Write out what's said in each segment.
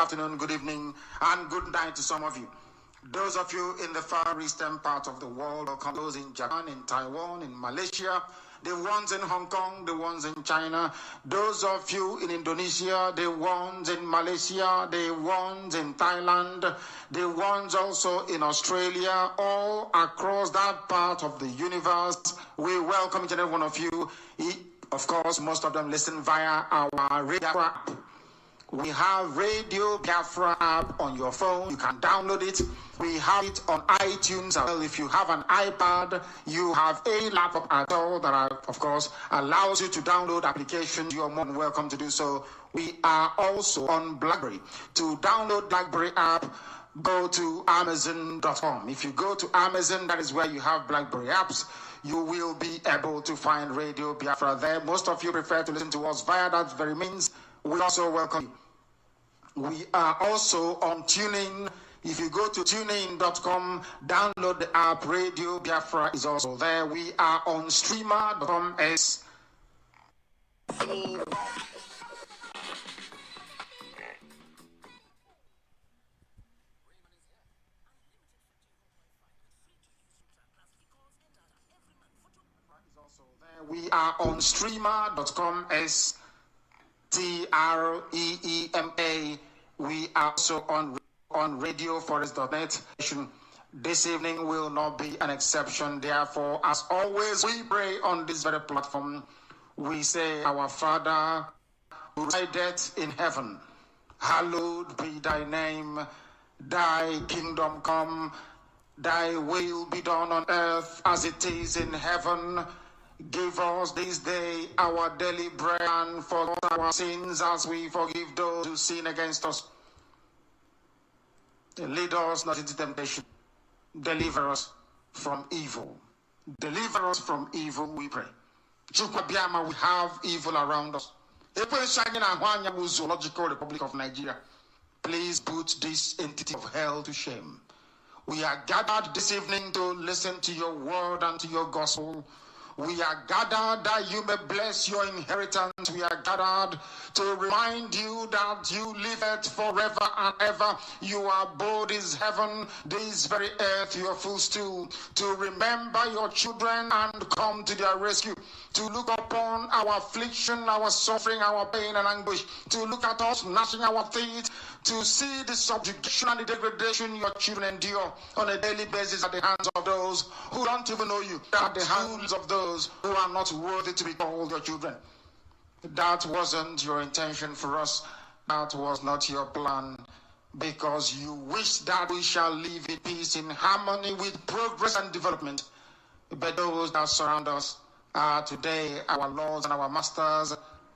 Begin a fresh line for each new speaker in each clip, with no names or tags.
afternoon, good evening, and good night to some of you. Those of you in the far eastern part of the world, or those in Japan, in Taiwan, in Malaysia, the ones in Hong Kong, the ones in China, those of you in Indonesia, the ones in Malaysia, the ones in Thailand, the ones also in Australia, all across that part of the universe, we welcome each and every one of you. Of course, most of them listen via our radio app. We have Radio BIAFRA app on your phone. You can download it. We have it on iTunes. Well, if you have an iPad, you have a laptop at all that, of course, allows you to download applications. You are more than welcome to do so. We are also on BlackBerry. To download BlackBerry app, go to Amazon.com. If you go to Amazon, that is where you have BlackBerry apps. You will be able to find Radio BIAFRA there. Most of you prefer to listen to us via that very means. We also welcome you. We are also on TuneIn. If you go to tunein.com, download the app. Radio BIAFRA is also there. We are on streamer.com. We are on streamer.com. TREEMA. We are also on radioforest.net. This evening will not be an exception. Therefore, as always, we pray on this very platform. We say, Our Father, who resideth in heaven, hallowed be thy name. Thy kingdom come, thy will be done on earth as it is in heaven. Give us this day our daily bread, and forgive our sins as we forgive those who sin against us. Lead us not into temptation. Deliver us from evil. Deliver us from evil, we pray. We have evil around us. Zoological Republic of Nigeria. Please put this entity of hell to shame. We are gathered this evening to listen to your word and to your gospel. We are gathered that you may bless your inheritance. We are gathered to remind you that you live it forever and ever. Your abode is heaven, this very earth, your footstool. To remember your children and come to their rescue. To look upon our affliction, our suffering, our pain and anguish. To look at us gnashing our teeth. To see the subjugation and the degradation your children endure on a daily basis at the hands of those who don't even know you. At the hands of those who are not worthy to be called your children. That wasn't your intention for us. That was not your plan. Because you wish that we shall live in peace, in harmony with progress and development. But those that surround us are today our lords and our masters,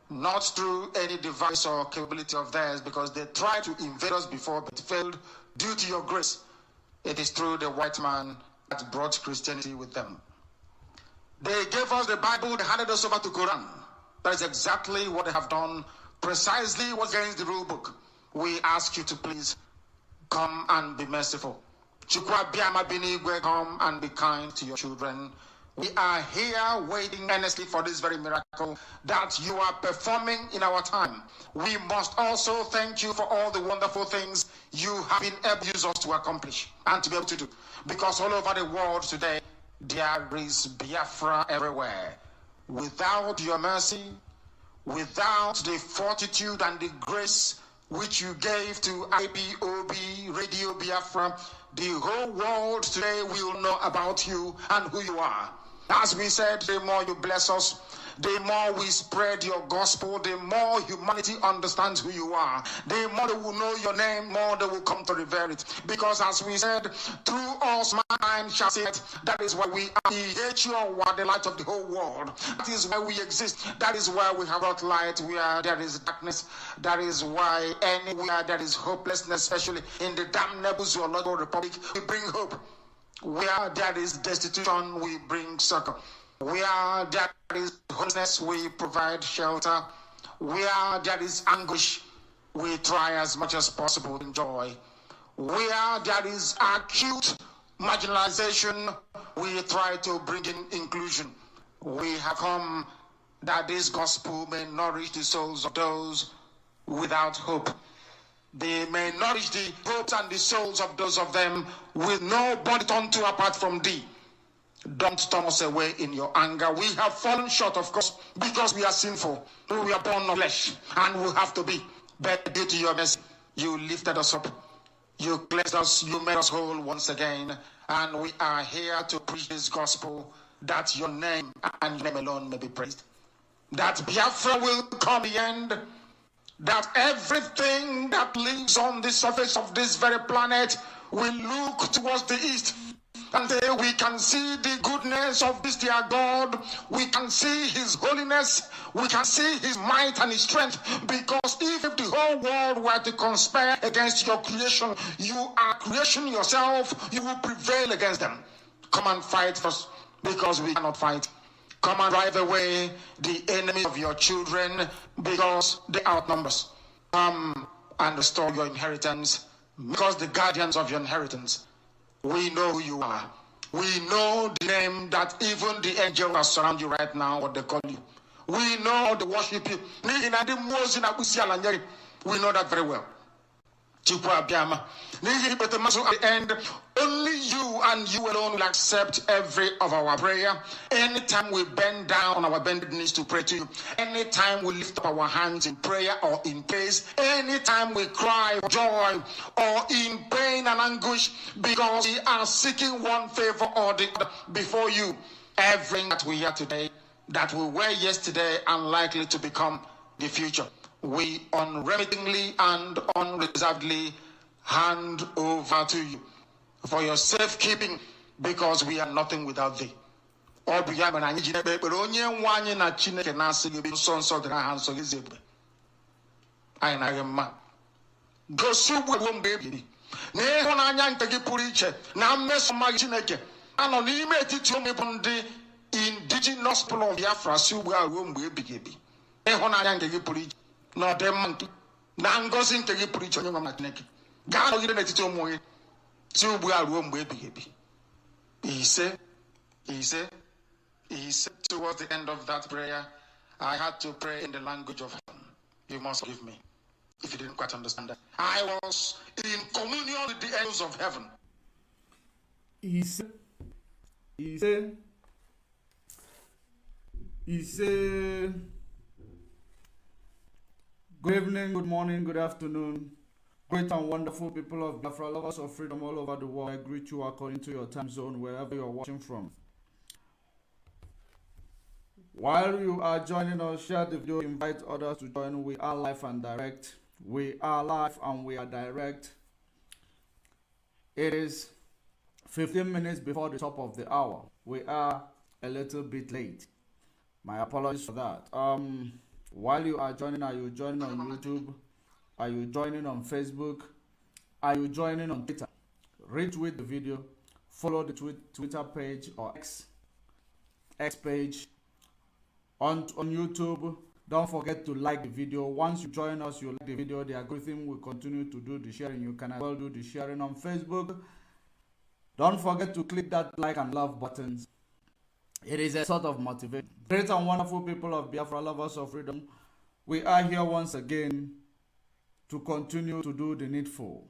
not through any device or capability of theirs, because they tried to invade us before but failed due to your grace. It is through the white man that brought Christianity with them. They gave us the Bible, they handed us over to Quran. That is exactly what they have done, precisely what's against the rule book. We ask you to please come and be merciful. Come and be kind to your children. We are here waiting earnestly for this very miracle that you are performing in our time. We must also thank you for all the wonderful things you have been able to use us to accomplish and to be able to do. Because all over the world today, there is Biafra everywhere. Without your mercy, without the fortitude and the grace which you gave to IPOB, Radio Biafra, the whole world today will know about you and who you are. As we said, the more you bless us, the more we spread your gospel, the more humanity understands who you are. The more they will know your name, more they will come to revere it. Because as we said, through us mankind shall see it. That is why we are the light of the whole world. That is why we exist. That is why we have brought light where there is darkness. That is why anywhere there is hopelessness, especially in the damnable Zoological Republic, we bring hope. Where there is destitution, we bring succor. Where there is homelessness, we provide shelter. Where there is anguish, we try as much as possible to enjoy. Where there is acute marginalization, we try to bring in inclusion. We have come that this gospel may nourish the souls of those without hope. They may nourish the hopes and the souls of those of them with nobody turned to apart from thee. Don't turn us away in your anger. We have fallen short, of course, because we are sinful. We are born of flesh, and we have to be. But due to your mercy, you lifted us up. You cleansed us. You made us whole once again. And we are here to preach this gospel, that your name and your name alone may be praised. That Biafra will come the end. That everything that lives on the surface of this very planet will look towards the east. And there we can see the goodness of this dear God. We can see his holiness. We can see his might and his strength. Because if the whole world were to conspire against your creation, you are creation yourself, you will prevail against them. Come and fight for us, because we cannot fight. Come and drive away the enemies of your children, because they outnumber us. Come and restore your inheritance, because the guardians of your inheritance, we know who you are. We know the name that even the angels that surround you right now, what they call you. We know how to worship you. We know that very well. At the end, only you and you alone will accept every of our prayer. Anytime we bend down on our bended knees to pray to you, anytime we lift up our hands in prayer or in praise, anytime we cry for joy or in pain and anguish, because we are seeking one favor or the other before you, everything that we hear today, that we were yesterday, unlikely to become the future, we unremittingly and unreservedly hand over to you for your safekeeping, because we are nothing without thee. Indigenous people of Biafra, no dem na ngozi nke gị pụrụ iche onye nwe m na Chineke gaa nọgide n'etiti ụmụ gị si ugbu a ruo mgbe ebighị ebi. He said towards the end of that prayer, I had to pray in the language of heaven. You must forgive me if you didn't quite understand that. I was in communion with the angels of heaven.
He said, good evening, good morning, good afternoon, great and wonderful people of Biafra, lovers of freedom all over the world. I greet you according to your time zone, wherever you're watching from. While you are joining us, share the video, invite others to join. We are live and direct. We are live and we are direct. It is 15 minutes before the top of the hour. We are a little bit late. My apologies for that. While you are joining on YouTube? Are you joining on Facebook? Are you joining on Twitter? Retweet the video. Follow the Twitter page or X page. On YouTube, don't forget to like the video. Once you join us, you like the video, the algorithm will continue to do the sharing. You can as well do the sharing on Facebook. Don't forget to click that like and love buttons. It is a sort of motivation. Great and wonderful people of Biafra, lovers of freedom, we are here once again to continue to do the needful,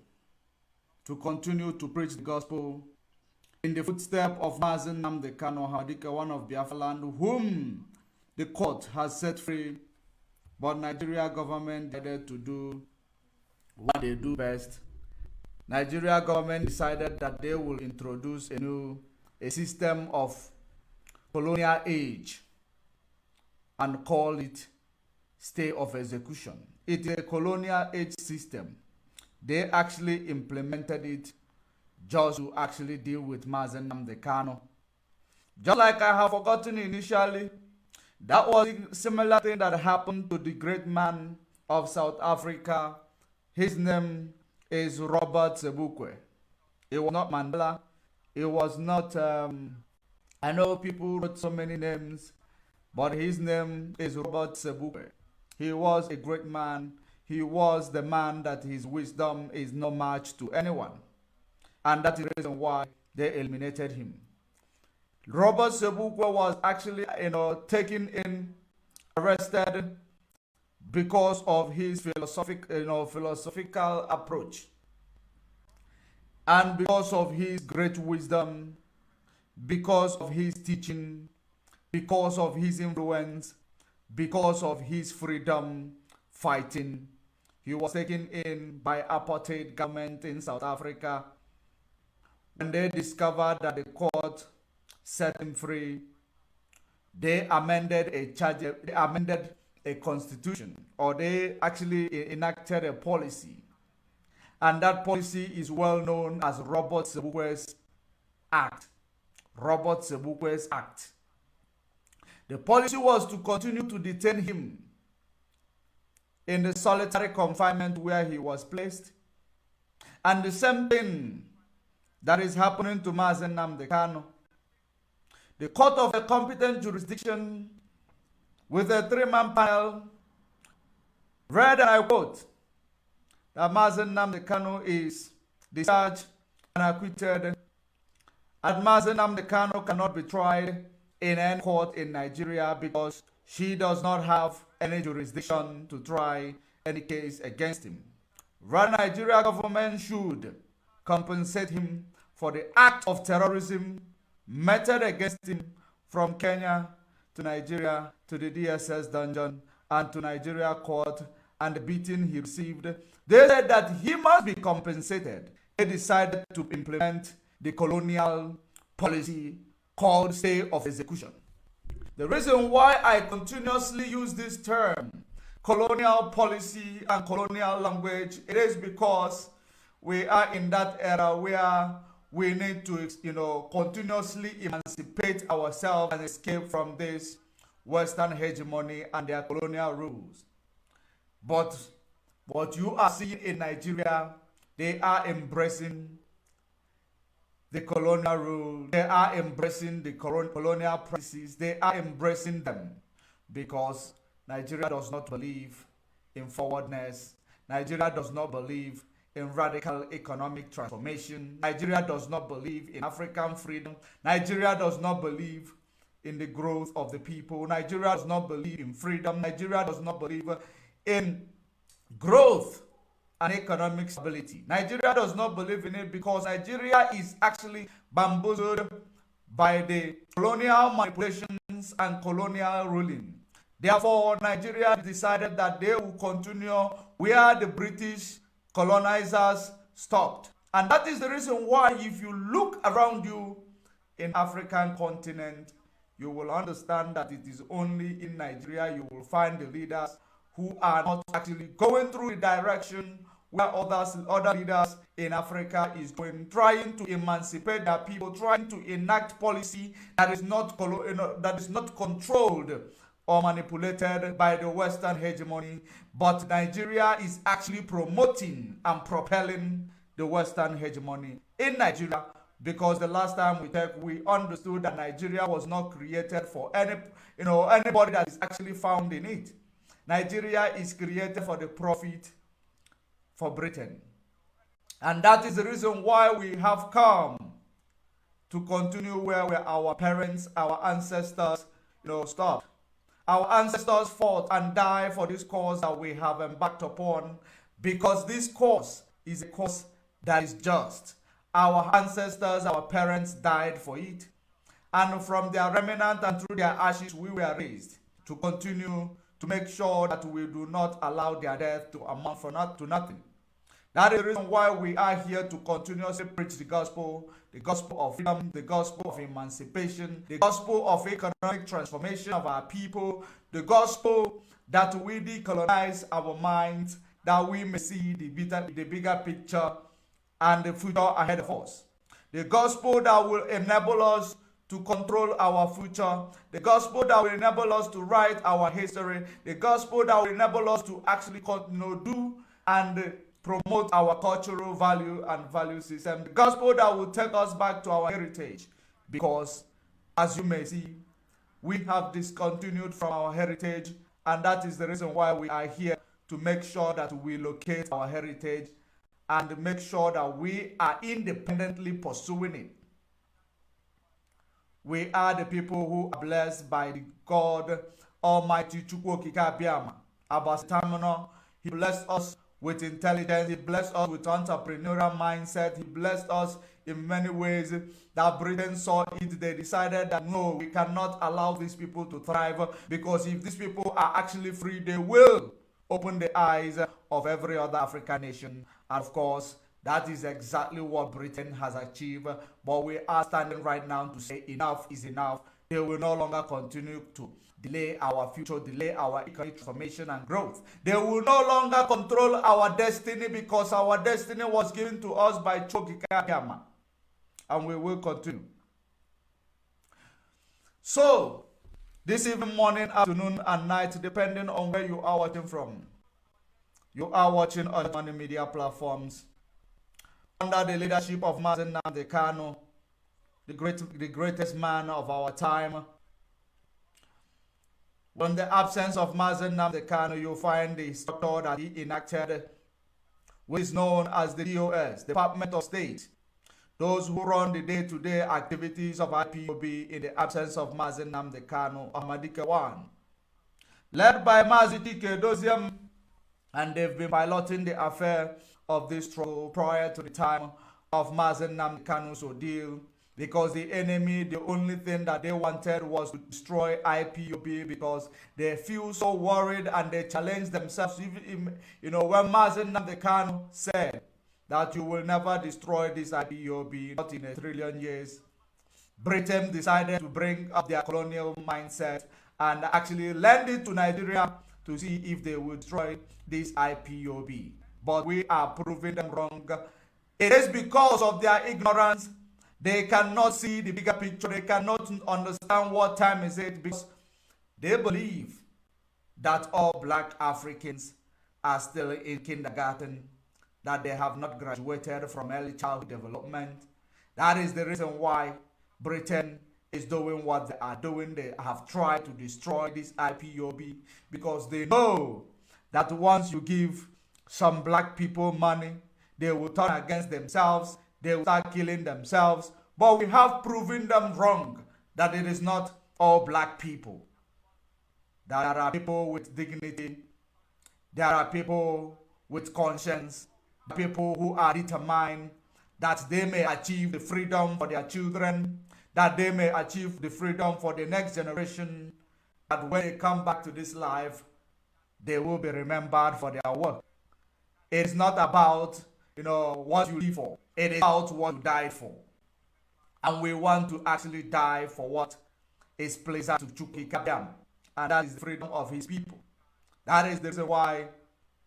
to continue to preach the gospel in the footsteps of Mazen Nnamdi Kanu Hadika, one of Biafra land, whom the court has set free, but Nigeria government decided to do what they do best. Nigeria government decided that they will introduce a system of colonial age and call it stay of execution. It is a colonial age system. They actually implemented it just to actually deal with Mazen Nnamdi Kanu. Just like I have forgotten initially, that was a similar thing that happened to the great man of South Africa. His name is Robert Sebukwe. It was not Mandela. It was not, I know people wrote so many names, but his name is Robert Sebukwe. He was a great man. He was the man that his wisdom is no match to anyone. And that is the reason why they eliminated him. Robert Sebukwe was actually, taken in, arrested because of his philosophical approach, and because of his great wisdom, because of his teaching, because of his influence, because of his freedom fighting. He was taken in by apartheid government in South Africa. When they discovered that the court set him free, they amended a constitution, or they actually enacted a policy. And that policy is well known as Robert Sebukwe's Act. Robert Sebukwe's Act. The policy was to continue to detain him in the solitary confinement where he was placed. And the same thing that is happening to Mazen Nnamdi Kanu. The court of a competent jurisdiction with a 3-man panel read, and I quote, that Mazen Nnamdi Kanu is discharged and acquitted, and Mazen Nnamdi Kanu cannot be tried in any court in Nigeria because she does not have any jurisdiction to try any case against him. Rather, Nigeria government should compensate him for the act of terrorism meted against him from Kenya to Nigeria to the DSS dungeon and to Nigeria court, and the beating he received. They said that he must be compensated. They decided to implement the colonial policy called stay of execution. The reason why I continuously use this term, colonial policy and colonial language, it is because we are in that era where we need to, continuously emancipate ourselves and escape from this Western hegemony and their colonial rules. But what you are seeing in Nigeria, they are embracing the colonial rule. They are embracing the colonial practices. They are embracing them because Nigeria does not believe in forwardness. Nigeria does not believe in radical economic transformation. Nigeria does not believe in African freedom. Nigeria does not believe in the growth of the people. Nigeria does not believe in freedom. Nigeria does not believe in growth and economic stability. Nigeria does not believe in it because Nigeria is actually bamboozled by the colonial manipulations and colonial ruling. Therefore, Nigeria decided that they will continue where the British colonizers stopped. And that is the reason why, if you look around you in African continent, you will understand that it is only in Nigeria you will find the leaders who are not actually going through the direction where other leaders in Africa is going, trying to emancipate their people, trying to enact policy that is not controlled or manipulated by the Western hegemony. But Nigeria is actually promoting and propelling the Western hegemony in Nigeria, because the last time we checked, we understood that Nigeria was not created for anybody that is actually found in it. Nigeria is created for the profit for Britain. And that is the reason why we have come to continue where our parents, our ancestors, stopped. Our ancestors fought and died for this cause that we have embarked upon, because this cause is a cause that is just. Our ancestors, our parents died for it. And from their remnant and through their ashes, we were raised to continue to make sure that we do not allow their death to amount to nothing. That is the reason why we are here to continuously preach the gospel of freedom, the gospel of emancipation, the gospel of economic transformation of our people, the gospel that we decolonize our minds, that we may see the bigger picture and the future ahead of us. The gospel that will enable us to control our future, the gospel that will enable us to write our history, the gospel that will enable us to actually do and promote our cultural value and value system, the gospel that will take us back to our heritage. Because, as you may see, we have discontinued from our heritage, and that is the reason why we are here, to make sure that we locate our heritage and make sure that we are independently pursuing it. We are the people who are blessed by the God Almighty Chukwu Okike Abiama, about stamina. He blessed us with intelligence. He blessed us with entrepreneurial mindset. He blessed us in many ways that Britain saw it. They decided that no, we cannot allow these people to thrive, because if these people are actually free, they will open the eyes of every other African nation. And of course, that is exactly what Britain has achieved. But we are standing right now to say enough is enough. They will no longer continue to delay our future, delay our economic transformation and growth. They will no longer control our destiny, because our destiny was given to us by Chokikagama. And we will continue. So, this evening, morning, afternoon, and night, depending on where you are watching from, you are watching on many media platforms under the leadership of Mazen Nnamdi Kanu, the greatest man of our time. In the absence of Mazen Nnamdi Kanu, you find the structure that he enacted, which is known as the DOS, Department of State. Those who run the day-to-day activities of IPOB in the absence of Mazen Nnamdi Kanu, Ahmadike One, led by Mazi Dike Doziem, and they've been piloting the affair of this struggle prior to the time of Mazen Nnamdi Kanu's ordeal, because the enemy, the only thing that they wanted was to destroy IPOB, because they feel so worried and they challenge themselves. Even, when Mazen Nnamdi Kanu said that you will never destroy this IPOB, not in 1 trillion years, Britain decided to bring up their colonial mindset and actually lend it to Nigeria to see if they will destroy this IPOB. But we are proving them wrong. It is because of their ignorance. They cannot see the bigger picture. They cannot understand what time is it, because they believe that all black Africans are still in kindergarten, that they have not graduated from early childhood development. That is the reason why Britain is doing what they are doing. They have tried to destroy this IPOB, because they know that once you give some black people money, they will turn against themselves. They will start killing themselves. But we have proven them wrong, that it is not all black people. There are people with dignity. There are people with conscience. People who are determined that they may achieve the freedom for their children, that they may achieve the freedom for the next generation, that when they come back to this life, they will be remembered for their work. It's not about, what you live for. It is about what you died for. And we want to actually die for what is pleasant to Chukikabiyam, and that is the freedom of his people. That is the reason why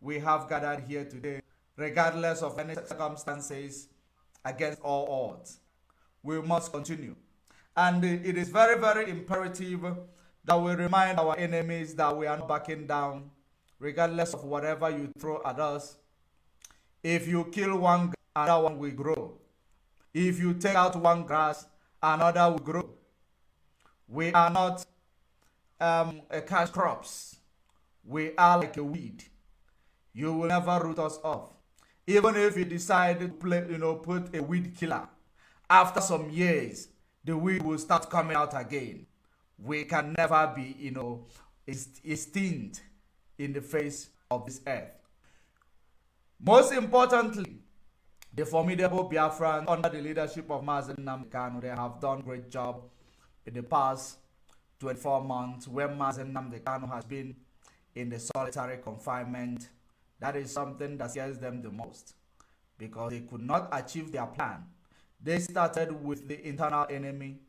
we have gathered here today, regardless of any circumstances, against all odds. We must continue. And it is very, very imperative that we remind our enemies that we are not backing down, regardless of whatever you throw at us. If you kill one, another one will grow. If you take out one grass, another will grow. We are not a cash crops. We are like a weed. You will never root us off. Even if you decide to put a weed killer, after some years, the weed will start coming out again. We can never be, extinct in the face of this earth. Most importantly, the formidable Biafrans under the leadership of Mazen Nnamdi Kanu, they have done a great job in the past 24 months where Mazen Nnamdi Kanu has been in the solitary confinement. That is something that scares them the most, because they could not achieve their plan. They started with the internal enemy,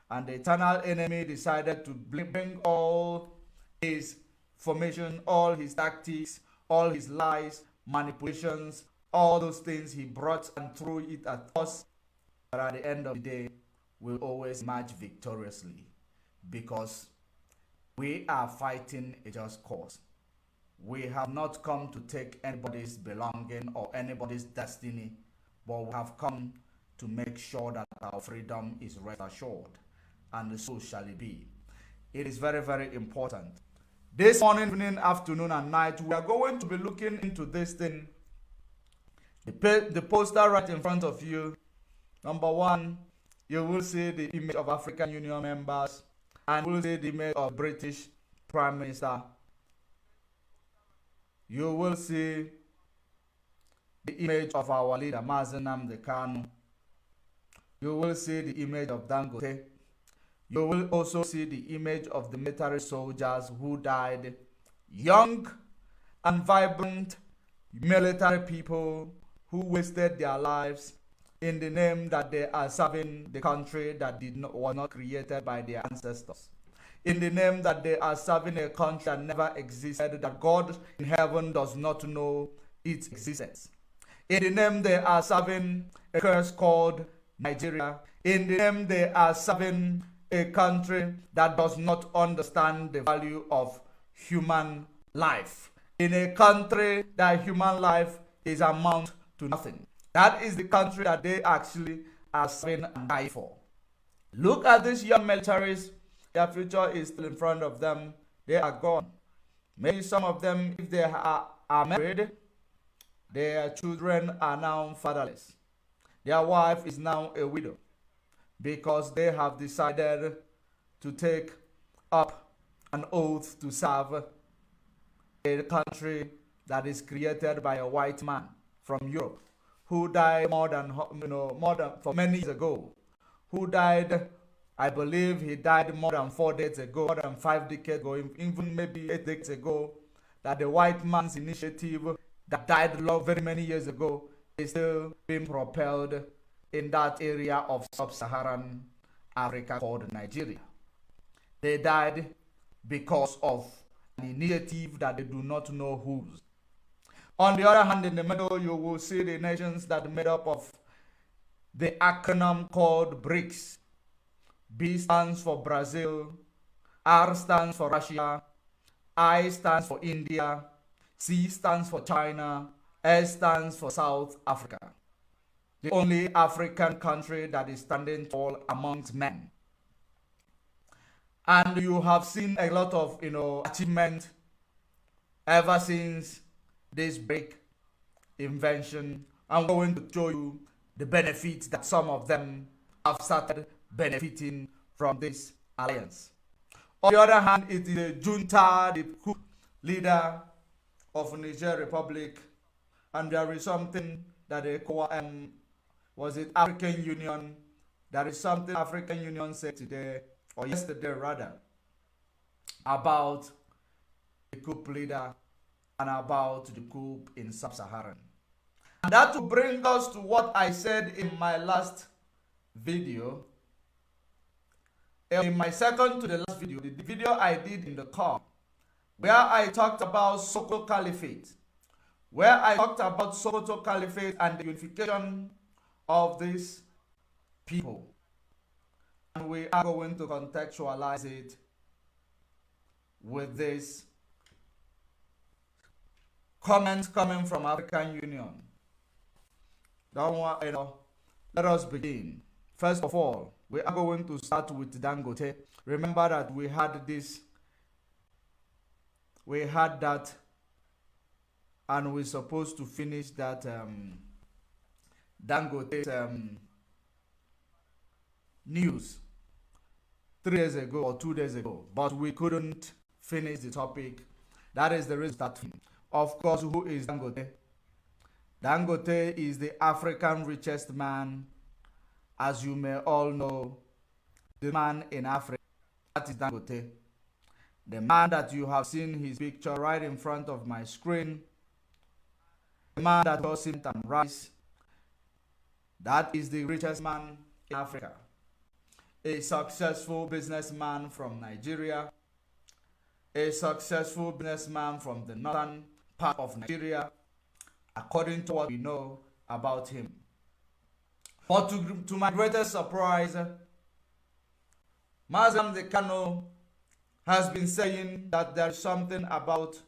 and the internal enemy decided to bring all his formation, all his tactics, all his lies, manipulations, all those things he brought and threw it at us. But at the end of the day, we'll always emerge victoriously, because we are fighting a just cause. We have not come to take anybody's belonging or anybody's destiny, but we have come to make sure that our freedom is rest assured, and so shall it be. It is very, very important. This morning, evening, afternoon, and night, we are going to be looking into this thing. The poster right in front of you, number one, you will see the image of African Union members, and you will see the image of British Prime Minister. you will see the image of our leader, Mazi Nnamdi Kanu. You will see the image of Dangote. You will also see the image of the military soldiers who died, young and vibrant military people who wasted their lives in the name that they are serving the country that was not created by their ancestors. In the name that they are serving a country that never existed, that God in heaven does not know its existence. In the name they are serving a curse called Nigeria. In the name they are serving a country that does not understand the value of human life. In a country that human life is amount to nothing. That is the country that they actually are serving and die for. Look at these young militaries. Their future is still in front of them. They are gone. Maybe some of them, if they are married, their children are now fatherless. Their wife is now a widow because they have decided to take up an oath to serve a country that is created by a white man from Europe who died more than for many years ago. Who died, I believe he died more than 4 decades ago, more than 5 decades ago, even maybe 8 decades ago. That the white man's initiative that died very many years ago is still being propelled in that area of sub-Saharan Africa called Nigeria. They died because of an initiative that they do not know whose. On the other hand, in the middle, you will see the nations that are made up of the acronym called BRICS. B stands for Brazil, R stands for Russia, I stands for India, C stands for China, S stands for South Africa. The only African country that is standing tall amongst men. And you have seen a lot of achievement ever since this BRIC invention. I'm going to show you the benefits that some of them have started benefiting from this alliance. On the other hand, it is the junta, the coup leader of Niger Republic, and there is something that they call was it African Union? There is something African Union said today, or yesterday rather, about the coup leader and about the coup in Sub-Saharan. And that will bring us to what I said in my last video. In my second to the last video, the video I did in the car, where I talked about Sokoto Caliphate, where I talked about Sokoto Caliphate and the unification of these people. And we are going to contextualize it with this comments coming from African Union. Let us begin. First of all, we are going to start with Dangote. Remember that we had that, and we're supposed to finish that Dangote news 3 days ago or 2 days ago, but we couldn't finish the topic. That is the reason that, of course, who is Dangote? Dangote is the African richest man. As you may all know, the man in Africa, that is Dangote. The man that you have seen his picture right in front of my screen, the man that does him and rice, that is the richest man in Africa. A successful businessman from Nigeria, a successful businessman from the northern part of Nigeria, according to what we know about him. But to my greatest surprise, Mazi Nnamdi Kanu has been saying that there's something about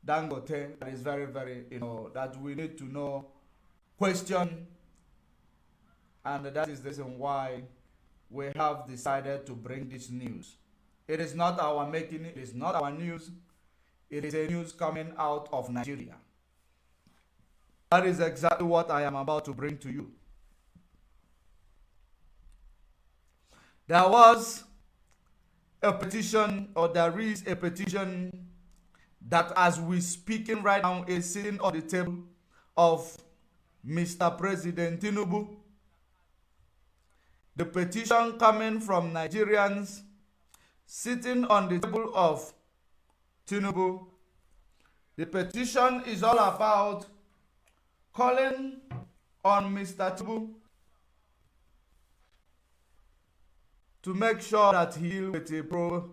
Dangote that is very, very, that we need to know, question, and that is the reason why we have decided to bring this news. It is not our making, it is not our news, it is a news coming out of Nigeria. That is exactly what I am about to bring to you. There was a petition, or there is a petition that as we speaking right now is sitting on the table of Mr. President Tinubu. The petition coming from Nigerians sitting on the table of Tinubu. The petition is all about calling on Mr. Tinubu to make sure that he deals with a probe.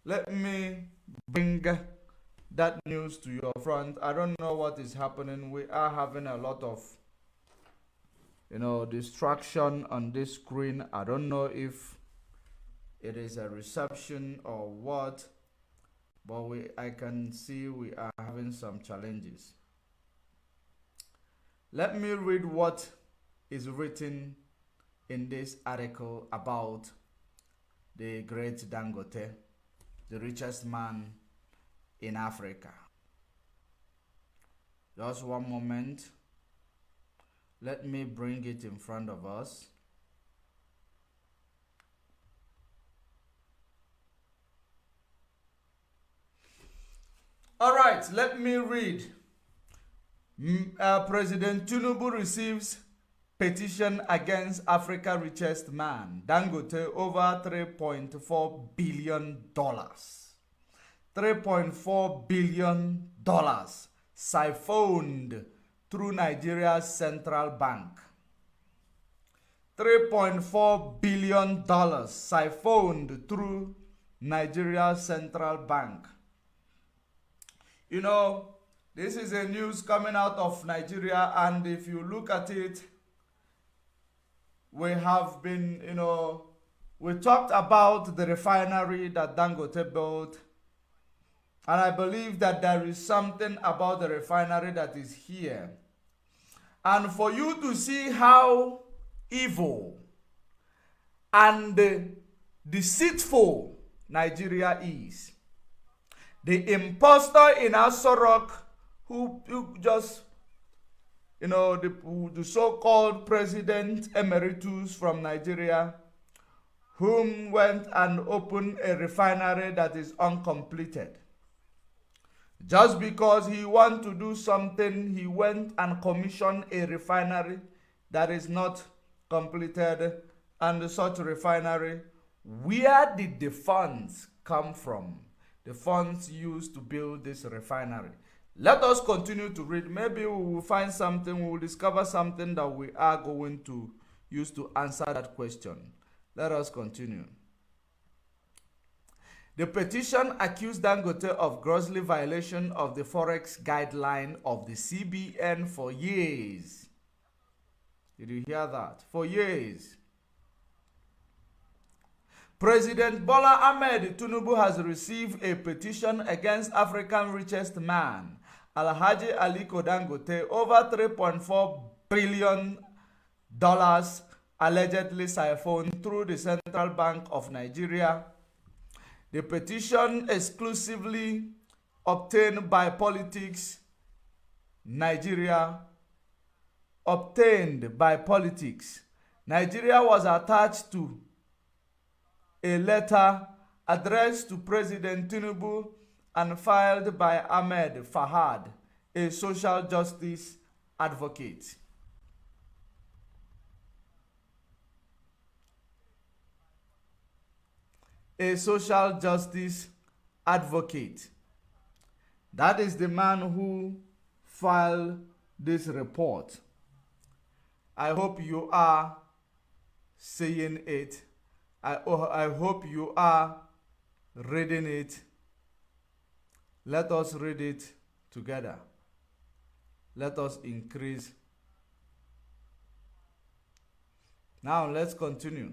Let me bring that news to your front. I don't know what is happening. We are having a lot of distraction on this screen. I don't know if it is a reception or what, but I can see we are having some challenges. Let me read what is written in this article about the great Dangote, the richest man in Africa. Just one moment. Let me bring it in front of us. All right, let me read. President Tinubu receives petition against Africa's richest man, Dangote, over $3.4 billion. $3.4 billion siphoned through Nigeria's central bank. $3.4 billion siphoned through Nigeria's central bank. This is a news coming out of Nigeria, and if you look at it, we have been, we talked about the refinery that Dangote built, and I believe that there is something about the refinery that is here. And for you to see how evil and deceitful Nigeria is, the impostor in Asorok, who just, the so-called President Emeritus from Nigeria, whom went and opened a refinery that is uncompleted. Just because he wants to do something, he went and commissioned a refinery that is not completed. And such refinery, where did the funds come from? The funds used to build this refinery. Let us continue to read. Maybe we will find something, we will discover something that we are going to use to answer that question. Let us continue. The petition accused Dangote of grossly violation of the forex guideline of the CBN for years. Did you hear that? For years. President Bola Ahmed Tinubu has received a petition against Africa's richest man, Alhaji Aliko Dangote, over $3.4 billion allegedly siphoned through the Central Bank of Nigeria. The petition exclusively obtained by Politics Nigeria. Obtained by Politics. Nigeria was attached to a letter addressed to President Tinubu and filed by Ahmed Fahad, a social justice advocate. A social justice advocate. That is the man who filed this report. I hope you are seeing it. I hope you are reading it. Let us read it together. Let us increase. Now let's continue.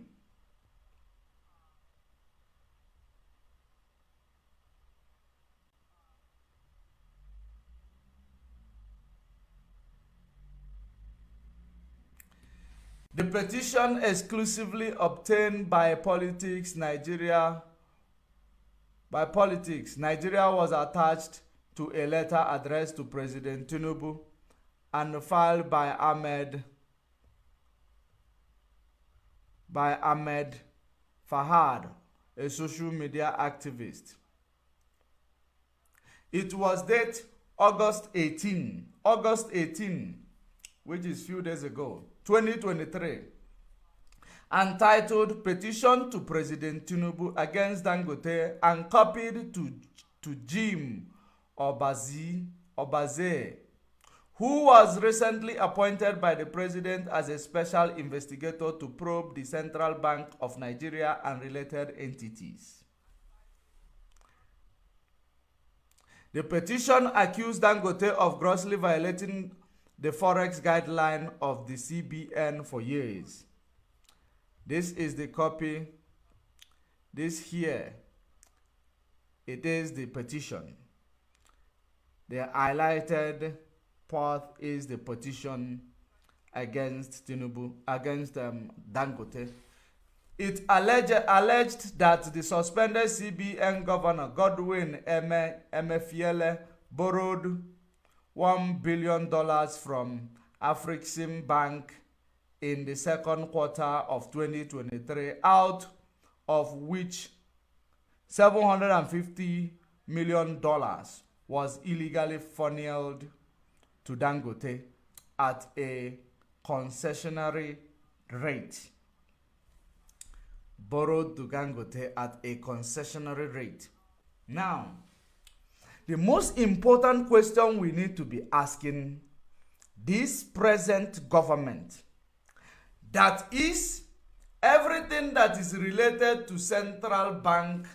The petition exclusively obtained by Politics Nigeria. By Politics, Nigeria was attached to a letter addressed to President Tinubu and filed by Ahmed Fahad, a social media activist. It was dated August 18, which is few days ago, 2023, entitled Petition to President Tinubu Against Dangote and copied to Jim Obaze, who was recently appointed by the president as a special investigator to probe the Central Bank of Nigeria and related entities. The petition accused Dangote of grossly violating the forex guideline of the CBN for years. This is the copy. This here, it is the petition. The highlighted part is the petition against Tinubu, against Dangote. It alleged that the suspended CBN governor Godwin Emefiele borrowed $1 billion from Afrexim Bank in the second quarter of 2023, out of which $750 million was illegally funneled to Dangote at a concessionary rate. Borrowed to Dangote at a concessionary rate. Now, the most important question we need to be asking this present government, that is everything that is related to central bank,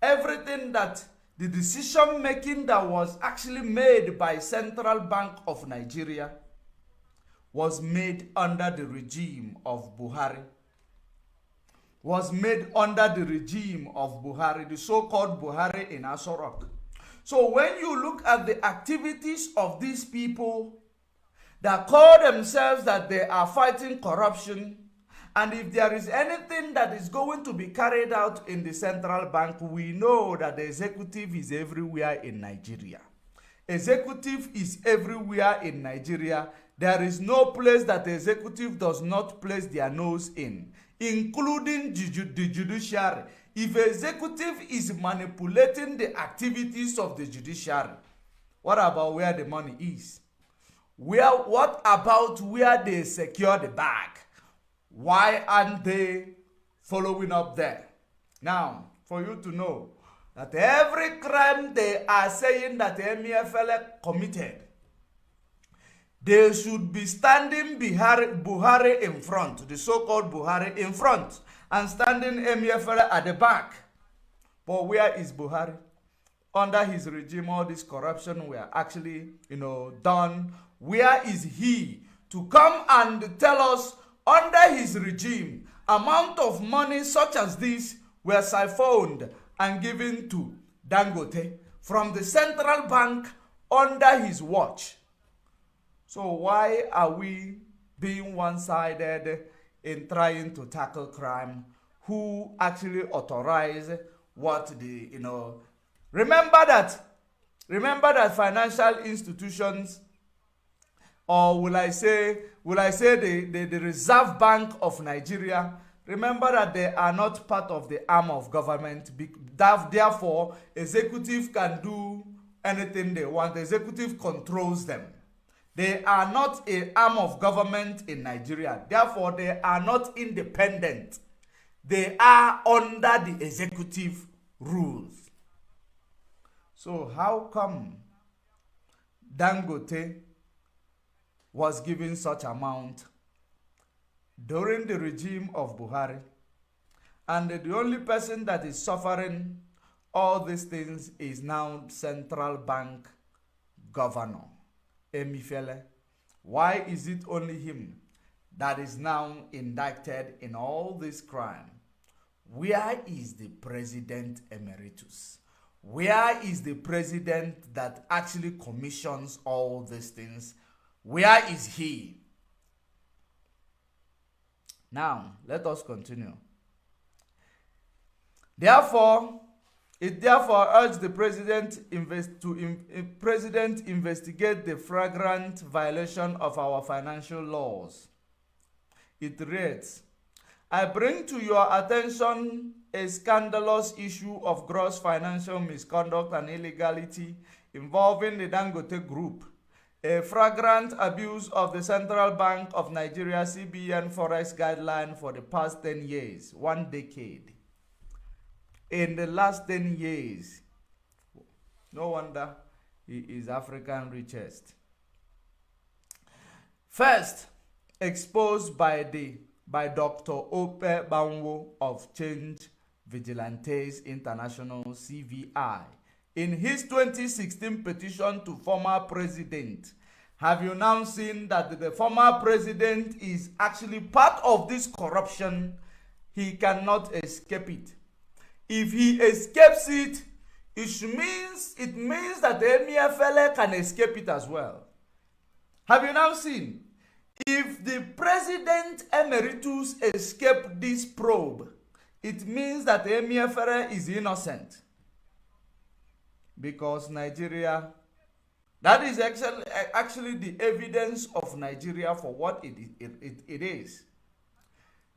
everything that the decision making that was actually made by Central Bank of Nigeria was made under the regime of Buhari. Was made under the regime of Buhari, the so-called Buhari in Aso Rock. So when you look at the activities of these people that call themselves that they are fighting corruption, and if there is anything that is going to be carried out in the central bank, we know that the executive is everywhere in Nigeria. Executive is everywhere in Nigeria. There is no place that the executive does not place their nose in, including the judiciary. If executive is manipulating the activities of the judiciary, what about where the money is? What about where they secure the bag? Why aren't they following up there? Now, for you to know that every crime they are saying that Emefiele committed, they should be standing Buhari in front, the so-called Buhari in front, and standing Emefiele at the back. But where is Buhari? Under his regime, all this corruption were actually, done. Where is he to come and tell us under his regime, amount of money such as this were siphoned and given to Dangote from the central bank under his watch? So why are we being one-sided in trying to tackle crime? Who actually authorize what the, Remember that financial institutions, or will I say the Reserve Bank of Nigeria, remember that they are not part of the arm of government. Therefore, executive can do anything they want. The executive controls them. They are not an arm of government in Nigeria. Therefore, they are not independent. They are under the executive rules. So how come Dangote was given such amount during the regime of Buhari, and the only person that is suffering all these things is now central bank governor Emefiele? Why is it only him that is now indicted in all this crime? Where is the president emeritus? Where is the president that actually commissions all these things? Where is he? Now, let us continue. Therefore, it urged the president investigate the flagrant violation of our financial laws. It reads, I bring to your attention a scandalous issue of gross financial misconduct and illegality involving the Dangote Group, a flagrant abuse of the Central Bank of Nigeria CBN Forex guideline for the past 10 years, 1 decade. In the last 10 years, no wonder he is African richest. First, exposed by Dr. Ope Banwo of Change Vigilantes International CVI in his 2016 petition to former president. Have you now seen that the former president is actually part of this corruption? He cannot escape it. If he escapes it, it means that the Emefiele can escape it as well. Have you now seen? If the president emeritus escaped this probe, it means that Emefiele is innocent. Because Nigeria, that is actually the evidence of Nigeria for what it is.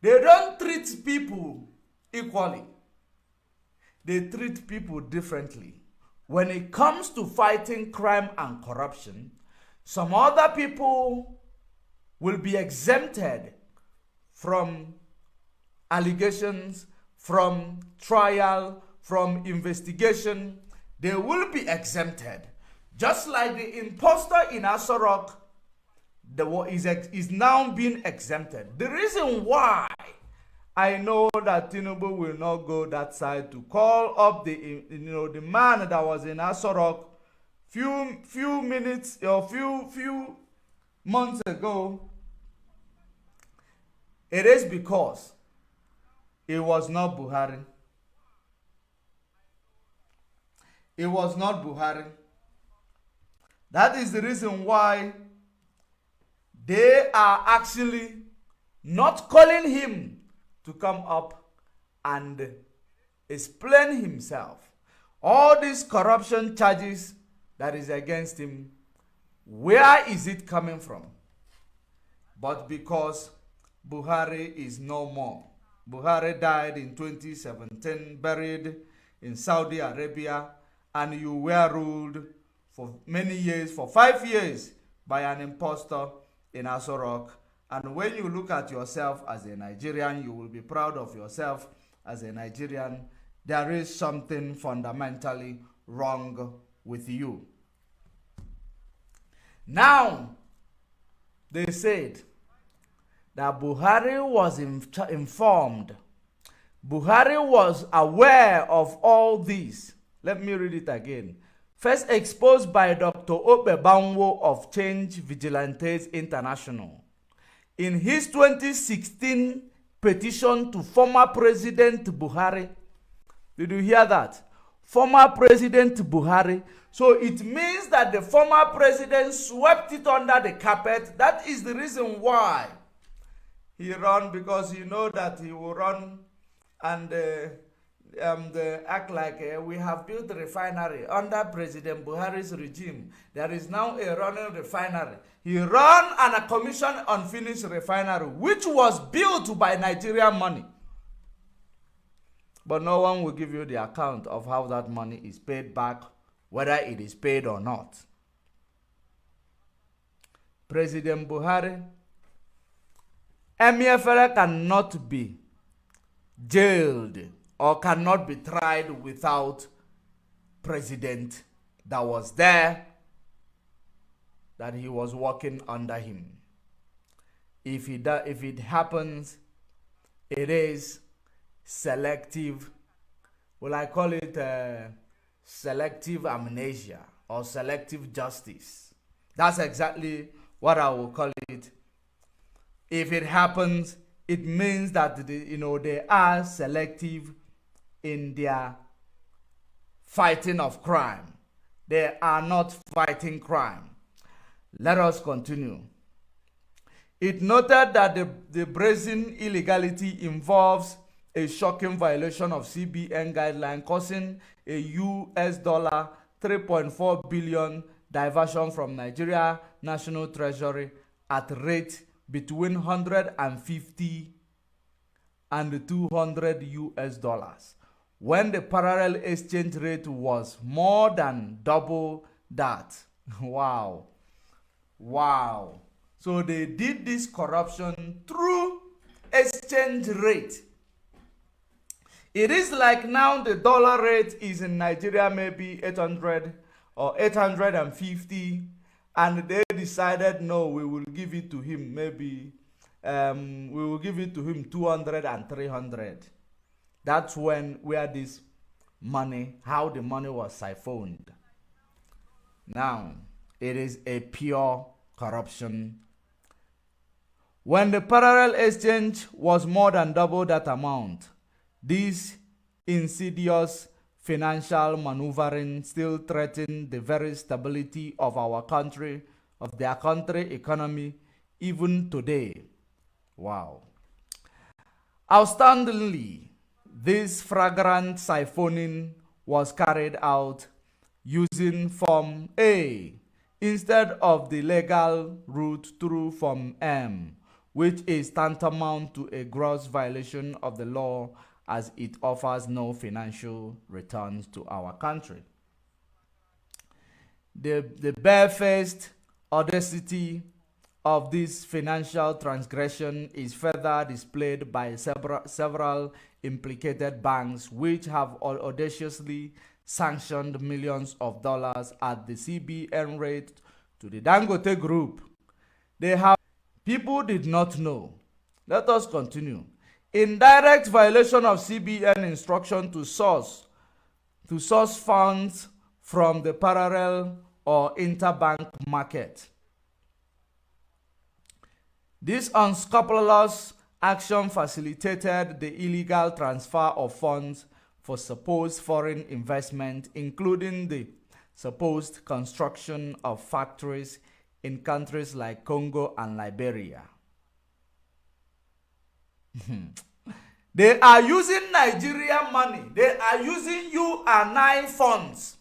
They don't treat people equally. They treat people differently. When it comes to fighting crime and corruption, some other people will be exempted from allegations, from trial, from investigation. They will be exempted. Just like the imposter in Asorok is now being exempted. The reason why I know that Tinubu will not go that side to call up the man that was in Asorok few minutes or few months ago, it is because it was not Buhari. It was not Buhari. That is the reason why they are actually not calling him to come up and explain himself. All these corruption charges that is against him, where is it coming from? But because Buhari is no more. Buhari died in 2017, buried in Saudi Arabia, and you were ruled for many years, for 5 years, by an impostor in Asorok. And when you look at yourself as a Nigerian, you will be proud of yourself as a Nigerian. There is something fundamentally wrong with you. Now, they said that Buhari was informed. Buhari was aware of all this. Let me read it again. First exposed by Dr. Ope Banwo of Change Vigilantes International. In his 2016 petition to former President Buhari. Did you hear that? Former President Buhari. So it means that the former president swept it under the carpet. That is the reason why he ran, because you know that he will run and act like we have built a refinery under President Buhari's regime. There is now a running refinery. He ran and commissioned unfinished refinery, which was built by Nigerian money. But no one will give you the account of how that money is paid back, whether it is paid or not. President Buhari, Emefiele cannot be jailed or cannot be tried without president that was there, that he was working under him. If it happens, it is selective, well, I call it selective amnesia or selective justice. That's exactly what I will call it. If it happens, it means that they are selective in their fighting of crime. They are not fighting crime. Let us continue. It noted that the brazen illegality involves a shocking violation of CBN guideline, causing a US dollar 3.4 billion diversion from Nigeria National Treasury at rate between 150 and 200 US dollars, when the parallel exchange rate was more than double that. Wow. Wow. So they did this corruption through exchange rate. It is like now the dollar rate is in Nigeria maybe 800 or 850, and they decided no, we will give it to him maybe we will give it to him 200 and 300. That's where this money, how the money was siphoned. Now, it is a pure corruption. When the parallel exchange was more than double that amount, this insidious financial maneuvering still threatened the very stability of our country, of their country economy, even today. Wow. Outstandingly, this flagrant siphoning was carried out using Form A instead of the legal route through Form M, which is tantamount to a gross violation of the law, as it offers no financial returns to our country. The barefaced audacity of this financial transgression is further displayed by several implicated banks, which have audaciously sanctioned millions of dollars at the CBN rate to the Dangote Group. People did not know. Let us continue. In direct violation of CBN instruction to source funds from the parallel or interbank market. This unscrupulous action facilitated the illegal transfer of funds for supposed foreign investment, including the supposed construction of factories in countries like Congo and Liberia. They are using Nigerian money. They are using you and I funds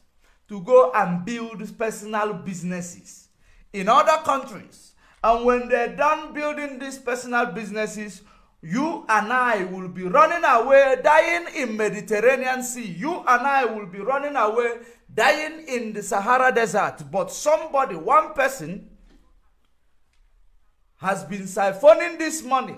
to go and build personal businesses in other countries. And when they're done building these personal businesses, you and I will be running away, dying in Mediterranean Sea. You and I will be running away, dying in the Sahara Desert. But somebody, one person, has been siphoning this money,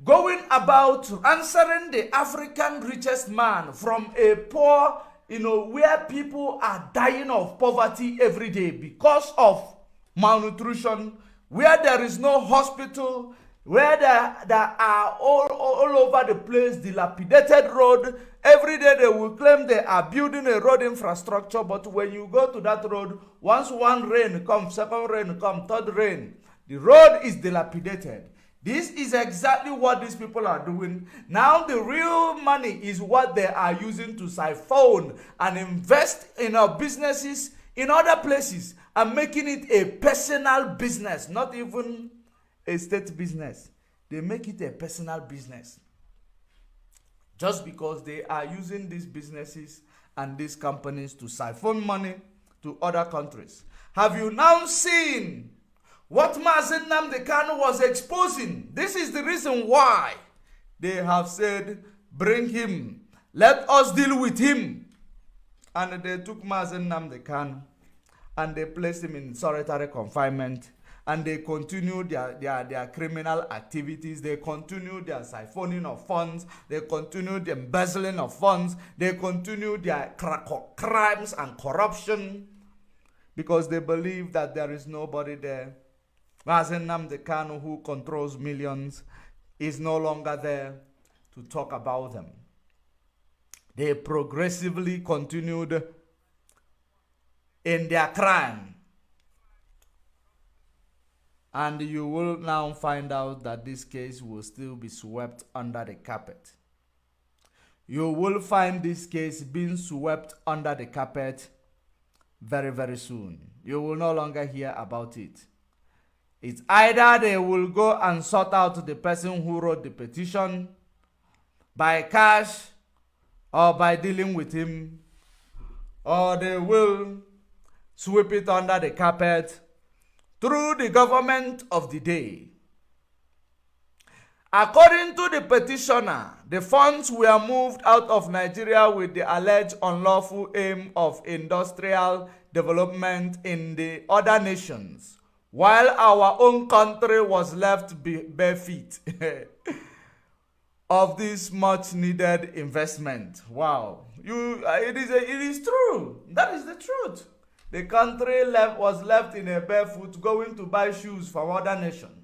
going about answering the African richest man from a poor, where people are dying of poverty every day because of malnutrition, where there is no hospital, where there are all over the place dilapidated road. Every day they will claim they are building a road infrastructure, but when you go to that road, once one rain comes, second rain comes, third rain, the road is dilapidated. This is exactly what these people are doing. Now the real money is what they are using to siphon and invest in our businesses in other places and making it a personal business, not even a state business. They make it a personal business just because they are using these businesses and these companies to siphon money to other countries. Have you now seen what Mazen Nnamdi Kanu was exposing? This is the reason why they have said, bring him, let us deal with him. And they took Mazen Nnamdi Kanu and they placed him in solitary confinement, and they continue their criminal activities. They continue their siphoning of funds. They continue the embezzling of funds. They continue their crimes and corruption because they believe that there is nobody there. Mazen Nnamdi Kanu, who controls millions, is no longer there to talk about them. They progressively continued in their crime. And you will now find out that this case will still be swept under the carpet. You will find this case being swept under the carpet very, very soon. You will no longer hear about it. It's either they will go and sort out the person who wrote the petition by cash or by dealing with him, or they will sweep it under the carpet through the government of the day. According to the petitioner, the funds were moved out of Nigeria with the alleged unlawful aim of industrial development in the other nations, while our own country was left bare feet of this much needed investment. Wow. It is true. That is the truth. The country was left in a barefoot going to buy shoes from other nations.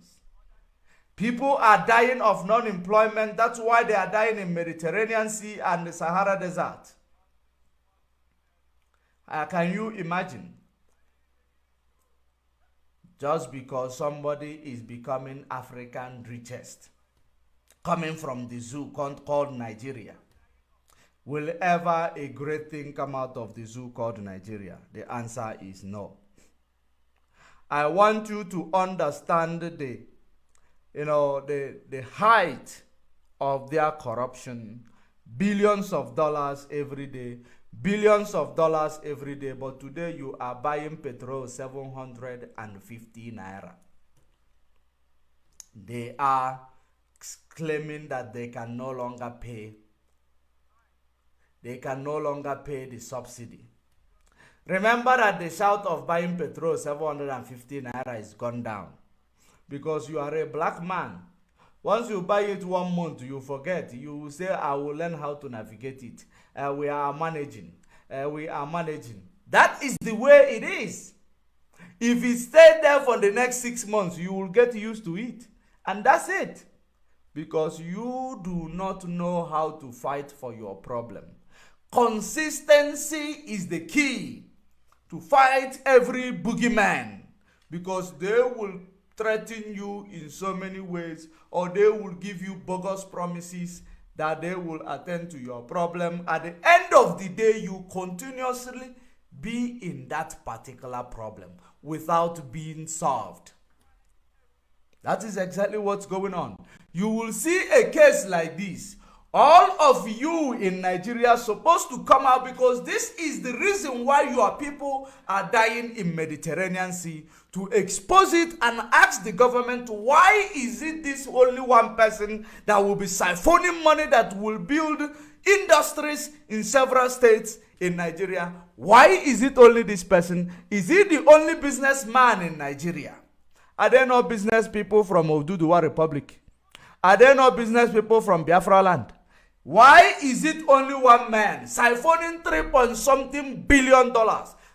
People are dying of non-employment. That's why they are dying in Mediterranean Sea and the Sahara Desert. Can you imagine? Just because somebody is becoming African richest, coming from the zoo called Nigeria, will ever a great thing come out of the zoo called Nigeria? The answer is no. I want you to understand the height of their corruption. Billions of dollars every day. Billions of dollars every day. But today you are buying petrol 750 naira. They are claiming that they can no longer pay. They can no longer pay the subsidy. Remember that the shout of buying petrol 750 naira is gone down. Because you are a black man. Once you buy it 1 month, you forget. You will say, I will learn how to navigate it. We are managing. We are managing. That is the way it is. If it stayed there for the next 6 months, you will get used to it. And that's it. Because you do not know how to fight for your problem. Consistency is the key to fight every boogeyman. Because they will threaten you in so many ways, or they will give you bogus promises that they will attend to your problem. At the end of the day, you continuously be in that particular problem without being solved. That is exactly what's going on. You will see a case like this. All of you in Nigeria are supposed to come out, because this is the reason why your people are dying in Mediterranean Sea, to expose it and ask the government, why is it this only one person that will be siphoning money that will build industries in several states in Nigeria? Why is it only this person? Is he the only businessman in Nigeria? Are there no business people from Oduduwa Republic? Are there no business people from Biafra land? Why is it only one man siphoning $3.something billion?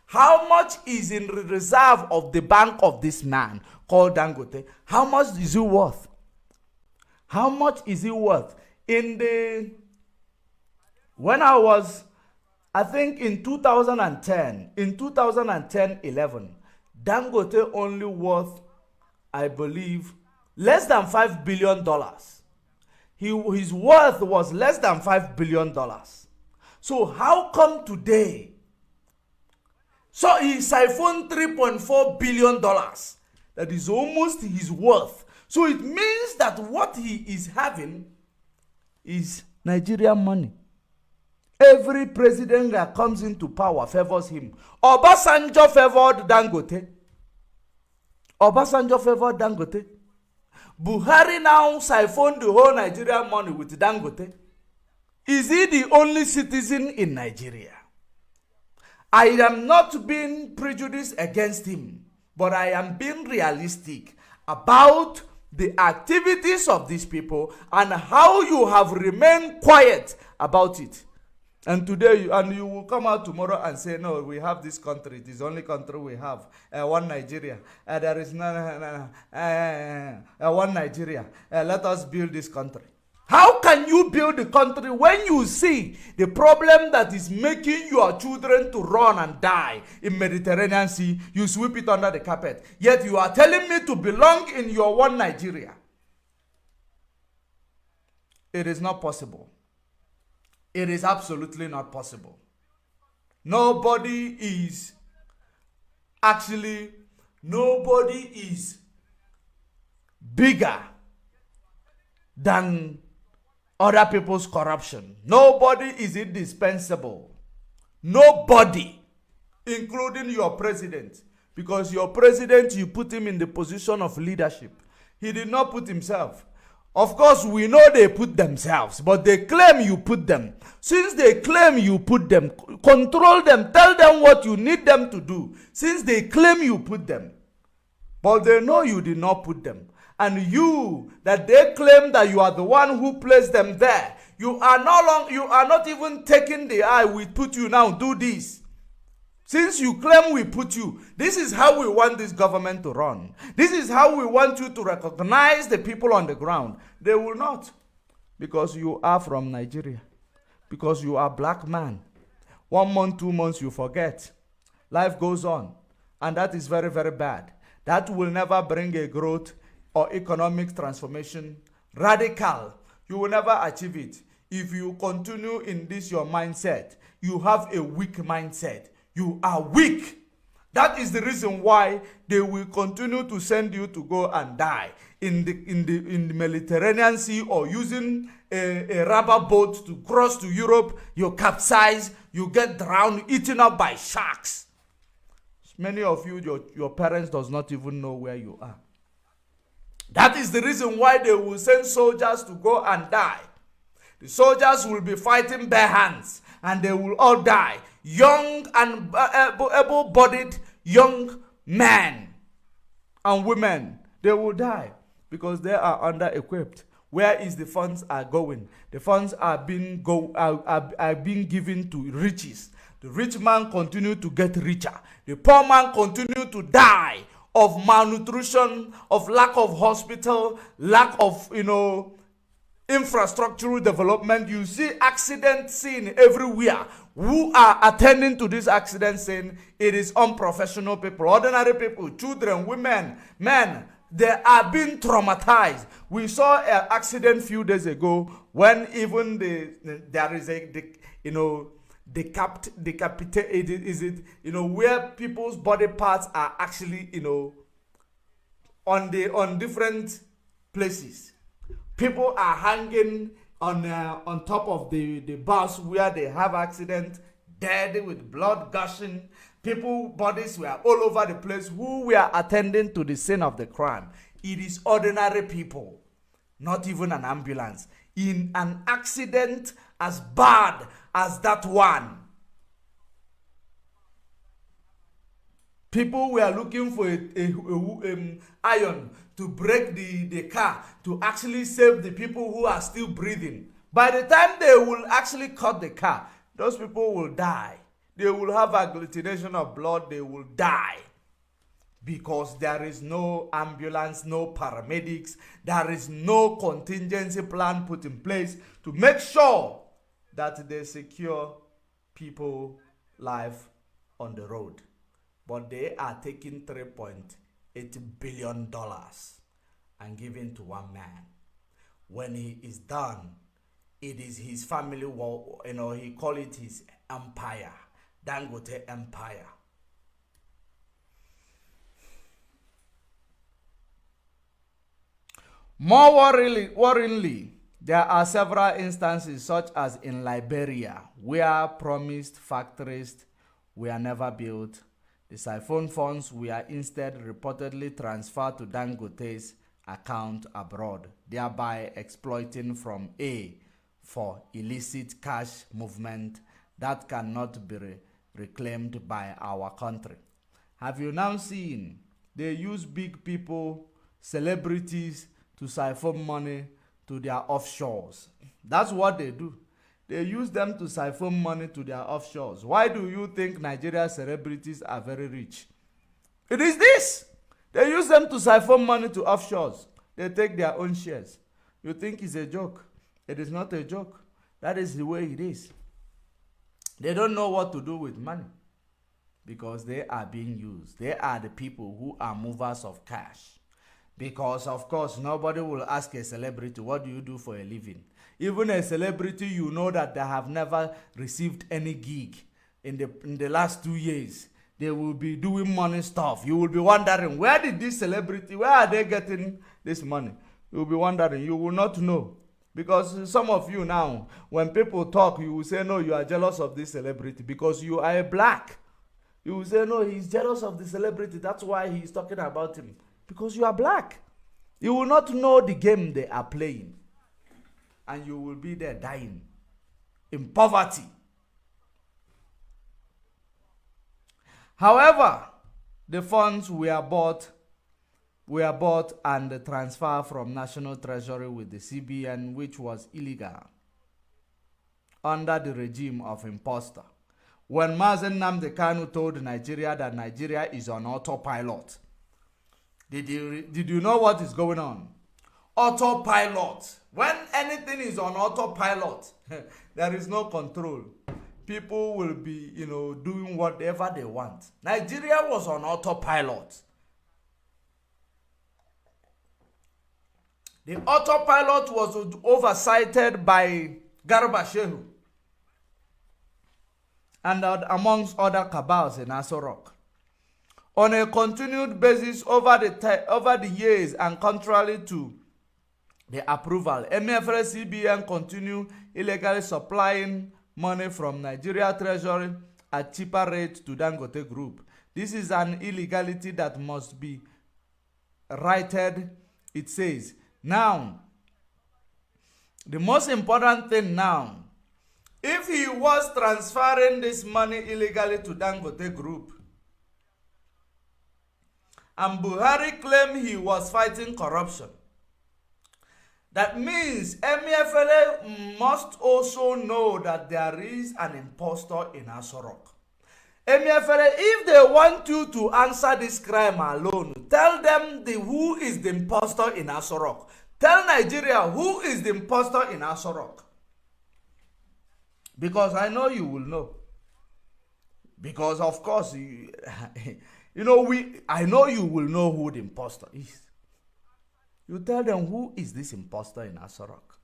How much is in the reserve of the bank of this man called Dangote? How much is he worth? How much is he worth? When I think in 2010-11, Dangote only worth, I believe, less than $5 billion. His worth was less than $5 billion. So how come today? So he siphoned $3.4 billion. That is almost his worth. So it means that what he is having is Nigerian money. Every president that comes into power favors him. Obasanjo favored Dangote. Buhari now siphoned the whole Nigerian money with Dangote. Is he the only citizen in Nigeria? I am not being prejudiced against him, but I am being realistic about the activities of these people and how you have remained quiet about it. And today, you will come out tomorrow and say, no, we have this country. It is the only country we have. One Nigeria. There is one Nigeria. Let us build this country. How can you build the country when you see the problem that is making your children to run and die in Mediterranean Sea? You sweep it under the carpet. Yet you are telling me to belong in your one Nigeria. It is not possible. It is absolutely not possible. Nobody is bigger than other people's corruption. Nobody is indispensable. Nobody, including your president. Because your president, you put him in the position of leadership. He did not put himself. Of course, we know they put themselves, but they claim you put them. Since they claim you put them, control them, tell them what you need them to do. Since they claim you put them, but they know you did not put them. And you, that they claim that you are the one who placed them there, you are not even taking the eye, we put you now, do this. Since you claim we put you, this is how we want this government to run. This is how we want you to recognize the people on the ground. They will not. Because you are from Nigeria. Because you are a black man. 1 month, 2 months, you forget. Life goes on. And that is very, very bad. That will never bring a growth or economic transformation. Radical. You will never achieve it. If you continue in this your mindset, you have a weak mindset. You are weak. That is the reason why they will continue to send you to go and die in the Mediterranean Sea, or using a rubber boat to cross to Europe. You capsize, you get drowned, eaten up by sharks. Many of you, your parents does not even know where you are. That is the reason why they will send soldiers to go and die. The soldiers will be fighting bare hands, and they will all die. Young and able-bodied young men and women, they will die because they are under-equipped. Where is the funds are going? The funds are being given to riches. The rich man continue to get richer. The poor man continue to die of malnutrition, of lack of hospital, lack of, infrastructural development. You see accident scene everywhere. Who are attending to this accident scene? It is unprofessional people, ordinary people, children, women, men. They are being traumatized. We saw an accident few days ago when even there is a decapitated, where people's body parts are actually, on different places. People are hanging on top of the bus where they have accident, dead with blood gushing. People bodies were all over the place who were attending to the scene of the crime. It is ordinary people, not even an ambulance. In an accident as bad as that one, people were looking for a iron to break the car to actually save the people who are still breathing. By the time they will actually cut the car, those people will die. They will have agglutination of blood. They will die because there is no ambulance, no paramedics. There is no contingency plan put in place to make sure that they secure people's life on the road. But they are taking $3.8 billion and giving to one man. When he is done, it is his family, he call it his empire, Dangote empire. More worryingly, there are several instances, such as in Liberia, where promised factories were never built. The siphon funds were instead reportedly transferred to Dangote's account abroad, thereby exploiting from A for illicit cash movement that cannot be reclaimed by our country. Have you now seen they use big people, celebrities, to siphon money to their offshores? That's what they do. They use them to siphon money to their offshores. Why do you think Nigeria's celebrities are very rich? It is this. They use them to siphon money to offshores. They take their own shares. You think it's a joke? It is not a joke. That is the way it is. They don't know what to do with money because they are being used. They are the people who are movers of cash. Because, of course, nobody will ask a celebrity, what do you do for a living? Even a celebrity, you know that they have never received any gig in the last 2 years. They will be doing money stuff. You will be wondering, where did this celebrity, where are they getting this money? You will be wondering. You will not know. Because some of you now, when people talk, you will say, no, you are jealous of this celebrity because you are a black. You will say, no, he's jealous of the celebrity. That's why he's talking about him. Because you are black. You will not know the game they are playing. And you will be there dying in poverty. However, the funds were bought and transferred from National Treasury with the CBN, which was illegal under the regime of imposter. When Mazen Nnamdi Kanu told Nigeria that Nigeria is on autopilot, did you know what is going on? Autopilot. When anything is on autopilot, there is no control. People will be, doing whatever they want. Nigeria was on autopilot. The autopilot was oversighted by Garba Shehu and amongst other cabals in Aso Rock. On a continued basis over the years, and contrary to the approval, Emefiele CBN continue illegally supplying money from Nigeria Treasury at cheaper rates to Dangote Group. This is an illegality that must be righted, it says. Now, the most important thing now, if he was transferring this money illegally to Dangote Group, and Buhari claimed he was fighting corruption, that means Emefiele must also know that there is an impostor in Aso Rock. Emefiele, if they want you to answer this crime alone, tell them who is the impostor in Aso Rock. Tell Nigeria who is the impostor in Aso Rock. Because I know you will know. Because of course, I know you will know who the impostor is. You tell them who is this impostor in Aso Rock.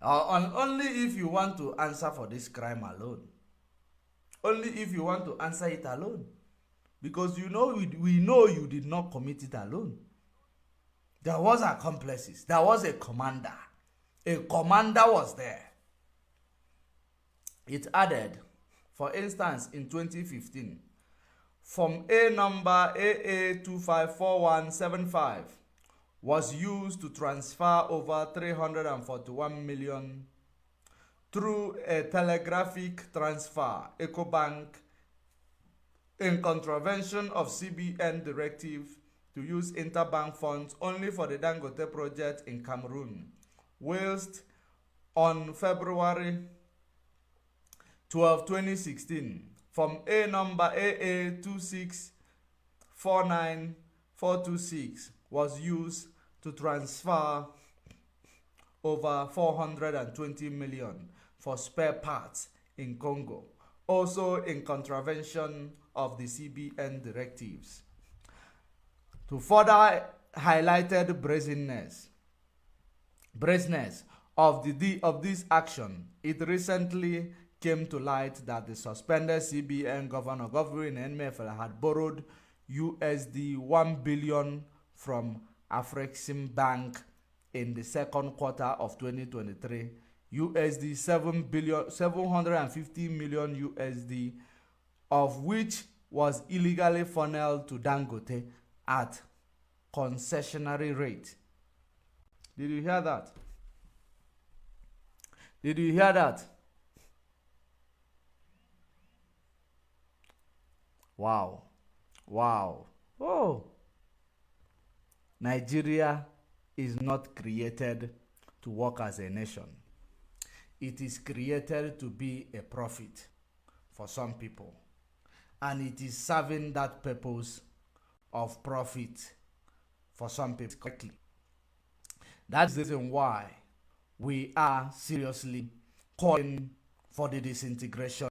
Only if you want to answer for this crime alone. Only if you want to answer it alone. Because we know you did not commit it alone. There was accomplices. There was a commander. A commander was there. It added, for instance, in 2015, from A number AA254175 was used to transfer over 341 million through a telegraphic transfer, EcoBank, in contravention of CBN directive to use interbank funds only for the Dangote project in Cameroon, whilst on February 12, 2016, from A number AA2649426 was used to transfer over 420 million for spare parts in Congo, also in contravention of the CBN directives. To further highlight the brazenness of this action, it recently came to light that the suspended CBN Governor Godwin Emefiele had borrowed USD 1 billion from Afrexim Bank in the second quarter of 2023, USD 750 million USD, of which was illegally funneled to Dangote at concessionary rate. Did you hear that? Did you hear that? Wow. Wow. Oh. Nigeria is not created to work as a nation. It is created to be a profit for some people. And it is serving that purpose of profit for some people correctly. That's the reason why we are seriously calling for the disintegration.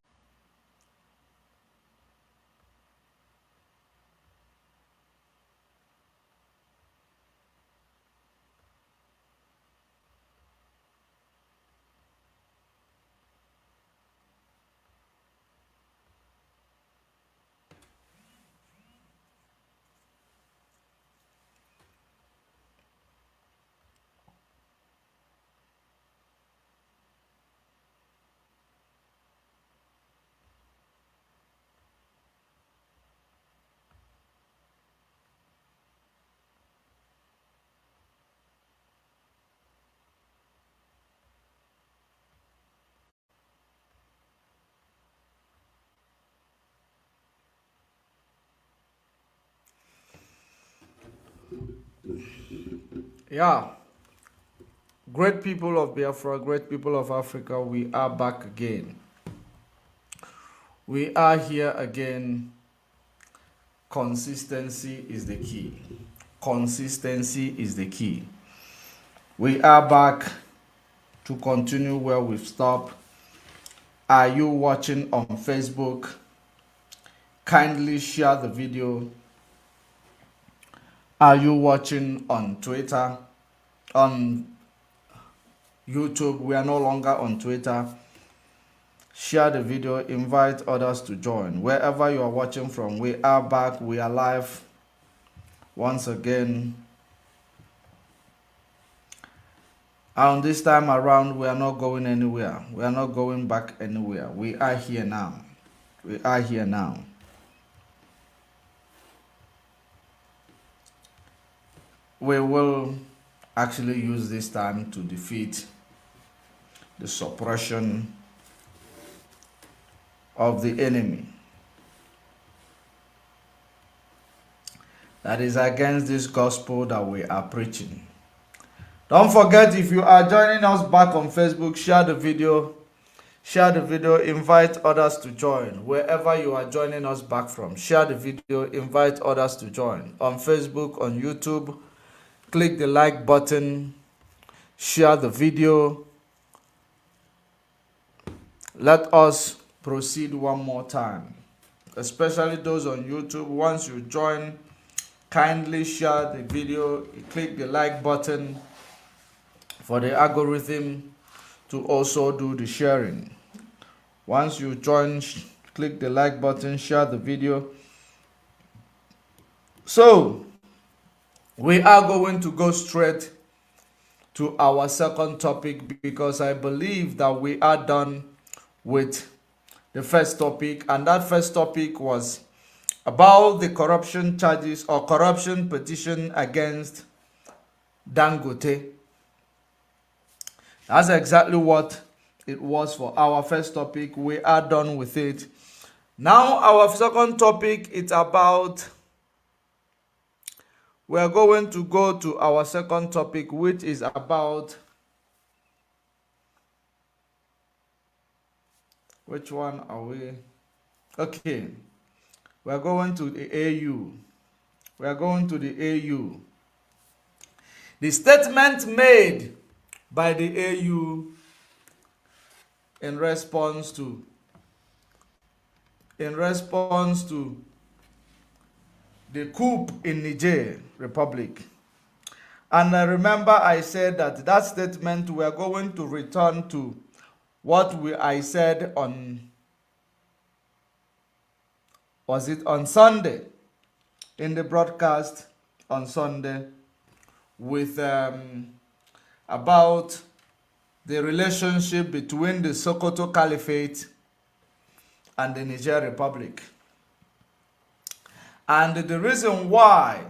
Yeah, great people of Biafra, great people of Africa, we are back again. We are here again. Consistency is the key. Consistency is the key. We are back to continue where we've stopped. Are you watching on Facebook? Kindly share the video. Are you watching on Twitter? On YouTube? We are no longer on Twitter. Share the video, invite others to join. Wherever you are watching from, we are back, we are live once again. And this time around, we are not going anywhere. We are not going back anywhere. We are here now. We are here now. We will actually use this time to defeat the suppression of the enemy that is against this gospel that we are preaching. Don't forget, if you are joining us back on Facebook, share the video, invite others to join. Wherever you are joining us back from, share the video, invite others to join. On Facebook, on YouTube, click the like button, share the video. Let us proceed one more time, especially those on YouTube. Once you join, kindly share the video, click the like button for the algorithm to also do the sharing. Once you join, click the like button, share the video. So we are going to go straight to our second topic, because I believe that we are done with the first topic, and that first topic was about the corruption charges or corruption petition against Dangote. That's exactly what it was for our first topic. We are done with it. Now our second topic, it's about, we are going to go to our second topic, which is about, which one are we? Okay, we are going to the AU. We are going to the AU. The statement made by the AU in response to the coup in Niger Republic. And I remember I said that statement, we are going to return to what I said on, was it on Sunday, in the broadcast on Sunday, with about the relationship between the Sokoto Caliphate and the Niger Republic. And the reason why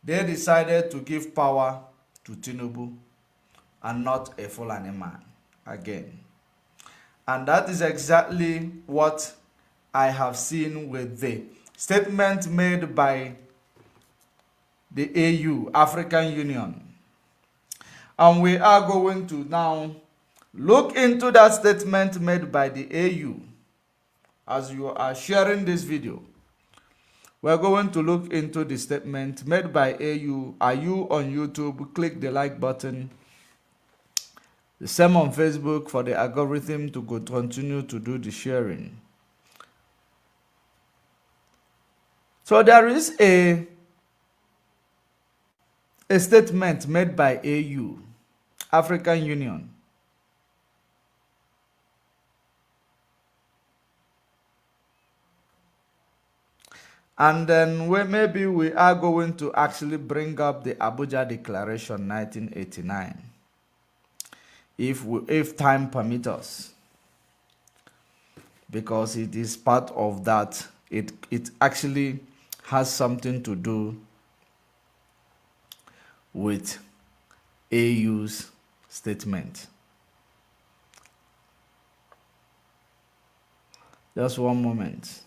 they decided to give power to Tinubu and not a Fulani man again. And that is exactly what I have seen with the statement made by the AU, African Union. And we are going to now look into that statement made by the AU. As you are sharing this video, we are going to look into the statement made by AU. Are you on YouTube? Click the like button. The same on Facebook for the algorithm to continue to do the sharing. So there is a statement made by AU, African Union. And then maybe we are going to actually bring up the Abuja Declaration 1989. If time permits us. Because it is part of that. It actually has something to do with AU's statement. Just one moment.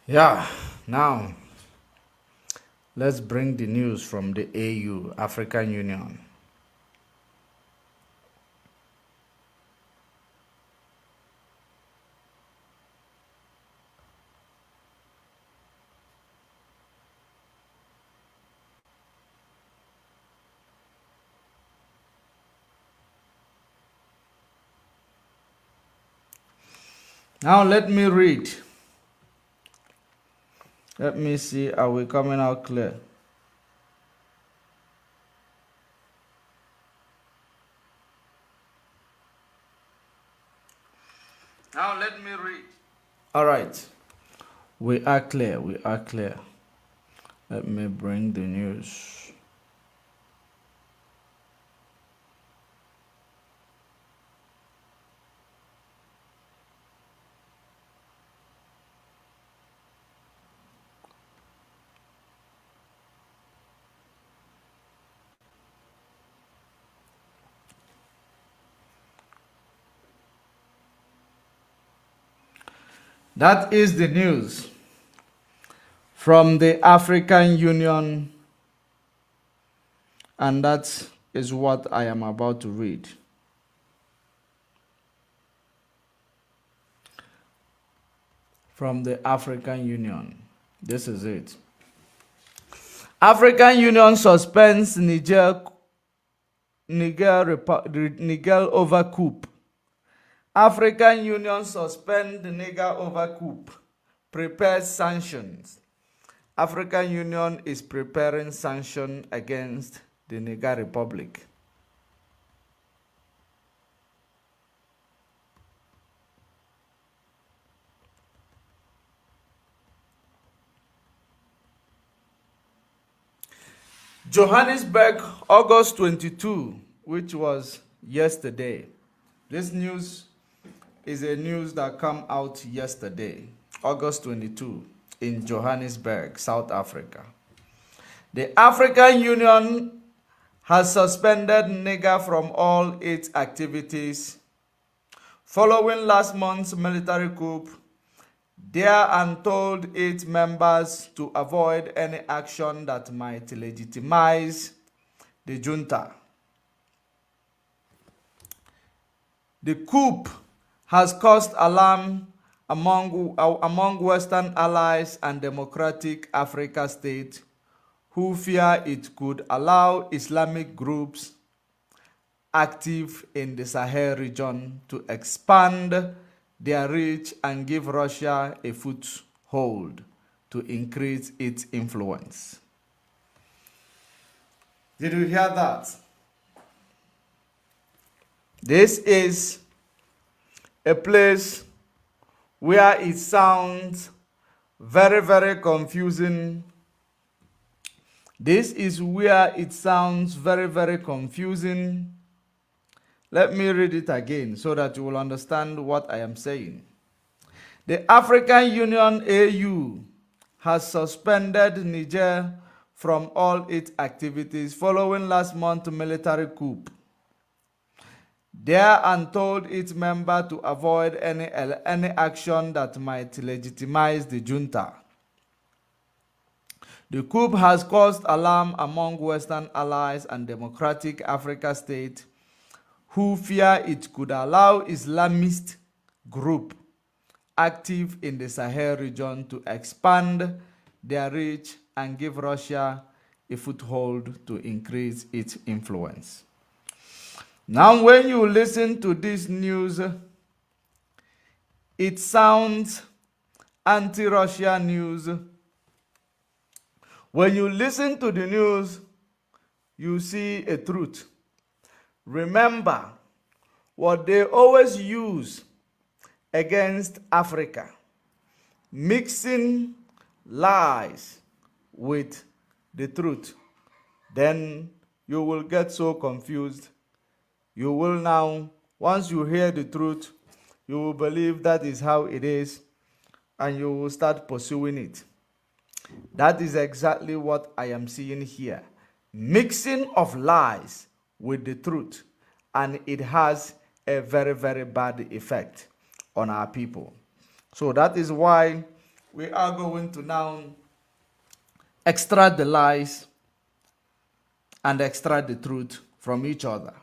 Yeah, now let's bring the news from the AU, African Union. Now let me read. Let me see, are we coming out clear? Now let me read. All right. We are clear. We are clear. Let me bring the news. That is the news from the African Union, and that is what I am about to read. From the African Union. This is it. African Union suspends Niger over coup. African Union suspend Niger over coup. Prepares sanctions. African Union is preparing sanctions against the Niger Republic. Johannesburg, August 22, which was yesterday. This news is a news that came out yesterday, August 22, in Johannesburg, South Africa. The African Union has suspended Niger from all its activities following last month's military coup, there and told its members to avoid any action that might legitimize the junta. The coup has caused alarm among Western allies and democratic Africa states who fear it could allow Islamic groups active in the Sahel region to expand their reach and give Russia a foothold to increase its influence. Did you hear that? This is a place where it sounds very, very confusing. This is where it sounds very, very confusing. Let me read it again so that you will understand what I am saying. The African Union AU has suspended Niger from all its activities following last month's military coup. There and told its members to avoid any action that might legitimize the junta. The coup has caused alarm among Western allies and democratic Africa states who fear it could allow Islamist groups active in the Sahel region to expand their reach and give Russia a foothold to increase its influence. Now, when you listen to this news, it sounds anti-Russia news. When you listen to the news, you see a truth. Remember what they always use against Africa, mixing lies with the truth. Then you will get so confused. You will now, once you hear the truth, you will believe that is how it is, and you will start pursuing it. That is exactly what I am seeing here. Mixing of lies with the truth, and it has a very, very bad effect on our people. So that is why we are going to now extract the lies and extract the truth from each other.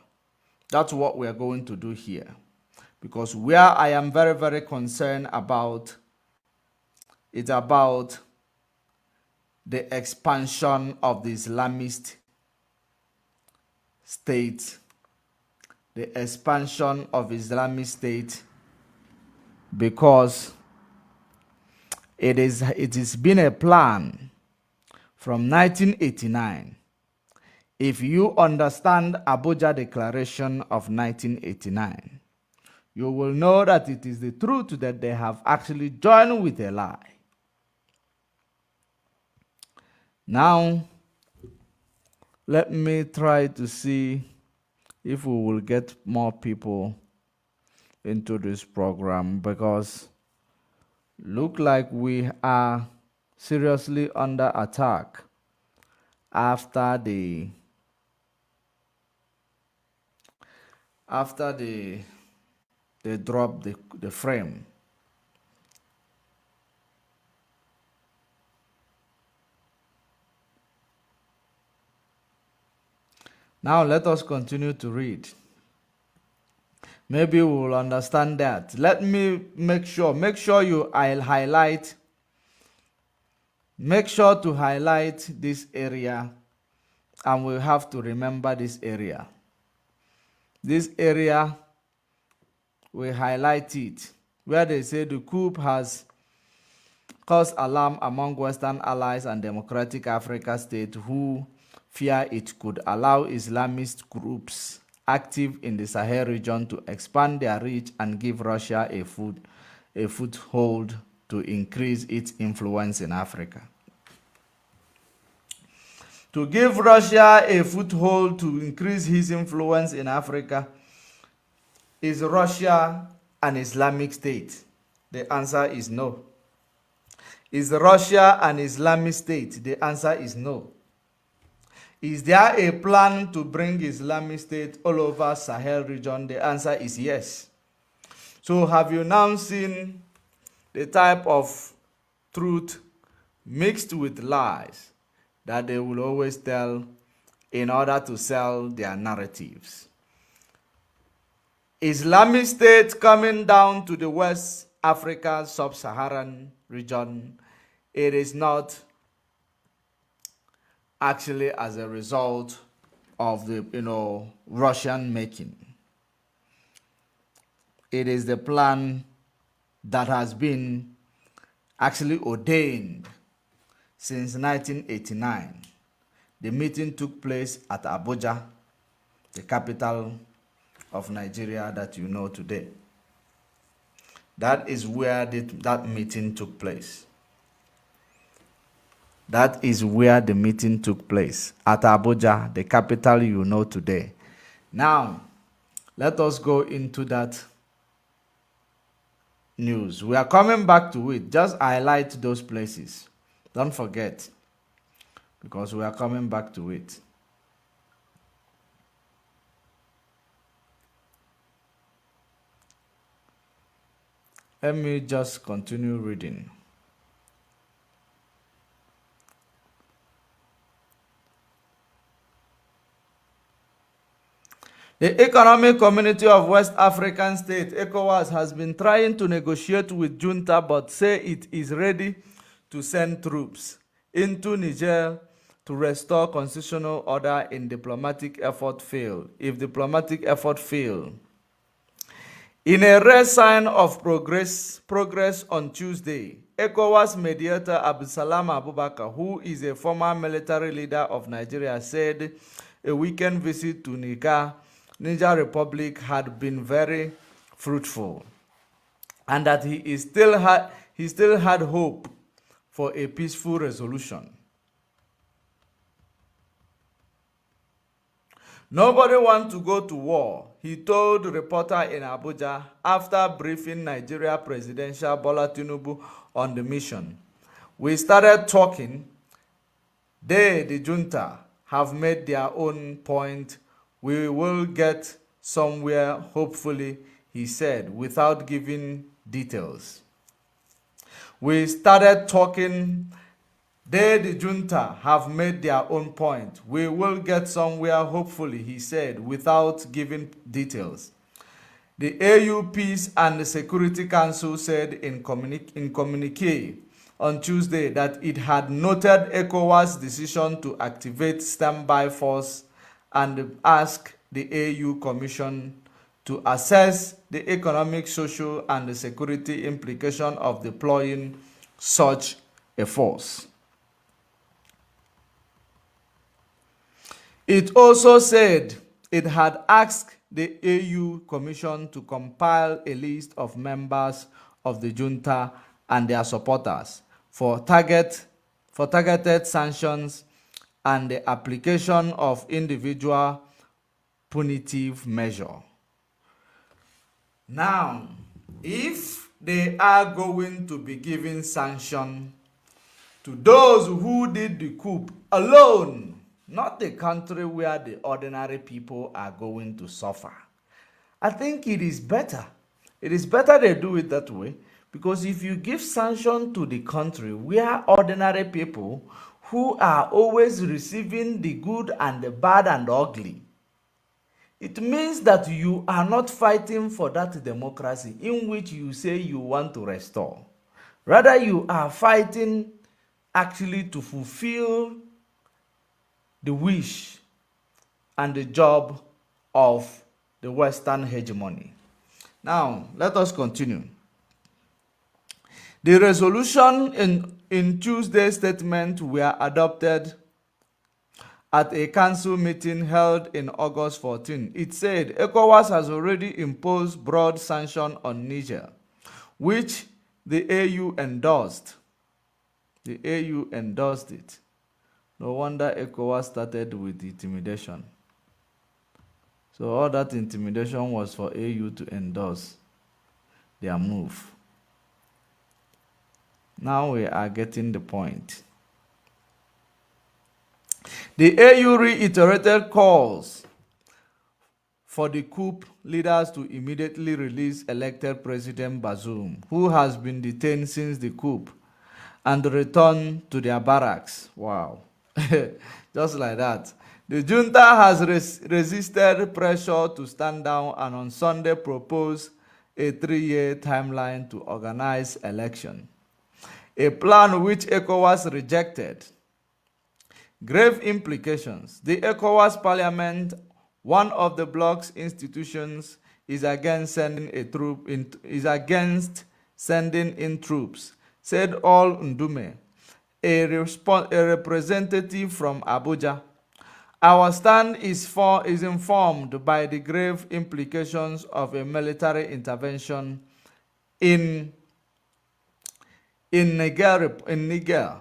That's what we are going to do here. Because where I am very, very concerned about, it's about the expansion of the Islamist state. The expansion of Islamic State, because it has been a plan from 1989. If you understand Abuja Declaration of 1989, you will know that it is the truth that they have actually joined with a lie. Now, let me try to see if we will get more people into this program, because look like we are seriously under attack after they drop the frame. Now let us continue to read. Maybe we will understand that. Let me make sure I'll highlight. Make sure to highlight this area, and we'll have to remember this area. This area, we highlight it, where they say the coup has caused alarm among Western allies and democratic Africa states who fear it could allow Islamist groups active in the Sahel region to expand their reach and give Russia a foothold to increase its influence in Africa. To give Russia a foothold to increase his influence in Africa, is Russia an Islamic state? The answer is no. Is Russia an Islamic state? The answer is no. Is there a plan to bring Islamic State all over Sahel region? The answer is yes. So have you now seen the type of truth mixed with lies that they will always tell in order to sell their narratives? Islamic State coming down to the West Africa sub-Saharan region, it is not actually as a result of the Russian making. It is the plan that has been actually ordained since 1989. The meeting took place at Abuja, the capital of Nigeria that you know today. That is where that meeting took place. That is where the meeting took place, at Abuja, the capital you know today. Now, let us go into that news. We are coming back to it. Just highlight those places. Don't forget, because we are coming back to it. Let me just continue reading. The Economic Community of West African States, ECOWAS, has been trying to negotiate with junta, but say it is ready to send troops into Niger to restore constitutional order if diplomatic effort fail. In a rare sign of progress on Tuesday, ECOWAS mediator Abdulsalam Abubakar, who is a former military leader of Nigeria, said a weekend visit to Niger Republic had been very fruitful, and that he still had hope for a peaceful resolution. Nobody wants to go to war, he told a reporter in Abuja after briefing Nigeria Presidential Bola Tinubu on the mission. We started talking. They, the junta, have made their own point. We will get somewhere, hopefully, he said, without giving details. We started talking. They, the junta, have made their own point. We will get somewhere, hopefully, he said, without giving details. The AU Peace and the Security Council said in communique on Tuesday that it had noted ECOWAS' decision to activate standby force and ask the AU Commission to assess the economic, social, and the security implication of deploying such a force. It also said it had asked the AU Commission to compile a list of members of the junta and their supporters for targeted sanctions and the application of individual punitive measure. Now, if they are going to be giving sanction to those who did the coup alone, not the country where the ordinary people are going to suffer, I think it is better. It is better they do it that way, because if you give sanction to the country where ordinary people who are always receiving the good and the bad and the ugly, it means that you are not fighting for that democracy in which you say you want to restore. Rather, you are fighting actually to fulfill the wish and the job of the Western hegemony. Now, let us continue. The resolution in Tuesday's statement were adopted at a council meeting held in August 14. It said ECOWAS has already imposed broad sanction on Niger, which the AU endorsed. The AU endorsed it. No wonder ECOWAS started with intimidation. So all that intimidation was for AU to endorse their move. Now we are getting the point. The AU reiterated calls for the coup leaders to immediately release elected President Bazoum, who has been detained since the coup, and return to their barracks. Wow. Just like that. The junta has resisted pressure to stand down and on Sunday proposed a 3-year timeline to organize election, a plan which ECOWAS rejected. Grave implications. The ECOWAS Parliament, one of the bloc's institutions, is against sending in troops, said All Ndume, a representative from Abuja. Our stand is informed by the grave implications of a military intervention in Niger.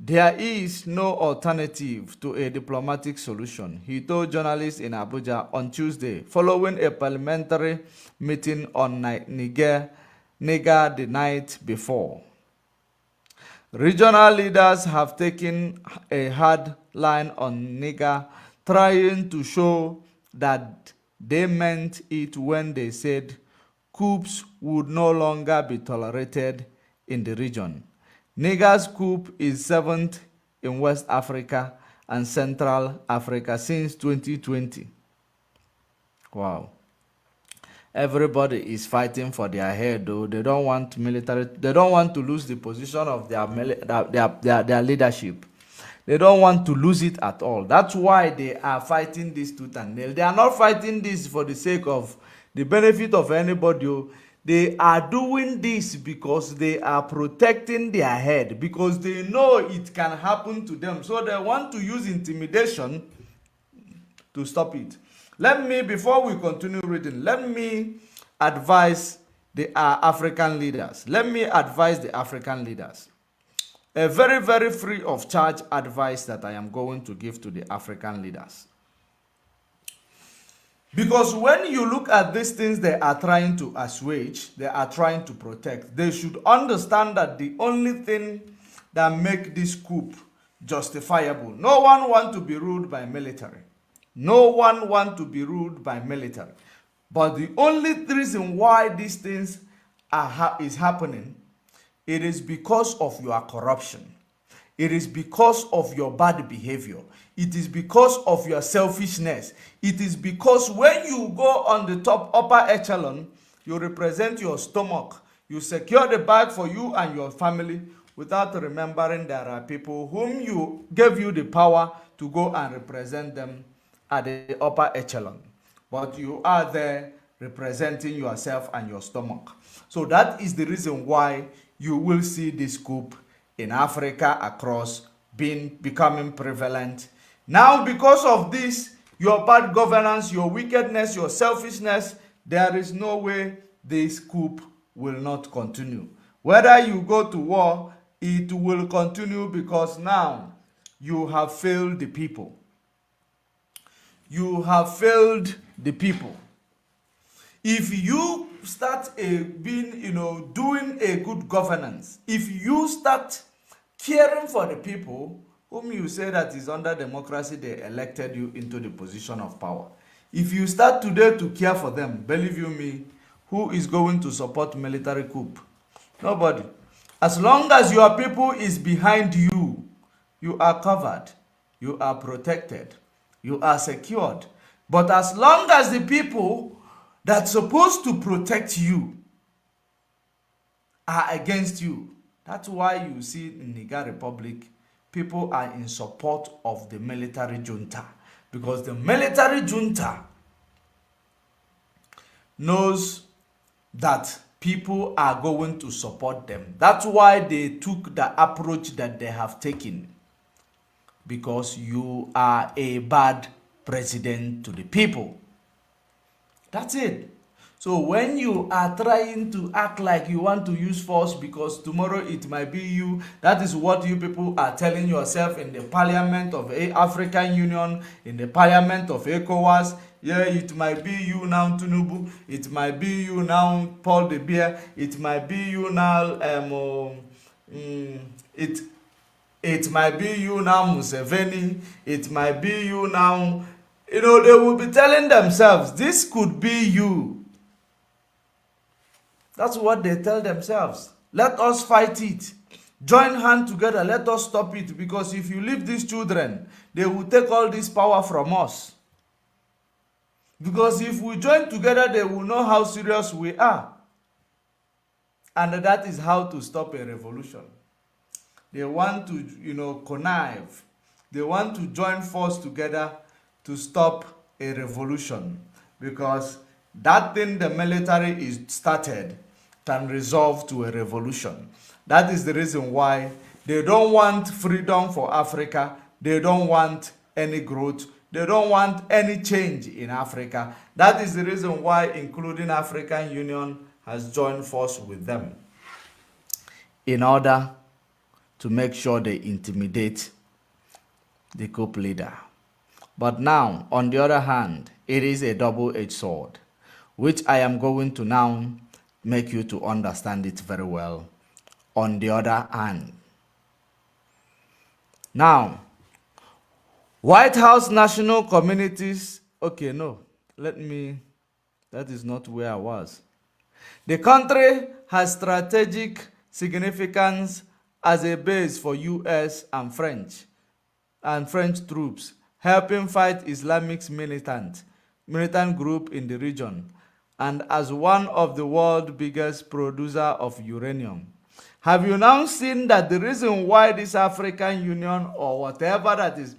There is no alternative to a diplomatic solution, he told journalists in Abuja on Tuesday, following a parliamentary meeting on Niger the night before. Regional leaders have taken a hard line on Niger, trying to show that they meant it when they said coups would no longer be tolerated in the region. Niger's coup is 7th in West Africa and Central Africa since 2020. Wow. Everybody is fighting for their head, though. They don't want military. They don't want to lose the position of their leadership. They don't want to lose it at all. That's why they are fighting this tooth and nail. They are not fighting this for the sake of the benefit of anybody. They are doing this because they are protecting their head, because they know it can happen to them. So they want to use intimidation to stop it. Before we continue reading, let me advise the African leaders. Let me advise the African leaders. A very, very free of charge advice that I am going to give to the African leaders. Because when you look at these things they are trying to assuage, they are trying to protect, they should understand that the only thing that makes this coup justifiable, no one wants to be ruled by military. No one wants to be ruled by military. But the only reason why these things is happening it is because of your corruption. It is because of your bad behavior. It is because of your selfishness. It is because when you go on the top upper echelon, you represent your stomach. You secure the bag for you and your family without remembering there are people whom you gave you the power to go and represent them at the upper echelon. But you are there representing yourself and your stomach. So that is the reason why you will see this coup in Africa across becoming prevalent. Now, because of this, your bad governance, your wickedness, your selfishness, there is no way this coup will not continue. Whether you go to war, it will continue because now you have failed the people. You have failed the people. If you start doing a good governance, if you start caring for the people whom you say that is under democracy, they elected you into the position of power. If you start today to care for them, believe you me, who is going to support military coup? Nobody. As long as your people is behind you, you are covered, you are protected, you are secured. But as long as the people that's supposed to protect you are against you, that's why you see in Niger Republic, people are in support of the military junta. Because the military junta knows that people are going to support them. That's why they took the approach that they have taken. Because you are a bad president to the people. That's it. So when you are trying to act like you want to use force because tomorrow it might be you, that is what you people are telling yourself in the parliament of the African Union, in the parliament of ECOWAS. Yeah, it might be you now, Tinubu. It might be you now, Paul de Beer. It might be you now, it might be you now, Museveni. It might be you now. You know, they will be telling themselves, this could be you. That's what they tell themselves. Let us fight it. Join hands together. Let us stop it. Because if you leave these children, they will take all this power from us. Because if we join together, they will know how serious we are. And that is how to stop a revolution. They want to, connive. They want to join force together to stop a revolution. Because that thing the military is started can resolve to a revolution. That is the reason why they don't want freedom for Africa. They don't want any growth. They don't want any change in Africa. That is the reason why including African Union has joined force with them in order to make sure they intimidate the coup leader. But now, on the other hand, it is a double-edged sword, which I am going to now make you to understand it very well. On the other hand, now, White House national communities, that is not where I was. The country has strategic significance as a base for US and French troops, helping fight Islamic militant group in the region, and as one of the world's biggest producer of uranium. Have you now seen that the reason why this African Union or whatever that is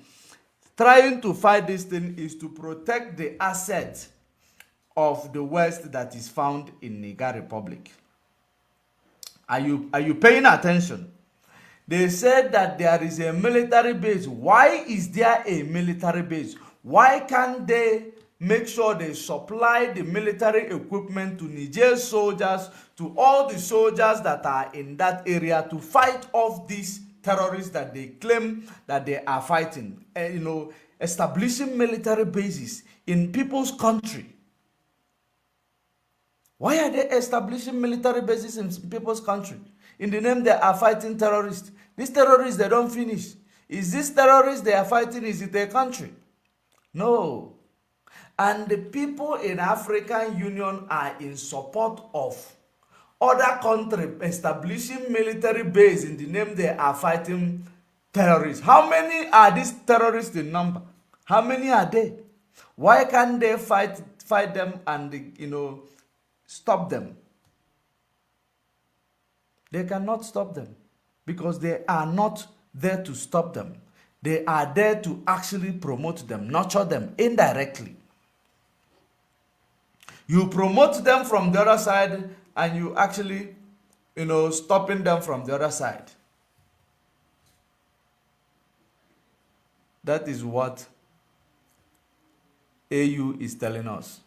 trying to fight this thing is to protect the asset of the West that is found in Niger Republic? Are you paying attention? They said that there is a military base. Why is there a military base? Why can't they make sure they supply the military equipment to Niger soldiers, to all the soldiers that are in that area to fight off these terrorists that they claim that they are fighting? Establishing military bases in people's country. Why are they establishing military bases in people's country? In the name they are fighting terrorists. These terrorists, they don't finish. Is this terrorists they are fighting, is it a country? No. And the people in African Union are in support of other country establishing military base in the name they are fighting terrorists. How many are these terrorists in number? How many are they? Why can't they fight them and, you know, stop them? They cannot stop them because they are not there to stop them. They are there to actually promote them, nurture them indirectly. You promote them from the other side and you actually, you know, stopping them from the other side. That is what AU is telling us.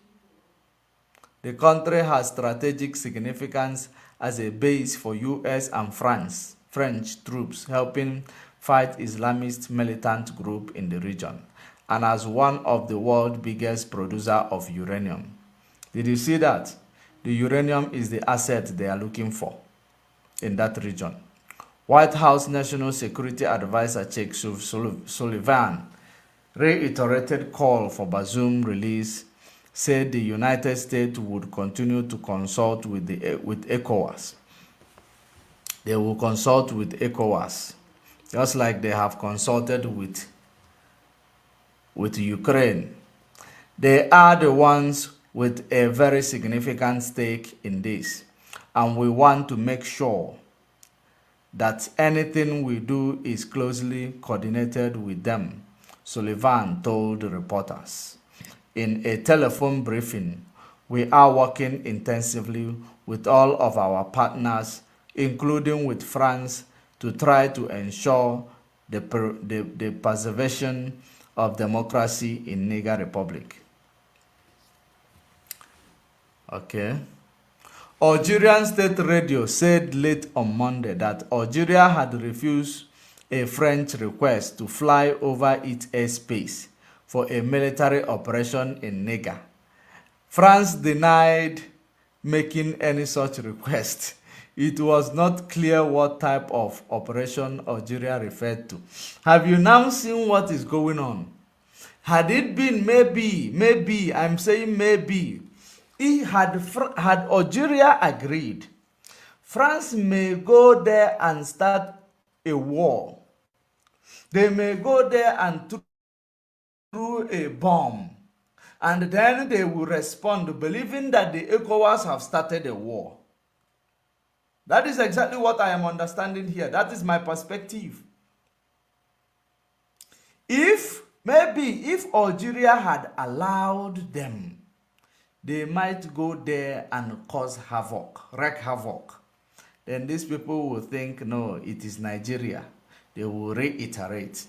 The country has strategic significance as a base for US and French troops helping fight Islamist militant group in the region, and as one of the world's biggest producer of uranium. Did you see that? The uranium is the asset they are looking for in that region. White House National Security Advisor Jake Sullivan reiterated call for Bazoum release, said the United States would continue to consult with ECOWAS. They will consult with ECOWAS, just like they have consulted with Ukraine. They are the ones with a very significant stake in this, and we want to make sure that anything we do is closely coordinated with them, Sullivan told the reporters. In a telephone briefing, we are working intensively with all of our partners, including with France, to try to ensure the preservation of democracy in Niger Republic. Okay. Algerian state radio said late on Monday that Algeria had refused a French request to fly over its airspace for a military operation in Niger. France denied making any such request. It was not clear what type of operation Algeria referred to. Have you now seen what is going on? Had it been maybe, I'm saying maybe, had Algeria agreed, France may go there and start a war. They may go there and throw a bomb, and then they will respond believing that the ECOWAS have started a war. That is exactly what I am understanding here. That is my perspective. If Algeria had allowed them, they might go there and cause havoc, wreak havoc. Then these people will think, no, it is Nigeria. They will reiterate.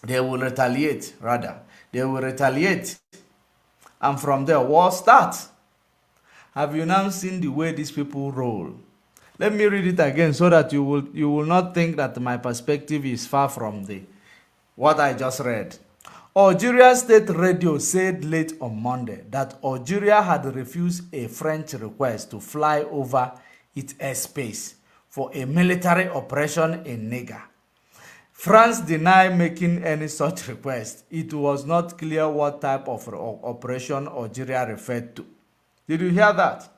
They will retaliate, rather. They will retaliate. And from there, war starts. Have you now seen the way these people roll? Let me read it again so that you will not think that my perspective is far from what I just read. Algeria State Radio said late on Monday that Algeria had refused a French request to fly over its airspace for a military operation in Niger. France denied making any such request. It was not clear what type of operation Algeria referred to. Did you hear that?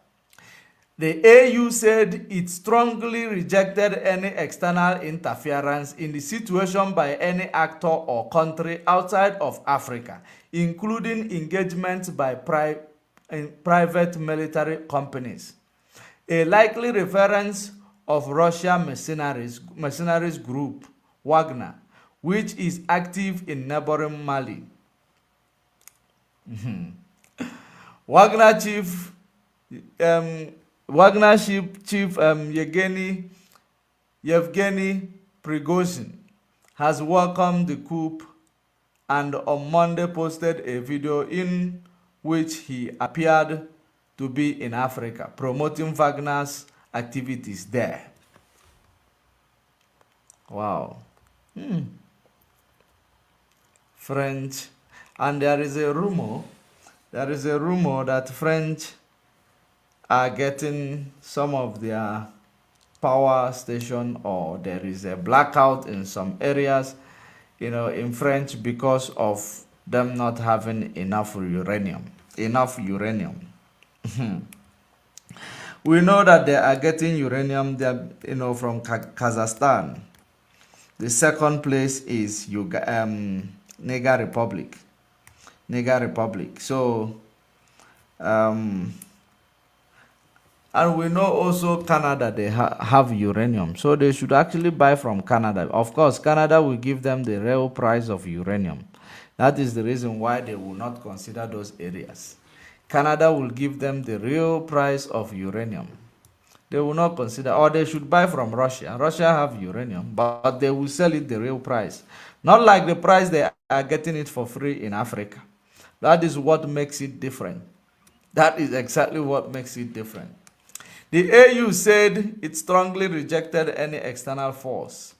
The AU said it strongly rejected any external interference in the situation by any actor or country outside of Africa, including engagements by private military companies. A likely reference of Russian mercenaries group Wagner, which is active in neighboring Mali. Wagner chief Yevgeny Prigozhin has welcomed the coup and on Monday posted a video in which he appeared to be in Africa, promoting Wagner's activities there. Wow. French, and there is a rumor that French are getting some of their power station, or there is a blackout in some areas, in French, because of them not having enough uranium. We know that they are getting uranium there, from Kazakhstan. The second place is Niger Republic. Niger Republic. So, and we know also Canada, they have uranium. So they should actually buy from Canada. Of course, Canada will give them the real price of uranium. That is the reason why they will not consider those areas. Canada will give them the real price of uranium. They will not consider, or they should buy from Russia. Russia have uranium, but they will sell it the real price. Not like the price they are getting it for free in Africa. That is what makes it different. That is exactly what makes it different. The AU said it strongly rejected any external force.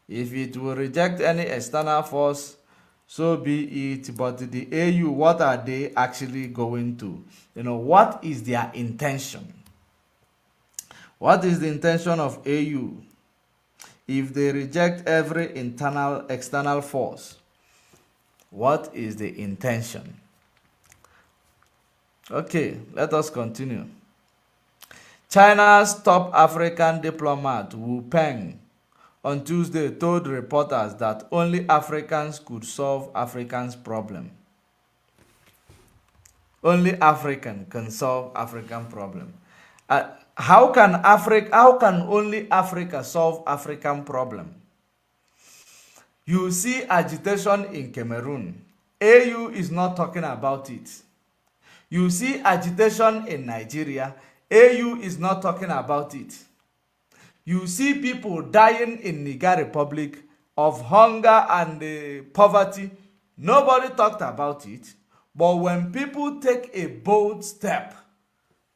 If it will reject any external force, so be it. But the AU, what are they actually going to? What is their intention? What is the intention of AU? If they reject every external force, what is the intention? Okay, let us continue. China's top African diplomat Wu Peng on Tuesday told reporters that only Africans could solve Africans' problem. Only African can solve African problem. How can only Africa solve African problem? You see agitation in Cameroon. AU is not talking about it. You see agitation in Nigeria. AU is not talking about it. You see people dying in Niger Republic of hunger and poverty. Nobody talked about it. But when people take a bold step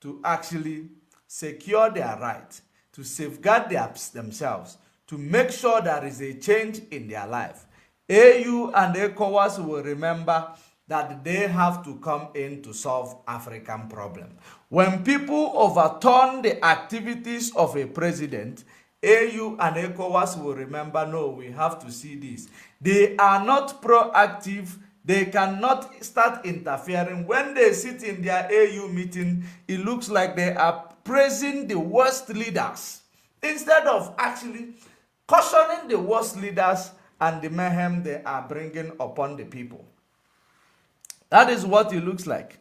to actually secure their right, to safeguard themselves, to make sure there is a change in their life, AU and ECOWAS will remember that they have to come in to solve African problem. When people overturn the activities of a president, AU and ECOWAS will remember, no, we have to see this. They are not proactive. They cannot start interfering. When they sit in their AU meeting, it looks like they are praising the worst leaders instead of actually cautioning the worst leaders and the mayhem they are bringing upon the people. That is what it looks like.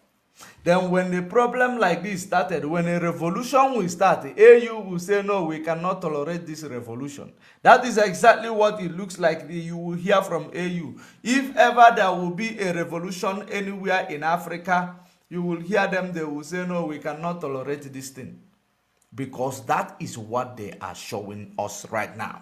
Then when the problem like this started, when a revolution will start, the AU will say, no, we cannot tolerate this revolution. That is exactly what it looks like you will hear from AU. If ever there will be a revolution anywhere in Africa, you will hear them, they will say, no, we cannot tolerate this thing. Because that is what they are showing us right now.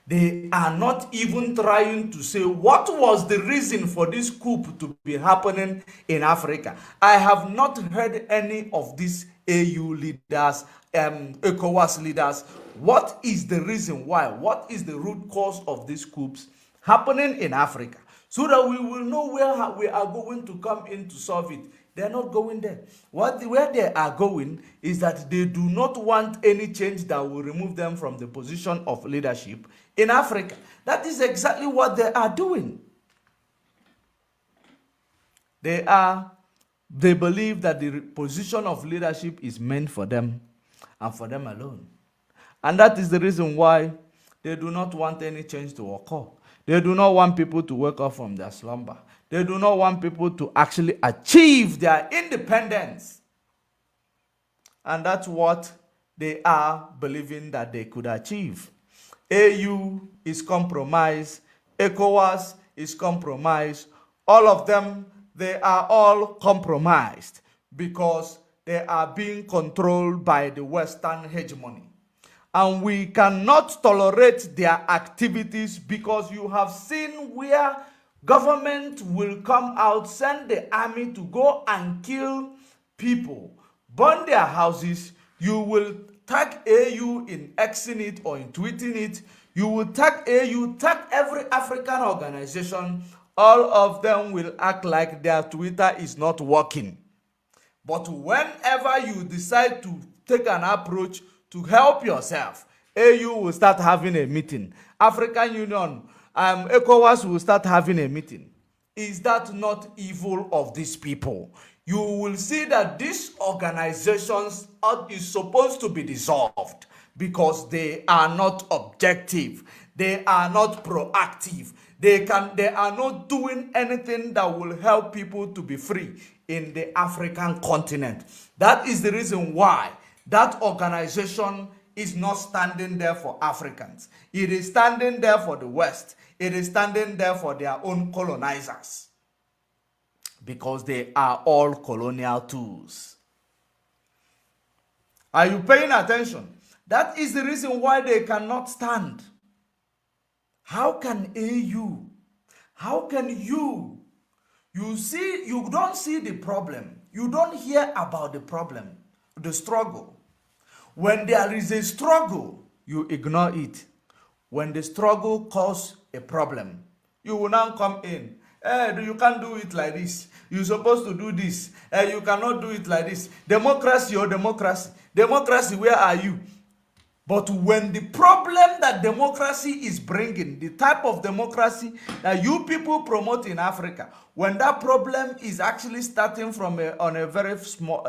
They are not even trying to say what was the reason for this coup to be happening in Africa. I have not heard any of these AU leaders, ECOWAS leaders. What is the reason why? What is the root cause of these coups happening in Africa? So that we will know where we are going to come in to solve it. They are not going there. Where they are going is that they do not want any change that will remove them from the position of leadership in Africa. That is exactly what they are doing. They believe that the position of leadership is meant for them and for them alone. And that is the reason why they do not want any change to occur. They do not want people to wake up from their slumber. They do not want people to actually achieve their independence. And that's what they are believing that they could achieve. AU is compromised. ECOWAS is compromised. All of them, they are all compromised because they are being controlled by the Western hegemony. And we cannot tolerate their activities because you have seen where government will come out, send the army to go and kill people, burn their houses. You will tag AU in Xing it or in tweeting it. You will tag AU, tag every African organization. All of them will act like their Twitter is not working. But whenever you decide to take an approach to help yourself, AU will start having a meeting. African Union, ECOWAS will start having a meeting. Is that not evil of these people? you will see that these organizations is supposed to be dissolved because they are not objective, they are not proactive, they are not doing anything that will help people to be free in the African continent. That is the reason why that organization is not standing there for Africans. It is standing there for the West. It is standing there for their own colonizers, because they are all colonial tools. Are you paying attention? That is the reason why they cannot stand. How can AU? How can you? You don't see the problem. You don't hear about the problem, the struggle. When there is a struggle, you ignore it. When the struggle causes a problem, you will now come in. Hey, you can't do it like this. You're supposed to do this. Hey, you cannot do it like this. Democracy or democracy. Democracy, where are you? But when the problem that democracy is bringing, the type of democracy that you people promote in Africa, when that problem is actually starting from on a very small,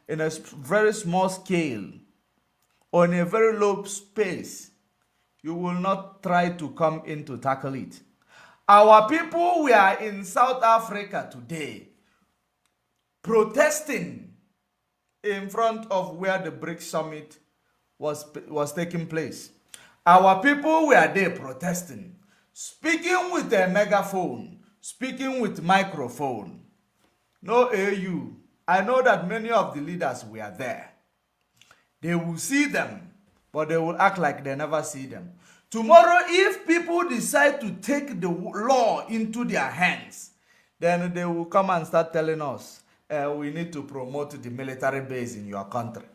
in a very small scale, on a very low space, you will not try to come in to tackle it. Our people were in South Africa today, protesting in front of where the BRICS summit was taking place. Our people were there protesting, speaking with a megaphone, speaking with microphone. No AU. I know that many of the leaders were there. They will see them, but they will act like they never see them. Tomorrow, if people decide to take the law into their hands, then they will come and start telling us, we need to promote the military base in your country.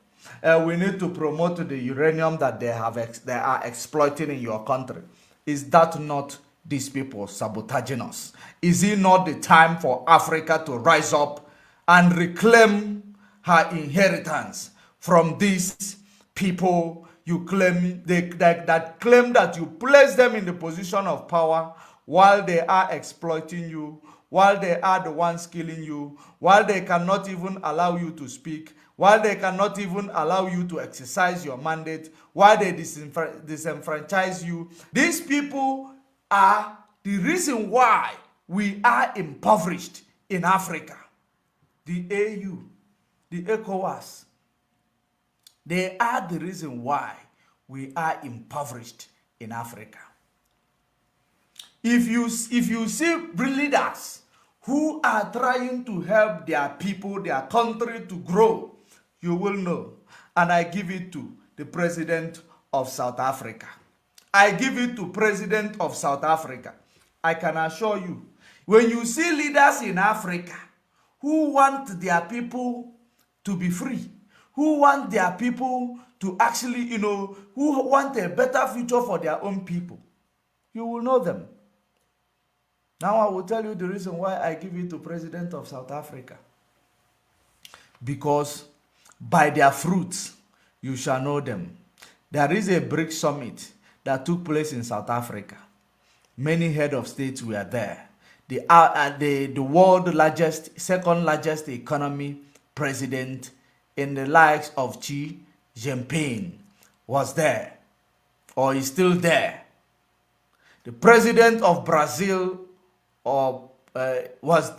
We need to promote the uranium that they are exploiting in your country. Is that not these people sabotaging us? Is it not the time for Africa to rise up and reclaim her inheritance from these people you claim that claim that you place them in the position of power while they are exploiting you, while they are the ones killing you, while they cannot even allow you to speak, while they cannot even allow you to exercise your mandate, while they disenfranchise you? These people are the reason why we are impoverished in Africa. The AU, the ECOWAS, they are the reason why we are impoverished in Africa. If you see leaders who are trying to help their people, their country to grow, you will know. And I give it to the president of South Africa. I give it to president of South Africa. I can assure you, when you see leaders in Africa who want their people to be free, who want their people to actually, who want a better future for their own people, you will know them. Now I will tell you the reason why I give it to president of South Africa. Because by their fruits, you shall know them. There is a BRICS summit that took place in South Africa. Many head of states were there. The world largest, second largest economy president in the likes of Xi Jinping was there, or is still there. The president of Brazil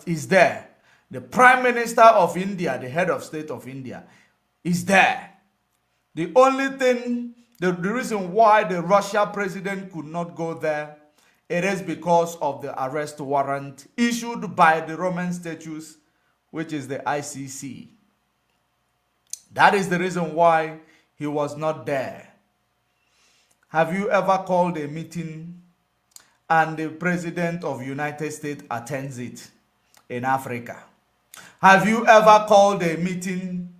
is there. The prime minister of India, the head of state of India, is there. The only thing, the reason why the Russia president could not go there, it is because of the arrest warrant issued by the Roman Statutes, which is the ICC. That is the reason why he was not there. Have you ever called a meeting and the president of the United States attends it in Africa? Have you ever called a meeting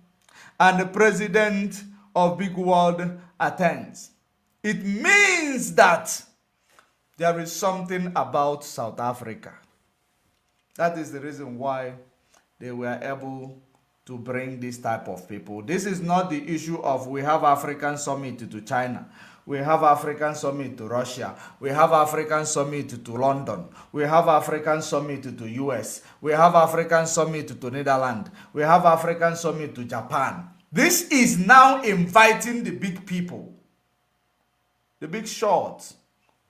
and the president of Big World attends? It means that there is something about South Africa. That is the reason why they were able to bring this type of people. This is not the issue of we have African summit to China. We have African Summit to Russia. We have African Summit to London. We have African Summit to US. We have African Summit to Netherlands. We have African Summit to Japan. This is now inviting the big people, the big shots,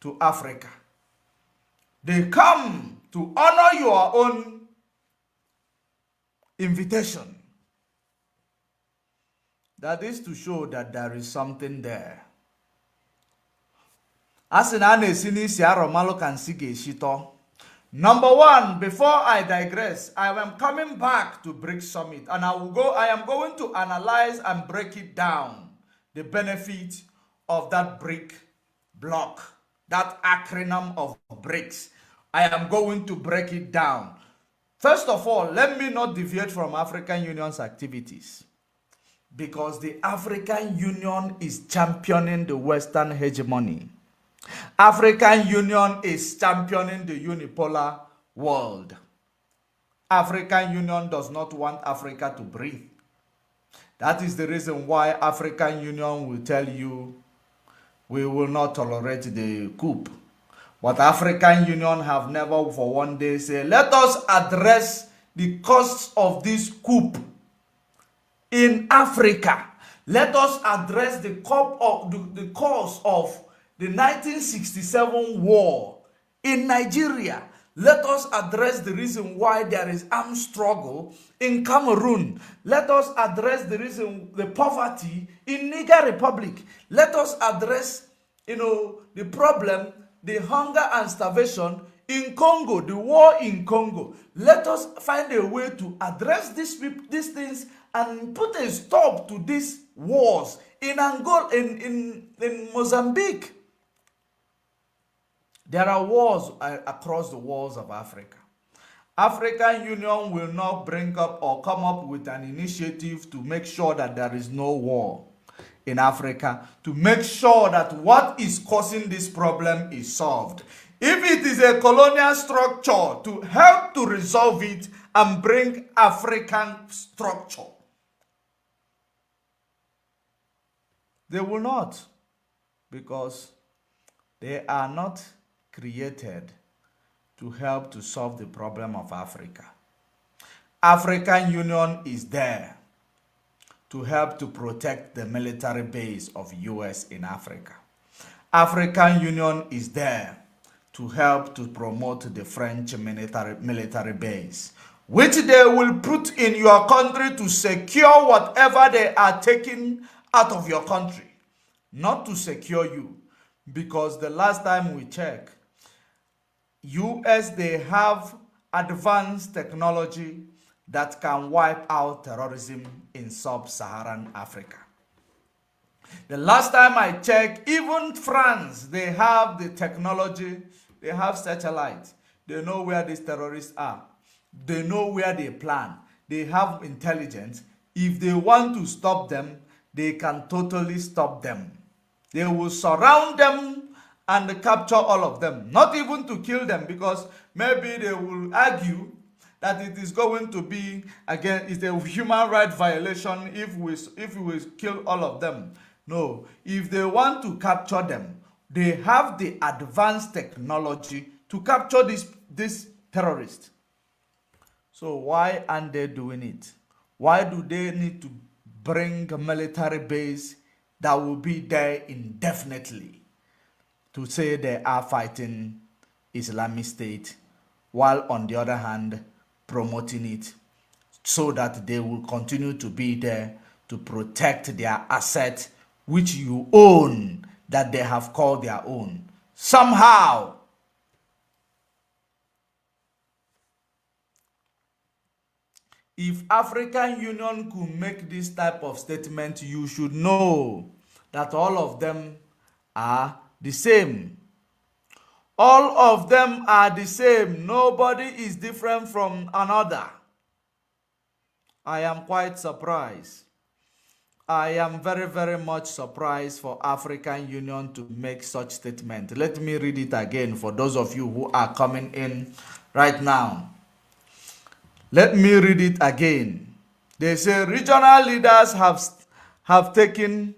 to Africa. They come to honor your own invitation. That is to show that there is something there. Number one, before I digress, I am coming back to BRICS Summit, and I am going to analyze and break it down, the benefit of that BRIC block, that acronym of BRICS. I am going to break it down. First of all, let me not deviate from African Union's activities, because the African Union is championing the Western hegemony. African Union is championing the unipolar world. African Union does not want Africa to breathe. That is the reason why African Union will tell you we will not tolerate the coup. But African Union have never for one day said, let us address the costs of this coup in Africa. Let us address the cause of the 1967 war in Nigeria. Let us address the reason why there is armed struggle in Cameroon. Let us address the reason, the poverty in Niger Republic. Let us address, the problem, the hunger and starvation in Congo, the war in Congo. Let us find a way to address these things and put a stop to these wars in Angola, in Mozambique. There are wars across the walls of Africa. African Union will not bring up or come up with an initiative to make sure that there is no war in Africa, to make sure that what is causing this problem is solved. If it is a colonial structure, to help to resolve it and bring African structure. They will not, because they are not created to help to solve the problem of Africa. African Union is there to help to protect the military base of US in Africa. African Union is there to help to promote the French military base, which they will put in your country to secure whatever they are taking out of your country, not to secure you. Because the last time we checked, US, they have advanced technology that can wipe out terrorism in sub-Saharan Africa. The last time I checked, even France, they have the technology, they have satellites. They know where these terrorists are. They know where they plan. They have intelligence. If they want to stop them, they can totally stop them. They will surround them and capture all of them. Not even to kill them, because maybe they will argue that it is going to be, again, it's a human rights violation if we kill all of them. No, if they want to capture them, they have the advanced technology to capture this terrorist. So why aren't they doing it? Why do they need to bring a military base that will be there indefinitely to say they are fighting Islamic State, while on the other hand promoting it so that they will continue to be there to protect their asset which you own, that they have called their own? Somehow, if African Union could make this type of statement, you should know that all of them are the same. All of them are the same. Nobody is different from another. I am quite surprised. I am very, very much surprised for African Union to make such statement. Let me read it again for those of you who are coming in right now. Let me read it again. They say regional leaders have taken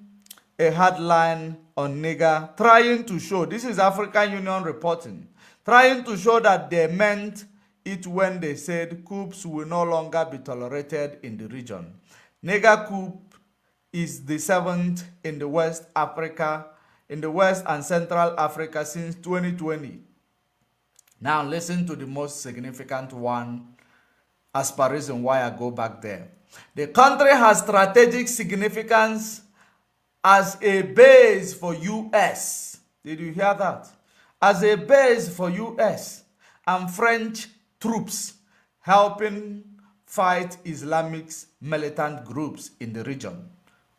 a hard line on Niger, trying to show, this is African Union reporting, trying to show that they meant it when they said coups will no longer be tolerated in the region. Niger coup is the 7th in the West and Central Africa since 2020. Now listen to the most significant one as per reason why I go back there. The country has strategic significance as a base for US. Did you hear that? As a base for US and French troops helping fight Islamic militant groups in the region.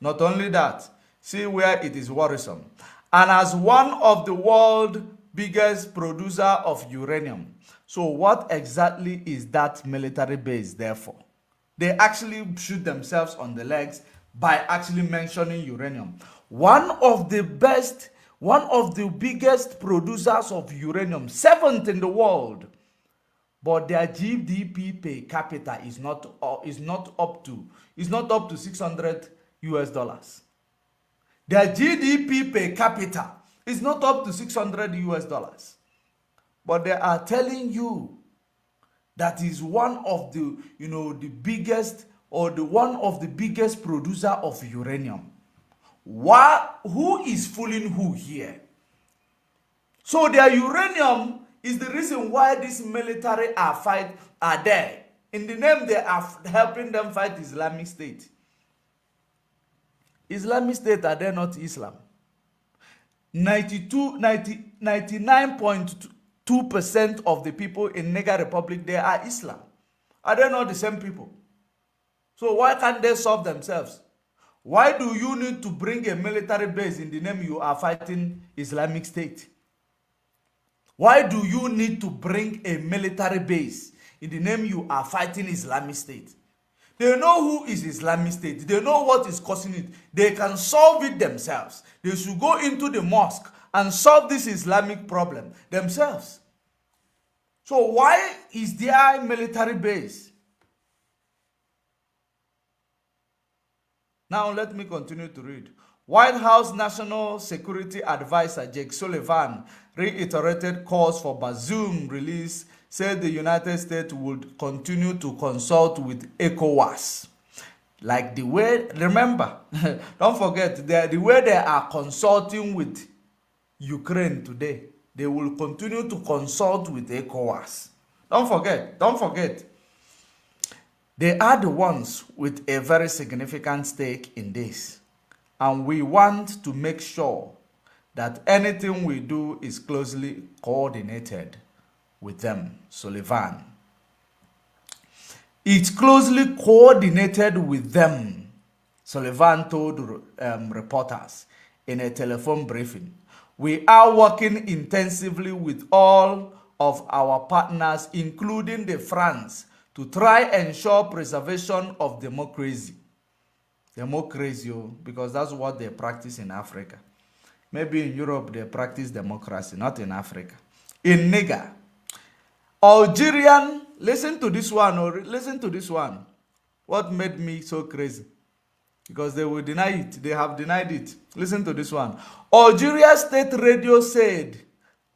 Not only that, see where it is worrisome. And as one of the world's biggest producer of uranium. So what exactly is that military base there for? They actually shoot themselves on the legs by actually mentioning uranium. One of the biggest producers of uranium, 7th in the world. But their GDP per capita is not up to 600 US dollars. Their GDP per capita is not up to 600 US dollars. But they are telling you that is one of the, the biggest or one of the biggest producer of uranium. Who is fooling who here? So their uranium is the reason why this military are there. In the name they are helping them fight Islamic State. Islamic State, are they not Islam? 99.2% of the people in Niger Republic, they are Islam. Are they not the same people? So why can't they solve themselves? Why do you need to bring a military base in the name you are fighting Islamic State? Why do you need to bring a military base in the name you are fighting Islamic State? They know who is Islamic State. They know what is causing it. They can solve it themselves. They should go into the mosque and solve this Islamic problem themselves. So why is there military base? Now let me continue to read. White House National Security Advisor Jake Sullivan reiterated calls for Bazoum release, said the United States would continue to consult with ECOWAS. Like the way, remember, don't forget, the way they are consulting with Ukraine today, they will continue to consult with ECOWAS. Don't forget. They are the ones with a very significant stake in this. And we want to make sure that anything we do is closely coordinated with them, Sullivan. It's closely coordinated with them, Sullivan told reporters in a telephone briefing. We are working intensively with all of our partners, including the France, to try and ensure preservation of democracy. Democracy, because that's what they practice in Africa. Maybe in Europe they practice democracy, not in Africa. In Niger, Algerian, listen to this one. What made me so crazy? Because they will deny it. They have denied it. Listen to this one. Algeria State Radio said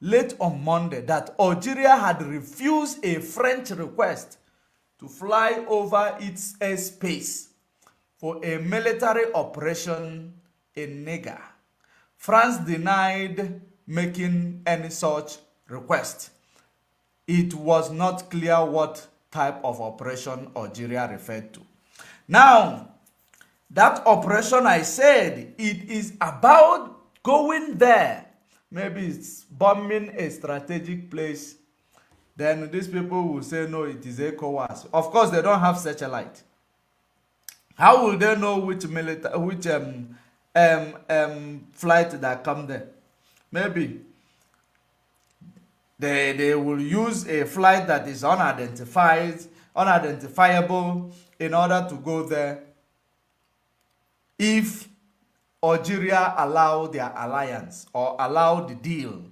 late on Monday that Algeria had refused a French request to fly over its airspace for a military operation in Niger. France denied making any such request. It was not clear what type of operation Algeria referred to. Now, that operation, I said, it is about going there. Maybe it's bombing a strategic place. Then these people will say, no, it is ECOWAS. Of course, they don't have satellite. How will they know which flight that come there? Maybe they will use a flight that is unidentifiable in order to go there. If Algeria allow their alliance or allow the deal,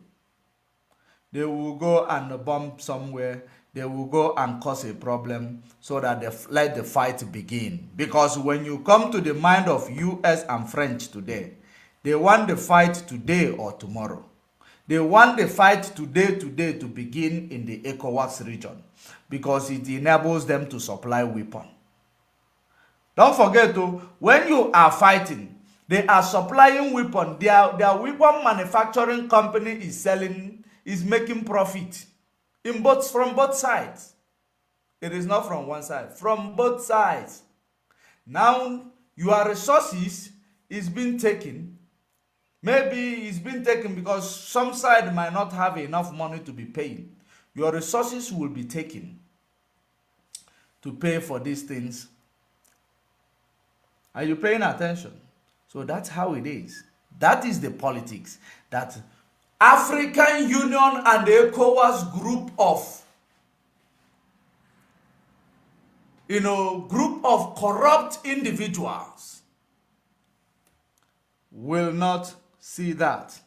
they will go and bomb somewhere. They will go and cause a problem so that they let the fight begin. Because when you come to the mind of US and French today, They want the fight today or tomorrow. They want the fight today to begin in the ECOWAS region because it enables them to supply weapons. Don't forget, when you are fighting, they are supplying weapons. Their weapon manufacturing company is making profit from both sides. It is not from one side, from both sides. Now, your resources is being taken. Maybe it's been taken because some side might not have enough money to be paying. Your resources will be taken to pay for these things. Are you paying attention? So that's how it is. That is the politics that African Union and the ECOWAS group of corrupt individuals will not see that,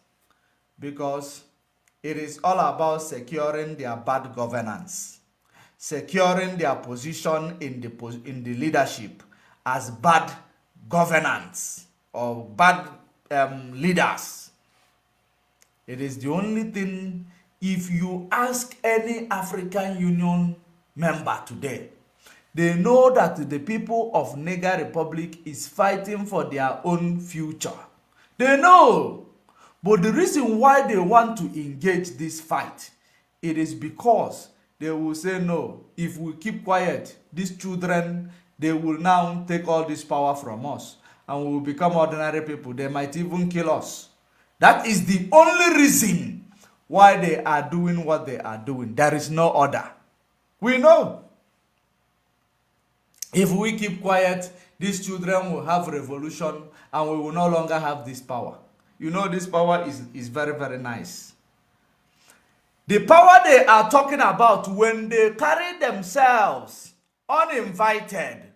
because it is all about securing their bad governance, securing their position in the leadership as bad governance or bad leaders. It is the only thing. If you ask any African Union member today, they know that the people of Niger Republic is fighting for their own future. They know. But the reason why they want to engage this fight, it is because they will say, no, if we keep quiet, these children, they will now take all this power from us and we will become ordinary people. They might even kill us. That is the only reason why they are doing what they are doing. There is no other. We know. If we keep quiet, these children will have revolution and we will no longer have this power. You know, this power is very, very nice. The power they are talking about, when they carry themselves uninvited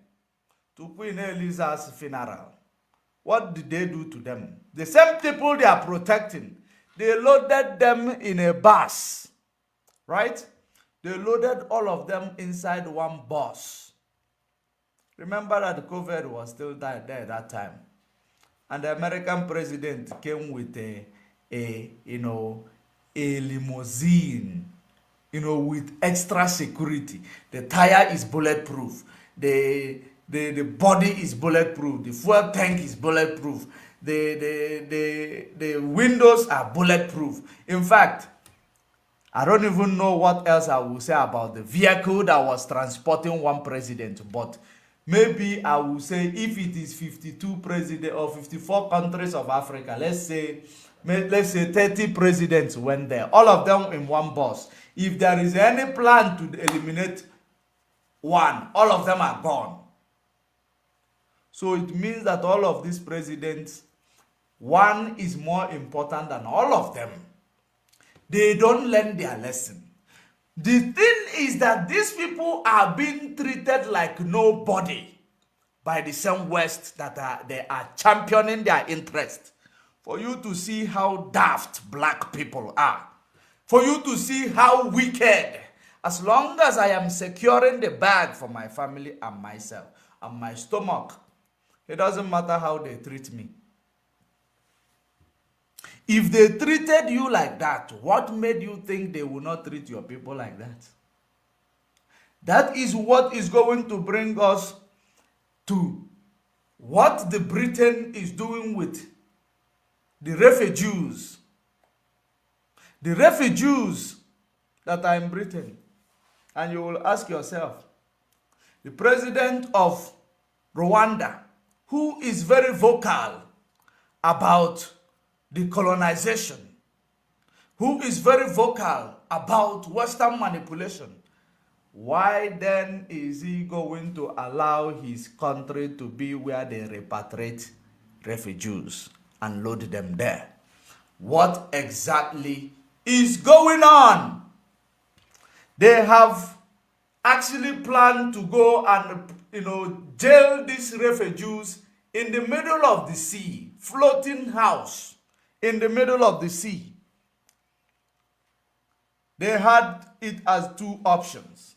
to Queen Eliza's funeral, what did they do to them? The same people they are protecting, they loaded them in a bus, right? They loaded all of them inside one bus. Remember that the COVID was still there that time. And the American president came with a limousine, with extra security. The tire is bulletproof. The body is bulletproof. The fuel tank is bulletproof. The windows are bulletproof. In fact, I don't even know what else I will say about the vehicle that was transporting one president, but maybe I will say if it is 52 presidents or 54 countries of Africa, let's say 30 presidents went there, all of them in one bus. If there is any plan to eliminate one, all of them are gone. So it means that all of these presidents, one is more important than all of them. They don't learn their lesson. The thing is that these people are being treated like nobody by the same West that they are championing their interest. For you to see how daft black people are. For you to see how wicked. As long as I am securing the bag for my family and myself and my stomach, it doesn't matter how they treat me. If they treated you like that, what made you think they will not treat your people like that? That is what is going to bring us to what the Britain is doing with the refugees. The refugees that are in Britain. And you will ask yourself, the president of Rwanda, who is very vocal about the colonization, who is very vocal about Western manipulation, why then is he going to allow his country to be where they repatriate refugees and load them there? What exactly is going on? They have actually planned to go and jail these refugees in the middle of the sea, floating house in the middle of the sea. They had it as two options.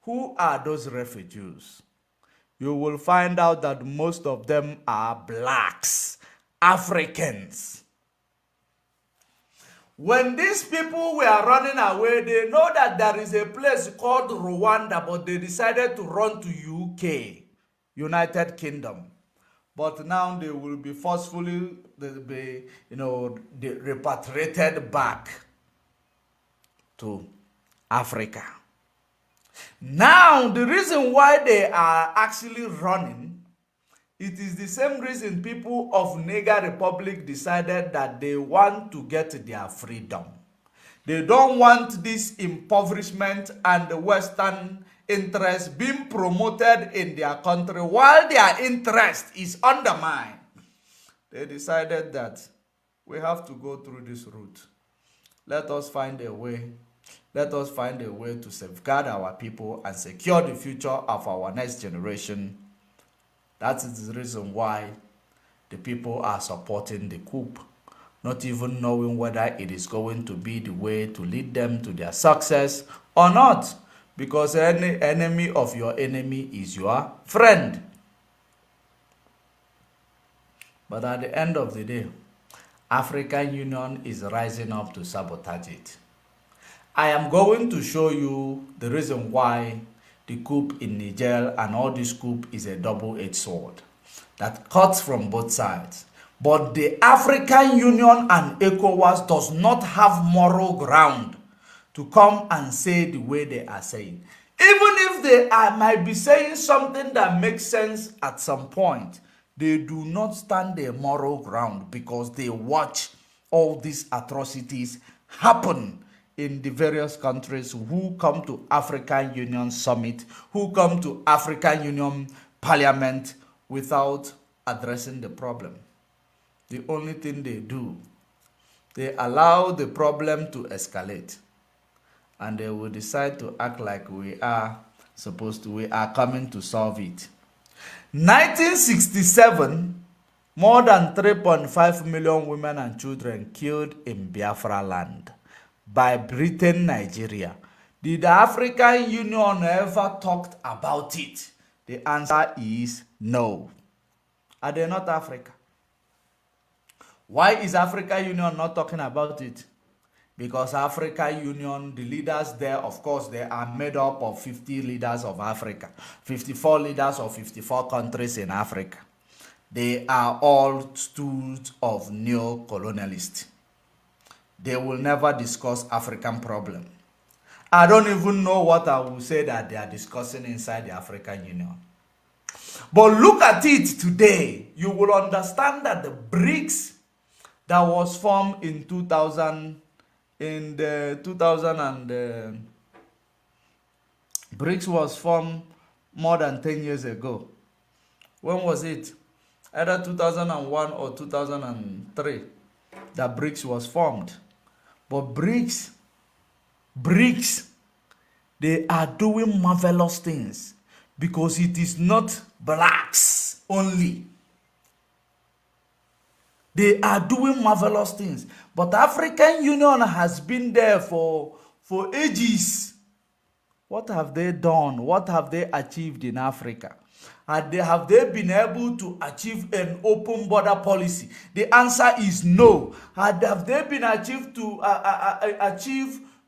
Who are those refugees? You will find out that most of them are blacks, Africans. When these people were running away, they know that there is a place called Rwanda, but they decided to run to UK, United Kingdom. But now they will be forcefully, repatriated back to Africa. Now, the reason why they are actually running, it is the same reason people of Niger Republic decided that they want to get their freedom. They don't want this impoverishment and the Western interest being promoted in their country while their interest is undermined. They decided that we have to go through this route. Let us find a way. Let us find a way to safeguard our people and secure the future of our next generation. That is the reason why the people are supporting the coup, not even knowing whether it is going to be the way to lead them to their success or not, because any enemy of your enemy is your friend. But at the end of the day, African Union is rising up to sabotage it. I am going to show you the reason why the coup in Niger and all this coup is a double-edged sword that cuts from both sides. But the African Union and ECOWAS does not have moral ground to come and say the way they are saying. Even if they might be saying something that makes sense at some point, they do not stand a moral ground because they watch all these atrocities happen in the various countries who come to African Union Summit, who come to African Union Parliament without addressing the problem. The only thing they do, they allow the problem to escalate, and they will decide to act like we are coming to solve it. 1967, more than 3.5 million women and children killed in Biafra land by Britain, Nigeria. Did the African Union ever talked about it? The answer is no. Are they not Africa? Why is African Union not talking about it? Because African Union, the leaders there, of course, they are made up of 50 leaders of Africa, 54 leaders of 54 countries in Africa. They are all stools of neo-colonialists. They will never discuss African problem. I don't even know what I will say that they are discussing inside the African Union. But look at it today. You will understand that the BRICS that was formed in 2000, BRICS was formed more than 10 years ago. When was it? Either 2001 or 2003 that BRICS was formed. But BRICS, they are doing marvelous things because it is not blacks only. They are doing marvelous things. But African Union has been there for ages. What have they done? What have they achieved in Africa? Have they been able to achieve an open border policy? The answer is no. Have they been achieved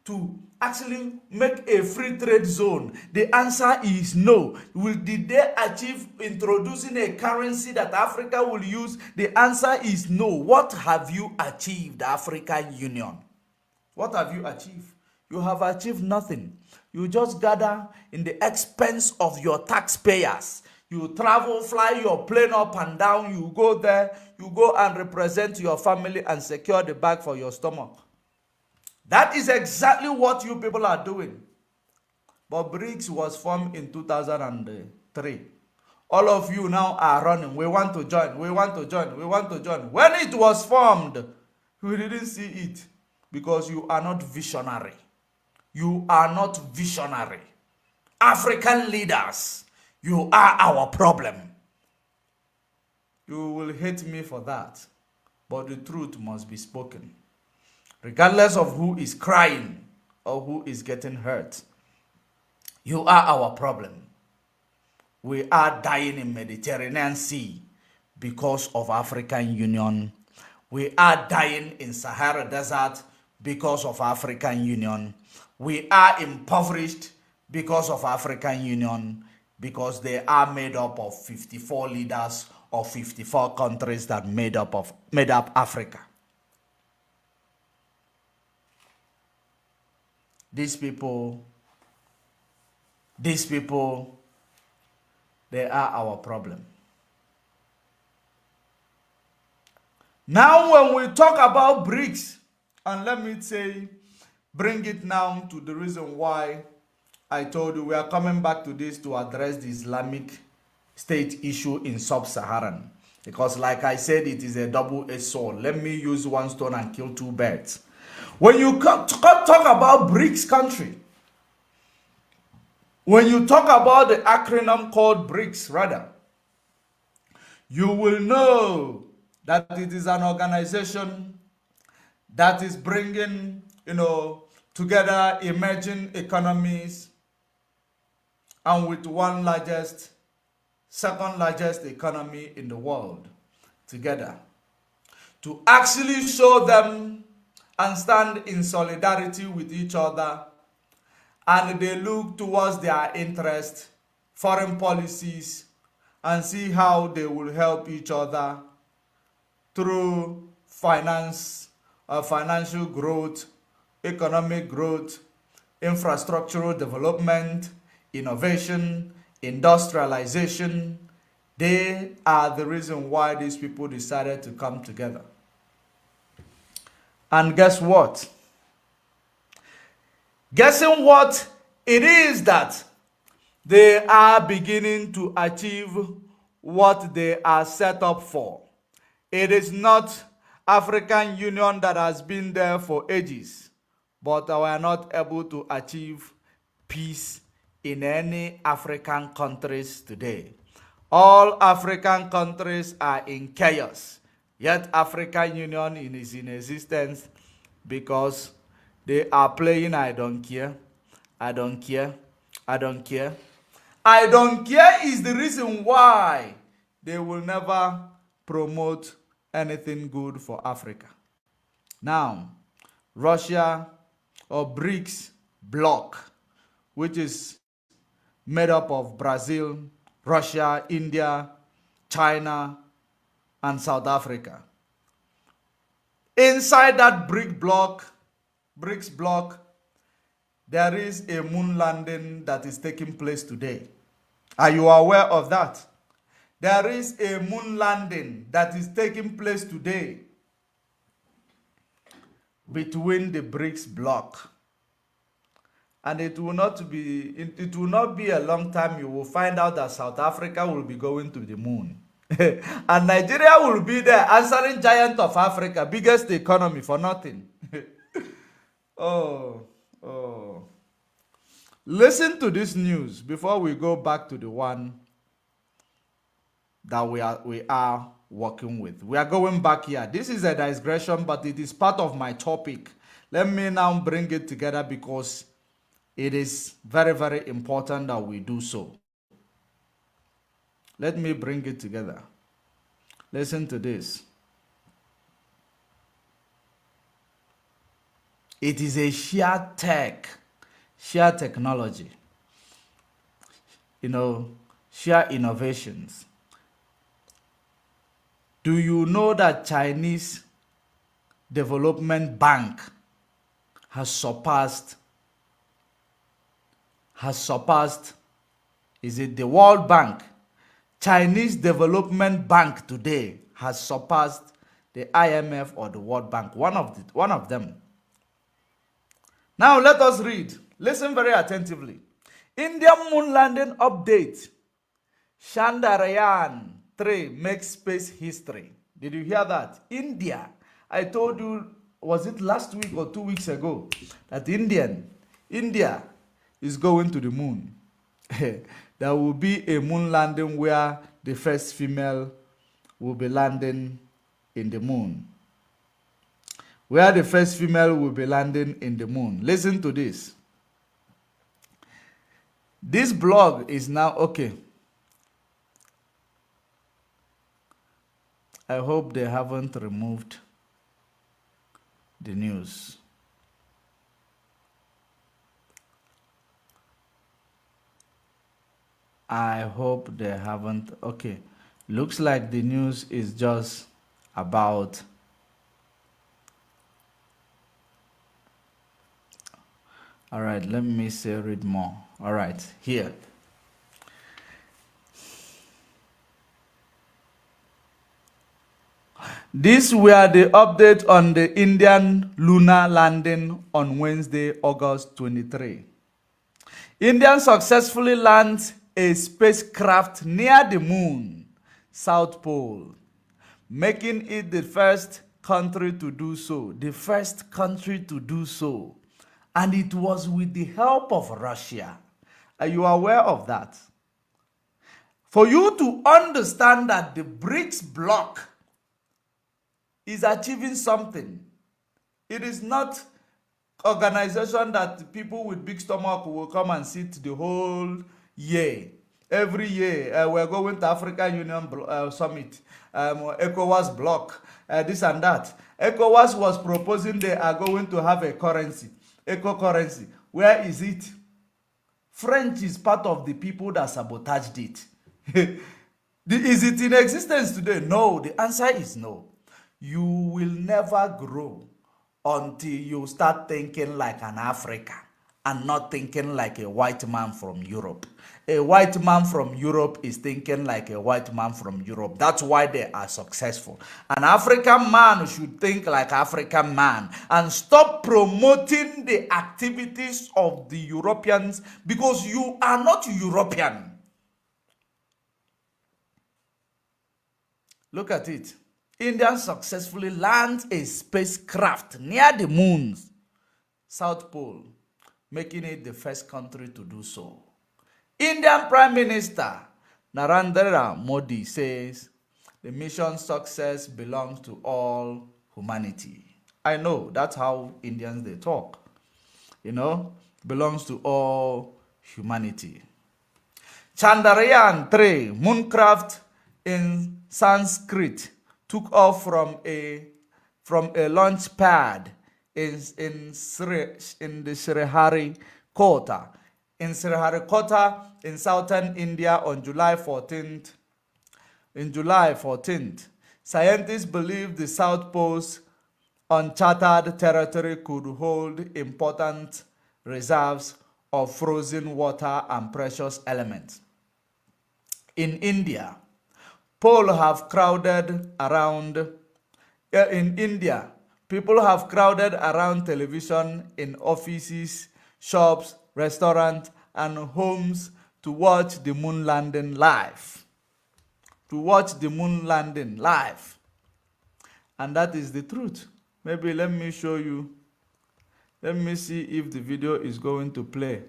to actually make a free trade zone? The answer is no. Did they achieve introducing a currency that Africa will use? The answer is no. What have you achieved, African Union? What have you achieved? You have achieved nothing. You just gather in the expense of your taxpayers. You travel, fly your plane up and down. You go there. You go and represent your family and secure the bag for your stomach. That is exactly what you people are doing. But BRICS was formed in 2003. All of you now are running. We want to join. We want to join. We want to join. When it was formed, we didn't see it because you are not visionary. You are not visionary. African leaders, you are our problem. You will hate me for that, but the truth must be spoken. Regardless of who is crying or who is getting hurt, you are our problem. We are dying in Mediterranean Sea because of African Union. We are dying in Sahara Desert because of African Union. We are impoverished because of African Union, because they are made up of 54 leaders of 54 countries that made up Africa. These people, they are our problem. Now when we talk about BRICS, and let me say, bring it now to the reason why I told you we are coming back to this to address the Islamic State issue in sub-Saharan. Because like I said, it is a double-edged sword. Let me use one stone and kill two birds. When you talk about BRICS country, when you talk about the acronym called BRICS, rather, you will know that it is an organization that is bringing, together emerging economies, and with second largest economy in the world together, to actually show them and stand in solidarity with each other, and they look towards their interest, foreign policies, and see how they will help each other through financial growth, economic growth, infrastructural development, innovation, industrialization. They are the reason why these people decided to come together. And guess what? Guessing what? It is that they are beginning to achieve what they are set up for. It is not African Union that has been there for ages, but we are not able to achieve peace in any African countries today. All African countries are in chaos, yet African Union is in existence because they are playing I don't care, I don't care, I don't care. I don't care is the reason why they will never promote anything good for Africa. Now, Russia or BRICS bloc, which is made up of Brazil, Russia, India, China, and South Africa. Inside that BRICS bloc, there is a moon landing that is taking place today. Are you aware of that? There is a moon landing that is taking place today between the BRICS bloc. And it will not be a long time. You will find out that South Africa will be going to the moon. And Nigeria will be there answering giant of Africa, biggest economy for nothing. Oh. Listen to this news before we go back to the one that we are working with. We are going back here. This is a digression, but it is part of my topic. Let me now bring it together because it is very, very important that we do so. Let me bring it together. Listen to this. It is a sheer technology, sheer innovations. Do you know that Chinese Development Bank has surpassed, is it the World Bank? Chinese Development Bank today has surpassed the IMF or the World Bank, one of them. Now let us read. Listen very attentively. Indian moon landing update. Chandrayaan-3 makes space history. Did you hear that? India. I told you, was it last week or 2 weeks ago, that India is going to the moon. There will be a moon landing where the first female will be landing in the moon. Where the first female will be landing in the moon. Listen to this. This blog is now okay. I hope they haven't removed the news. I hope they haven't. Okay, looks like the news is just about all right, let me say read more. All right, here. These were the update on the Indian lunar landing on Wednesday, August 23. India successfully lands a spacecraft near the moon, South Pole, making it the first country to do so. The first country to do so. And it was with the help of Russia. Are you aware of that? For you to understand that the BRICS bloc is achieving something, it is not organization that people with big stomach will come and sit the whole year. Every year, we're going to African Union Summit, ECOWAS bloc, this and that. ECOWAS was proposing they are going to have a currency, eco currency. Where is it? French is part of the people that sabotaged it. Is it in existence today? No. The answer is no. You will never grow until you start thinking like an African and not thinking like a white man from Europe. A white man from Europe is thinking like a white man from Europe. That's why they are successful. An African man should think like African man and stop promoting the activities of the Europeans because you are not European. Look at it. India successfully lands a spacecraft near the moon's South Pole, making it the first country to do so. Indian Prime Minister Narendra Modi says the mission's success belongs to all humanity. I know that's how Indians they talk. You know, belongs to all humanity. Chandrayaan-3 mooncraft in Sanskrit took off from a launch pad in the Sriharikota in southern India on July 14th. In July 14th, scientists believe the South Pole's uncharted territory could hold important reserves of frozen water and precious elements. In India, people have crowded around television in offices, shops, restaurants, and homes to watch the moon landing live. And that is the truth. Maybe let me show you. Let me see if the video is going to play.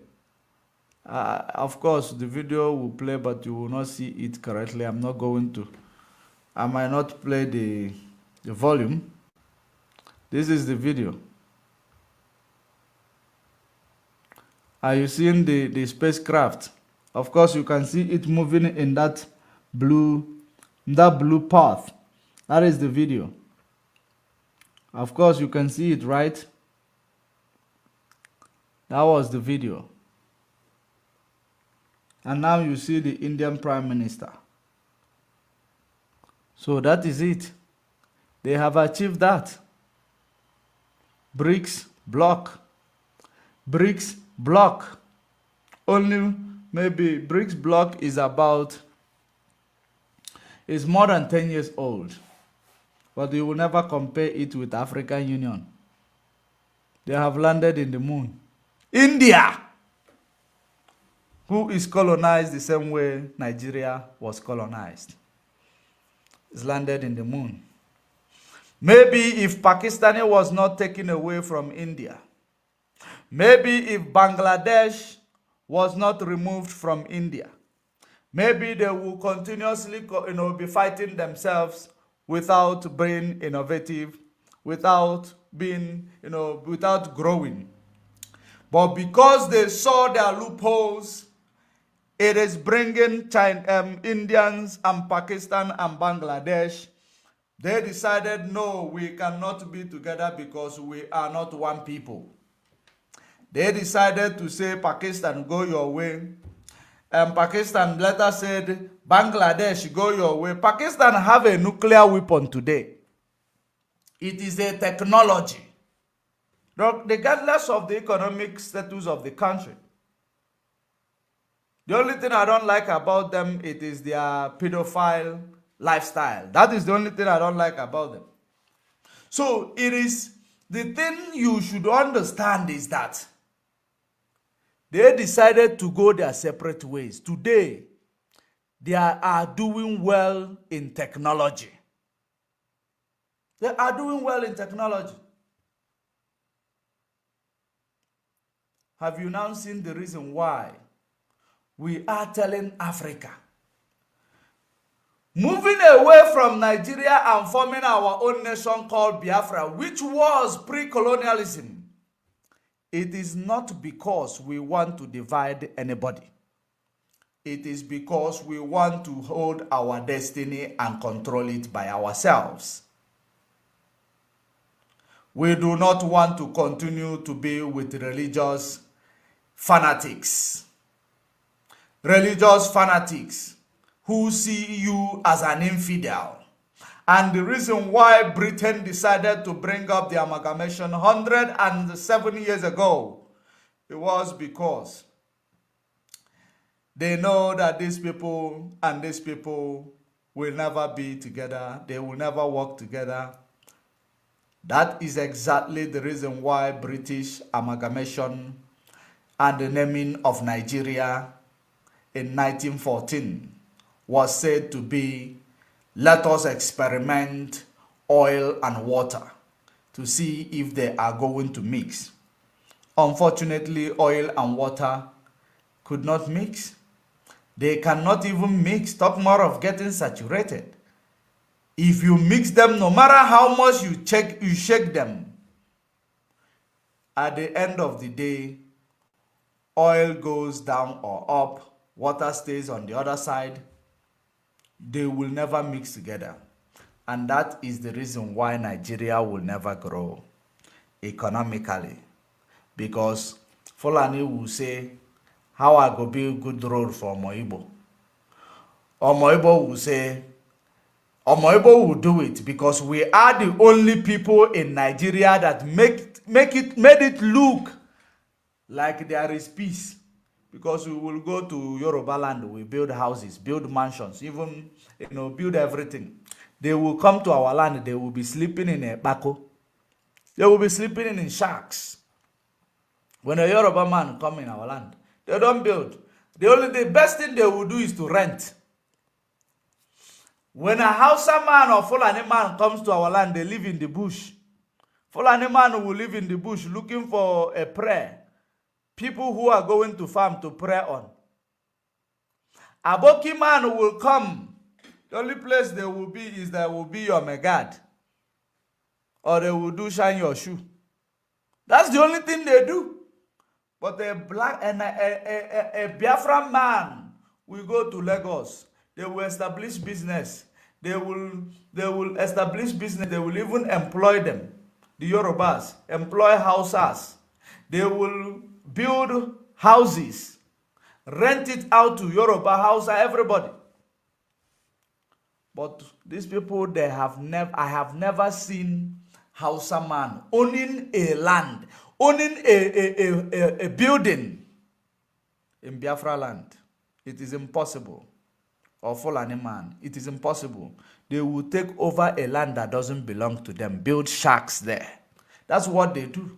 Of course, the video will play, but you will not see it correctly. I might not play the volume. This is the video. Are you seeing the spacecraft? Of course, you can see it moving in that blue path. That is the video. Of course, you can see it, right? That was the video. And now you see the Indian Prime Minister. So that is it. They have achieved that. BRICS bloc. Only maybe BRICS bloc is more than 10 years old. But you will never compare it with African Union. They have landed in the moon. India, who is colonized the same way Nigeria was colonized, is landed in the moon. Maybe if Pakistan was not taken away from India, maybe if Bangladesh was not removed from India, maybe they will continuously be fighting themselves without being innovative, without being, without growing. But because they saw their loopholes, it is bringing Indians and Pakistan and Bangladesh They decided, no, we cannot be together because we are not one people. They decided to say, Pakistan, go your way. And Pakistan later said, Bangladesh, go your way. Pakistan have a nuclear weapon today. It is a technology. Regardless of the economic status of the country. The only thing I don't like about them, it is their pedophile lifestyle. That is the only thing I don't like about them. So it is, the thing you should understand is that they decided to go their separate ways. Today, they are doing well in technology. They are doing well in technology. Have you now seen the reason why we are telling Africa, moving away from Nigeria and forming our own nation called Biafra, which was pre-colonialism? It is not because we want to divide anybody. It is because we want to hold our destiny and control it by ourselves. We do not want to continue to be with religious fanatics. Religious fanatics who see you as an infidel. And the reason why Britain decided to bring up the amalgamation 107 years ago, it was because they know that these people and these people will never be together. They will never work together. That is exactly the reason why British amalgamation and the naming of Nigeria in 1914 was said to be, let us experiment oil and water to see if they are going to mix. Unfortunately, oil and water could not mix. They cannot even mix, talk more of getting saturated. If you mix them, no matter how much you shake them, at the end of the day, oil goes down or up, water stays on the other side. They will never mix together. And that is the reason why Nigeria will never grow economically. Because Fulani will say, how I go build good road for Omoibo? Omoibo will say, Omoibo will do it because we are the only people in Nigeria that made it look like there is peace. Because we will go to Yoruba land, we build houses, build mansions, even build everything. They will come to our land, they will be sleeping in a bako. They will be sleeping in shacks. When a Yoruba man come in our land, they don't build. The best thing they will do is to rent. When a Hausa man or Fulani man comes to our land, they live in the bush. Fulani man will live in the bush looking for a prayer. People who are going to farm to pray on. Aboki man will come. The only place they will be is there will be your megad. Or they will do shine your shoe. That's the only thing they do. But a Biafran man will go to Lagos. They will establish business. They will establish business. They will even employ them. The Yorubas employ Hausas. They will build houses, rent it out to Yoruba, Hausa, everybody. But these people, I have never seen Hausa man owning a land, owning a building in Biafra land. It is impossible. Or Fulani man, it is impossible. They will take over a land that doesn't belong to them, build shacks there. That's what they do.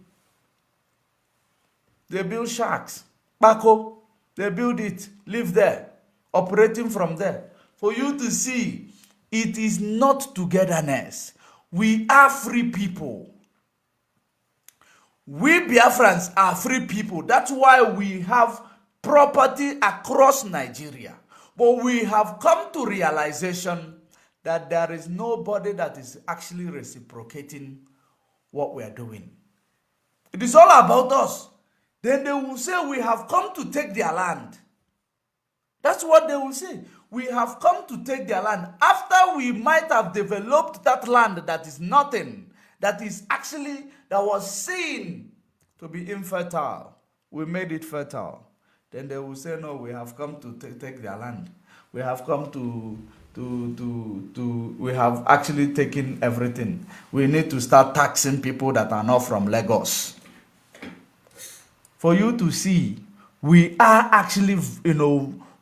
They build shacks. Bako, they build it, live there, operating from there. For you to see, it is not togetherness. We are free people. We Biafrans are free people. That's why we have property across Nigeria. But we have come to realization that there is nobody that is actually reciprocating what we are doing. It is all about us. Then they will say we have come to take their land. That's what they will say. We have come to take their land after we might have developed that land that is nothing, that was seen to be infertile. We made it fertile. Then they will say, no, we have come to take their land. We have come we have actually taken everything. We need to start taxing people that are not from Lagos. For you to see, we are actually,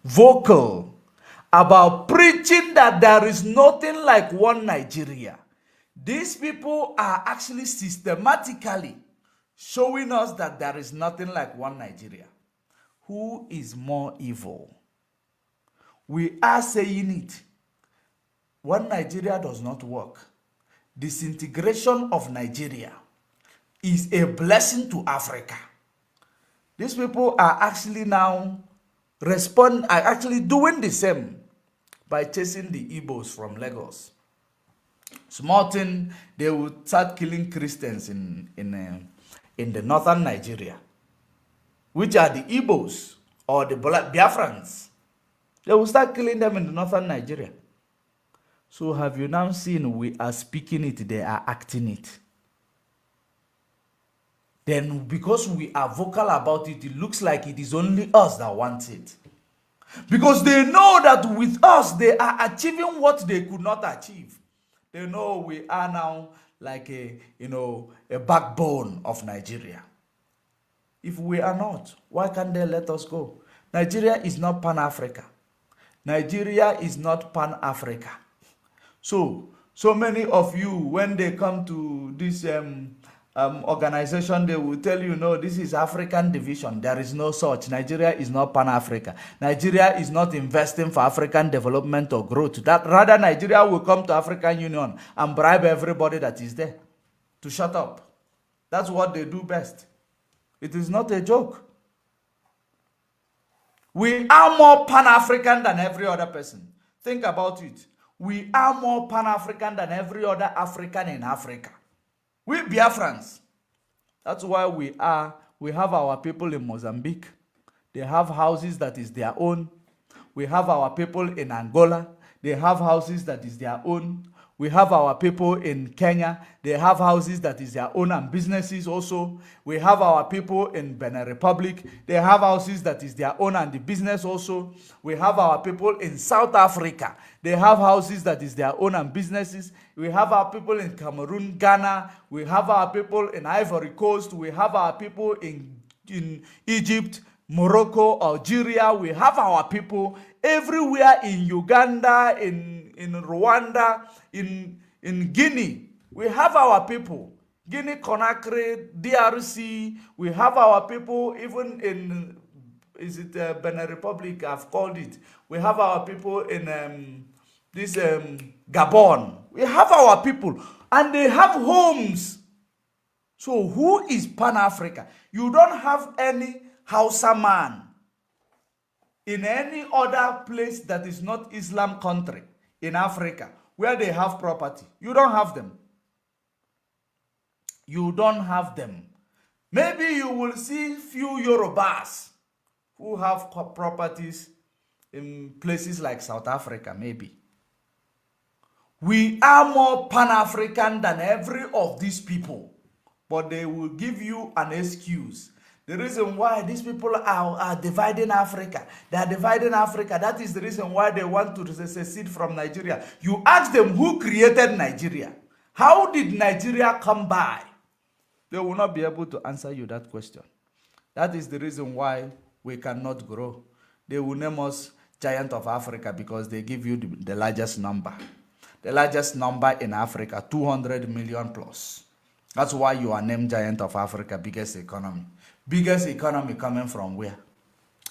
vocal about preaching that there is nothing like one Nigeria. These people are actually systematically showing us that there is nothing like one Nigeria. Who is more evil? We are saying it. One Nigeria does not work. Disintegration of Nigeria is a blessing to Africa. These people are actually now are actually doing the same by chasing the Igbos from Lagos. Small thing, they will start killing Christians in the northern Nigeria, which are the Igbos or the Biafrans. They will start killing them in the northern Nigeria. So have you now seen we are speaking it, they are acting it. Then because we are vocal about it, it looks like it is only us that want it. Because they know that with us, they are achieving what they could not achieve. They know we are now like a backbone of Nigeria. If we are not, why can't they let us go? Nigeria is not Pan-Africa. Nigeria is not Pan-Africa. So many of you, when they come to this organization, they will tell you, no, this is African division. There is no such. Nigeria is not Pan-Africa. Nigeria is not investing for African development or growth. Rather, Nigeria will come to African Union and bribe everybody that is there to shut up. That's what they do best. It is not a joke. We are more Pan-African than every other person. Think about it. We are more Pan-African than every other African in Africa. We Biafrans. That's why we have our people in Mozambique. They have houses that is their own. We have our people in Angola. They have houses that is their own. We have our people in Kenya. They have houses that is their own and businesses also. We have our people in Benin Republic. They have houses that is their own and the business also. We have our people in South Africa. They have houses that is their own and businesses. We have our people in Cameroon, Ghana. We have our people in Ivory Coast. We have our people in Egypt, Morocco, Algeria. We have our people everywhere in Uganda, in Rwanda, in Guinea. We have our people. Guinea, Conakry, DRC. We have our people even in, Benin Republic, I've called it. We have our people in Gabon. We have our people. And they have homes. So who is Pan-Africa? You don't have any Hausa man in any other place that is not Islam country in Africa where they have property. You don't have them. You don't have them. Maybe you will see few Yorubas who have properties in places like South Africa, maybe. We are more Pan-African than every of these people, but they will give you an excuse. The reason why these people are dividing Africa, they are dividing Africa, that is the reason why they want to secede from Nigeria. You ask them who created Nigeria. How did Nigeria come by? They will not be able to answer you that question. That is the reason why we cannot grow. They will name us Giant of Africa because they give you the largest number. The largest number in Africa, 200 million plus. That's why you are named Giant of Africa, biggest economy. Biggest economy coming from where?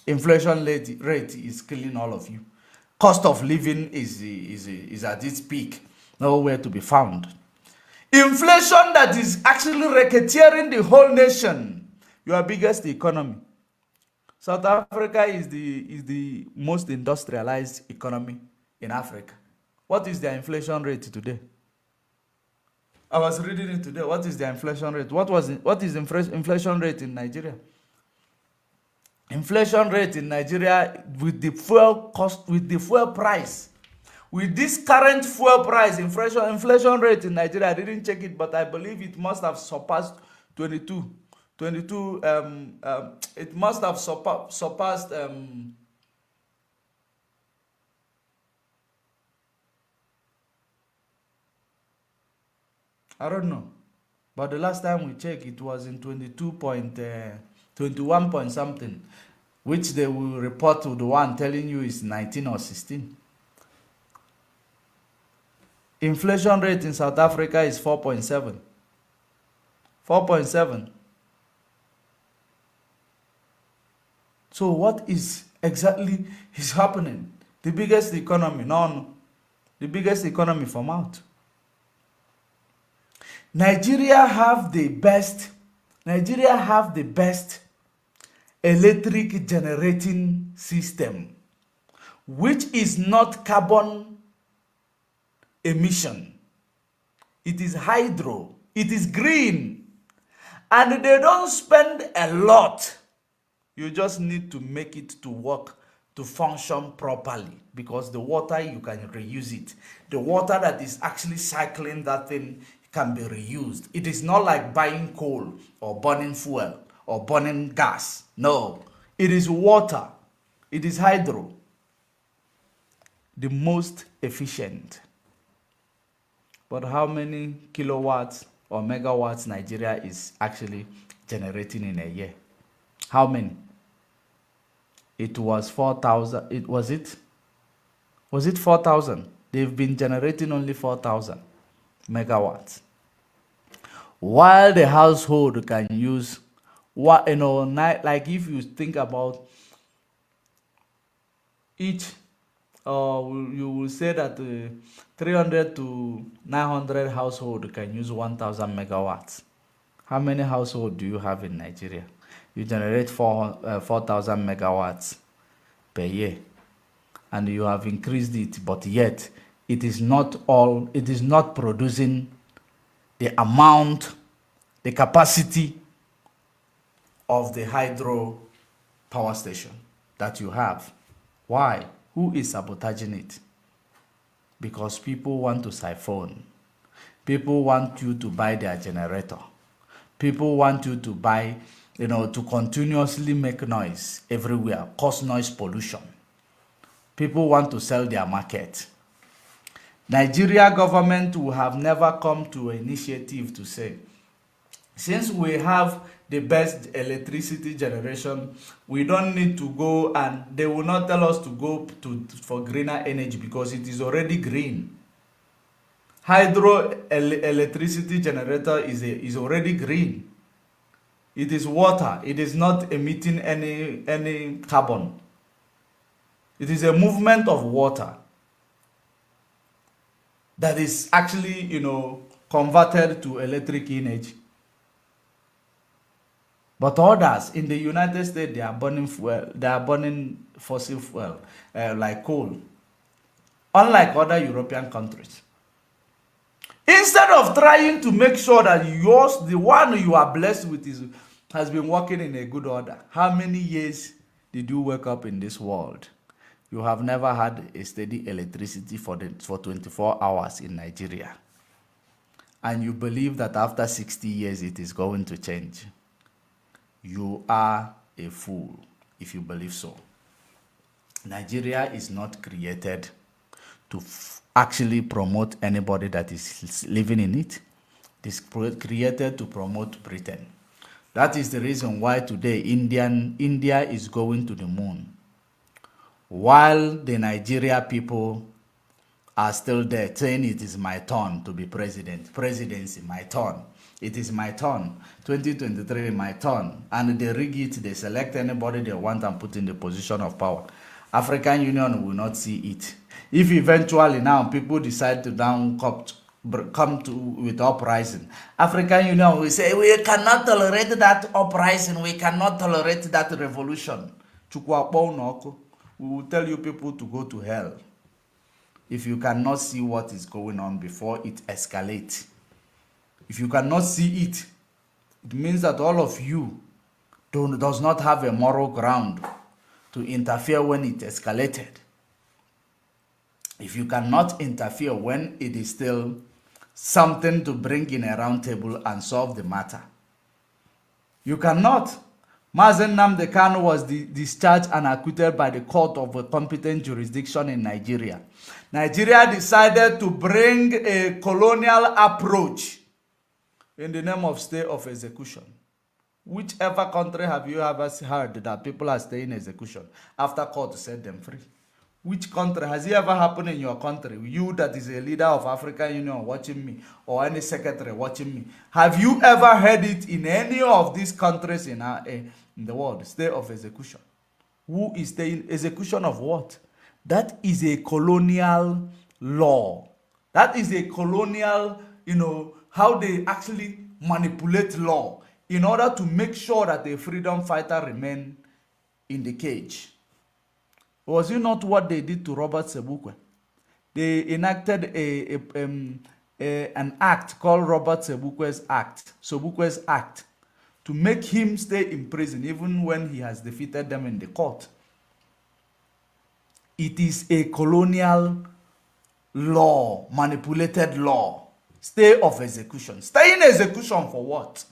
Inflation rate is killing all of you. Cost of living is at its peak, nowhere to be found. Inflation that is actually racketeering the whole nation. Your biggest economy. South Africa is the most industrialized economy in Africa. What is their inflation rate today? I was reading it today. What is the inflation rate? What is inflation rate in Nigeria? Inflation rate in Nigeria with the fuel cost, with the fuel price, with this current fuel price, inflation rate in Nigeria, I didn't check it, but I believe it must have surpassed 22. It must have surpassed I don't know. But the last time we checked, it was in 21 point something, which they will report to the one telling you is 19 or 16. Inflation rate in South Africa is 4.7. 4.7. So what is exactly is happening? The biggest economy, the biggest economy from out. Nigeria have the best electric generating system, which is not carbon emission. It is hydro, it is green, and they don't spend a lot. You just need to make it to work, to function properly, because the water, you can reuse it. The water that is actually cycling that thing can be reused. It is not like buying coal or burning fuel or burning gas. No, it is water. It is hydro. The most efficient. But how many kilowatts or megawatts Nigeria is actually generating in a year? How many? It was 4,000. Was it 4,000? They've been generating only 4,000 megawatts. While the household can use what, like if you think about each, you will say that 300 to 900 household can use 1,000 megawatts. How many households do you have in Nigeria? You generate 4,000 megawatts per year, and you have increased it, but yet it is not producing the amount, the capacity of the hydro power station that you have. Why? Who is sabotaging it? Because people want to siphon. People want you to buy their generator. People want you to buy, to continuously make noise everywhere, cause noise pollution. People want to sell their market. Nigeria government will have never come to an initiative to say, since we have the best electricity generation, we don't need to go, and they will not tell us to go for greener energy because it is already green. Hydro electricity generator is already green. It is water. It is not emitting any carbon. It is a movement of water that is actually, converted to electric energy. But others in the United States, they are burning fuel. They are burning fossil fuel, like coal. Unlike other European countries. Instead of trying to make sure that the one you are blessed with, has been working in a good order. How many years did you wake up in this world? You have never had a steady electricity for 24 hours in Nigeria. And you believe that after 60 years it is going to change. You are a fool if you believe so. Nigeria is not created to actually promote anybody that is living in it. It is created to promote Britain. That is the reason why today India is going to the moon. While the Nigeria people are still there saying it is my turn to be presidency, my turn. It is my turn. 2023, my turn. And they rig it, they select anybody they want and put in the position of power. African Union will not see it. If eventually now people decide to come with uprising, African Union will say, we cannot tolerate that uprising, we cannot tolerate that revolution. We will tell you people to go to hell if you cannot see what is going on before it escalates. If you cannot see it, it means that all of you does not have a moral ground to interfere when it escalated. If you cannot interfere when it is still something to bring in a round table and solve the matter, you cannot. Mazen Nnamdi Kanu was discharged and acquitted by the court of a competent jurisdiction in Nigeria. Nigeria decided to bring a colonial approach in the name of stay of execution. Whichever country have you ever heard that people are staying execution after court set them free? Which country? Has it ever happened in your country? You that is a leader of African Union watching me, or any secretary watching me. Have you ever heard it in any of these countries in the world? Stay of execution. Who is staying? Execution of what? That is a colonial law. That is a colonial, how they actually manipulate law in order to make sure that a freedom fighter remain in the cage. Was it not what they did to Robert Sebukwe? They enacted an act called Robert Sebukwe's Act, to make him stay in prison even when he has defeated them in the court. It is a colonial law, manipulated law. Stay of execution. Stay in execution for what?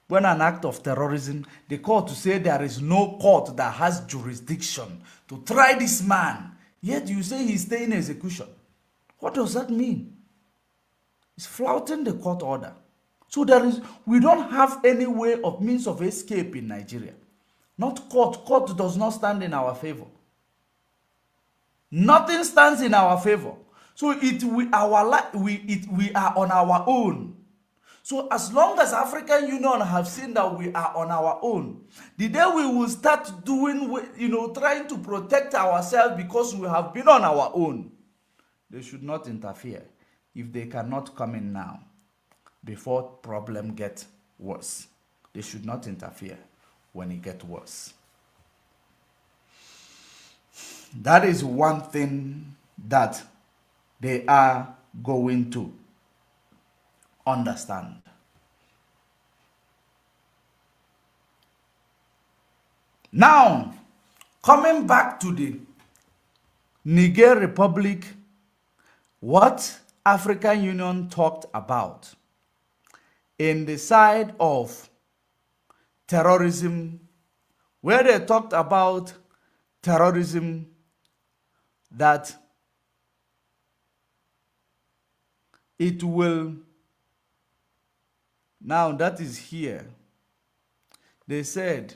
When an act of terrorism, the court to say there is no court that has jurisdiction to try this man, yet you say he's staying in execution. What does that mean? It's flouting the court order. So we don't have any way of means of escape in Nigeria. Not court. Court does not stand in our favor. Nothing stands in our favor. So we are on our own. So as long as African Union have seen that we are on our own, the day we will start doing, trying to protect ourselves because we have been on our own, they should not interfere if they cannot come in now before problem gets worse. They should not interfere when it gets worse. That is one thing that they are going to understand. Now, coming back to the Niger Republic, what African Union talked about in the side of terrorism, where they talked about terrorism, that it will, now that is here, they said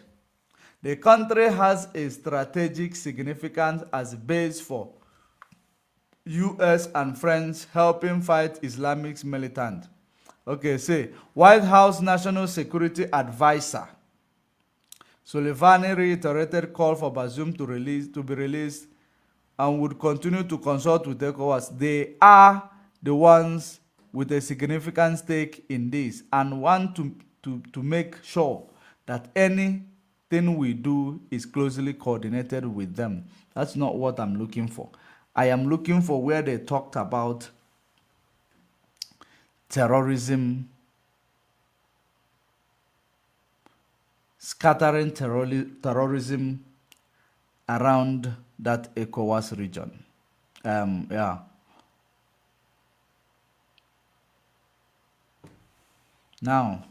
the country has a strategic significance as base for US and French helping fight Islamic militant. Okay, say White House National Security Advisor Soleimani reiterated call for Bazoum to be released and would continue to consult with ECOWAS. They are the ones with a significant stake in this and want to make sure that anything we do is closely coordinated with them. That's not what I'm looking for. I am looking for where they talked about terrorism, scattering terrorism around that ECOWAS region. Yeah. Now,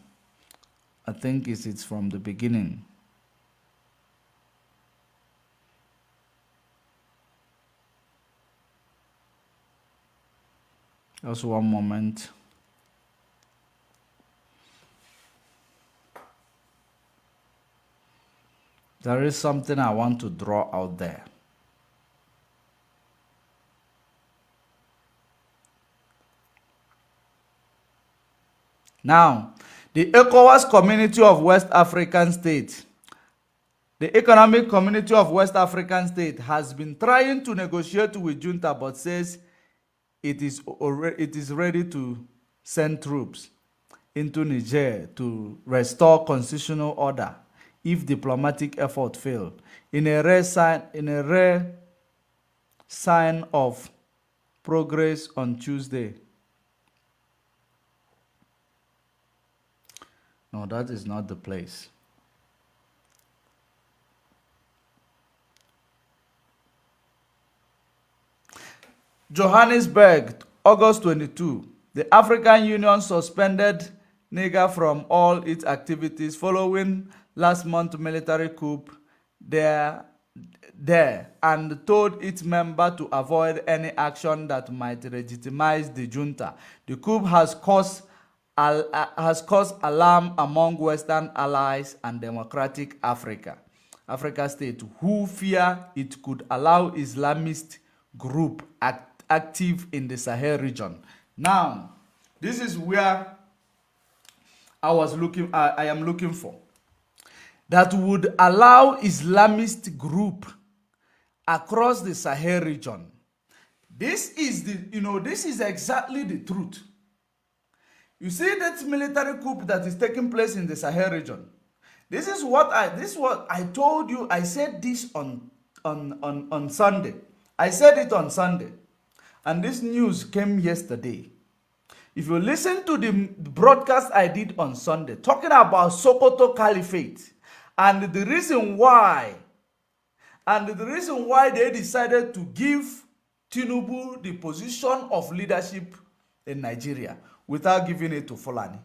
I think it's from the beginning. Just one moment. There is something I want to draw out there. Now, the ECOWAS Community of West African States, the Economic Community of West African States has been trying to negotiate with junta but says it is ready to send troops into Niger to restore constitutional order if diplomatic effort fail. In a rare sign of progress on Tuesday. No, that is not the place. Johannesburg, August 22. The African Union suspended Niger from all its activities following last month's military coup there and told its members to avoid any action that might legitimize the junta. The coup has caused alarm among Western allies and democratic Africa states who fear it could allow Islamist group active in the Sahel region. Now, this is where I am looking for. That would allow Islamist group across the Sahel region. This is this is exactly the truth. You see that military coup that is taking place in the Sahel region. This is what I told you. I said this on Sunday. I said it on Sunday. And this news came yesterday. If you listen to the broadcast I did on Sunday, talking about Sokoto Caliphate, and the reason why they decided to give Tinubu the position of leadership in Nigeria without giving it to Fulani.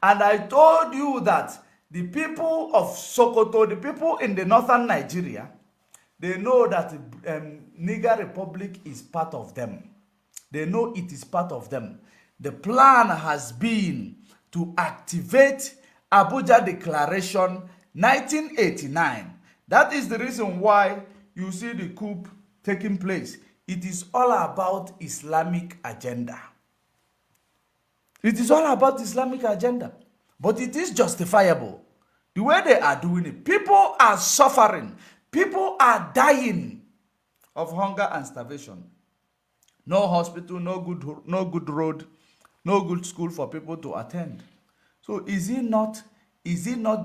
And I told you that the people of Sokoto, the people in the northern Nigeria, they know that Niger Republic is part of them. They know it is part of them. The plan has been to activate Abuja Declaration 1989. That is the reason why you see the coup taking place. It is all about Islamic agenda. It is all about Islamic agenda. But it is justifiable. The way they are doing it. People are suffering. People are dying of hunger and starvation. No hospital, no good road, no good school for people to attend. So is it not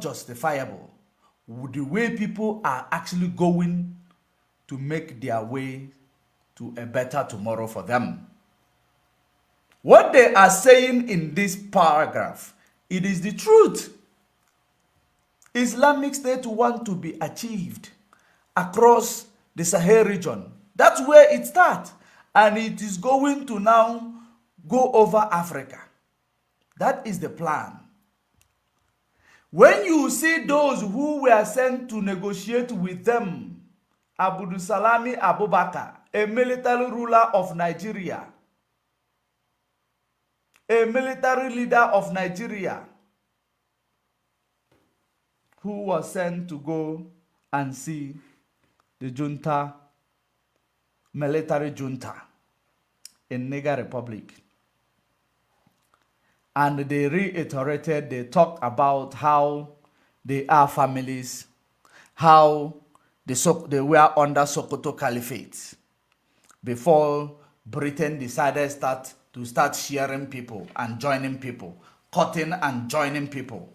justifiable the way people are actually going to make their way to a better tomorrow for them? What they are saying in this paragraph, it is the truth. Islamic State want to be achieved across the Sahel region. That's where it starts. And it is going to now go over Africa. That is the plan. When you see those who were sent to negotiate with them, Abdul Salami Abubakar, a military ruler of Nigeria, a military leader of Nigeria, who was sent to go and see the junta, military junta in Niger Republic. And they reiterated, they talked about how they are families, how they were under Sokoto Caliphate before Britain decided to start sharing people and joining people, cutting and joining people.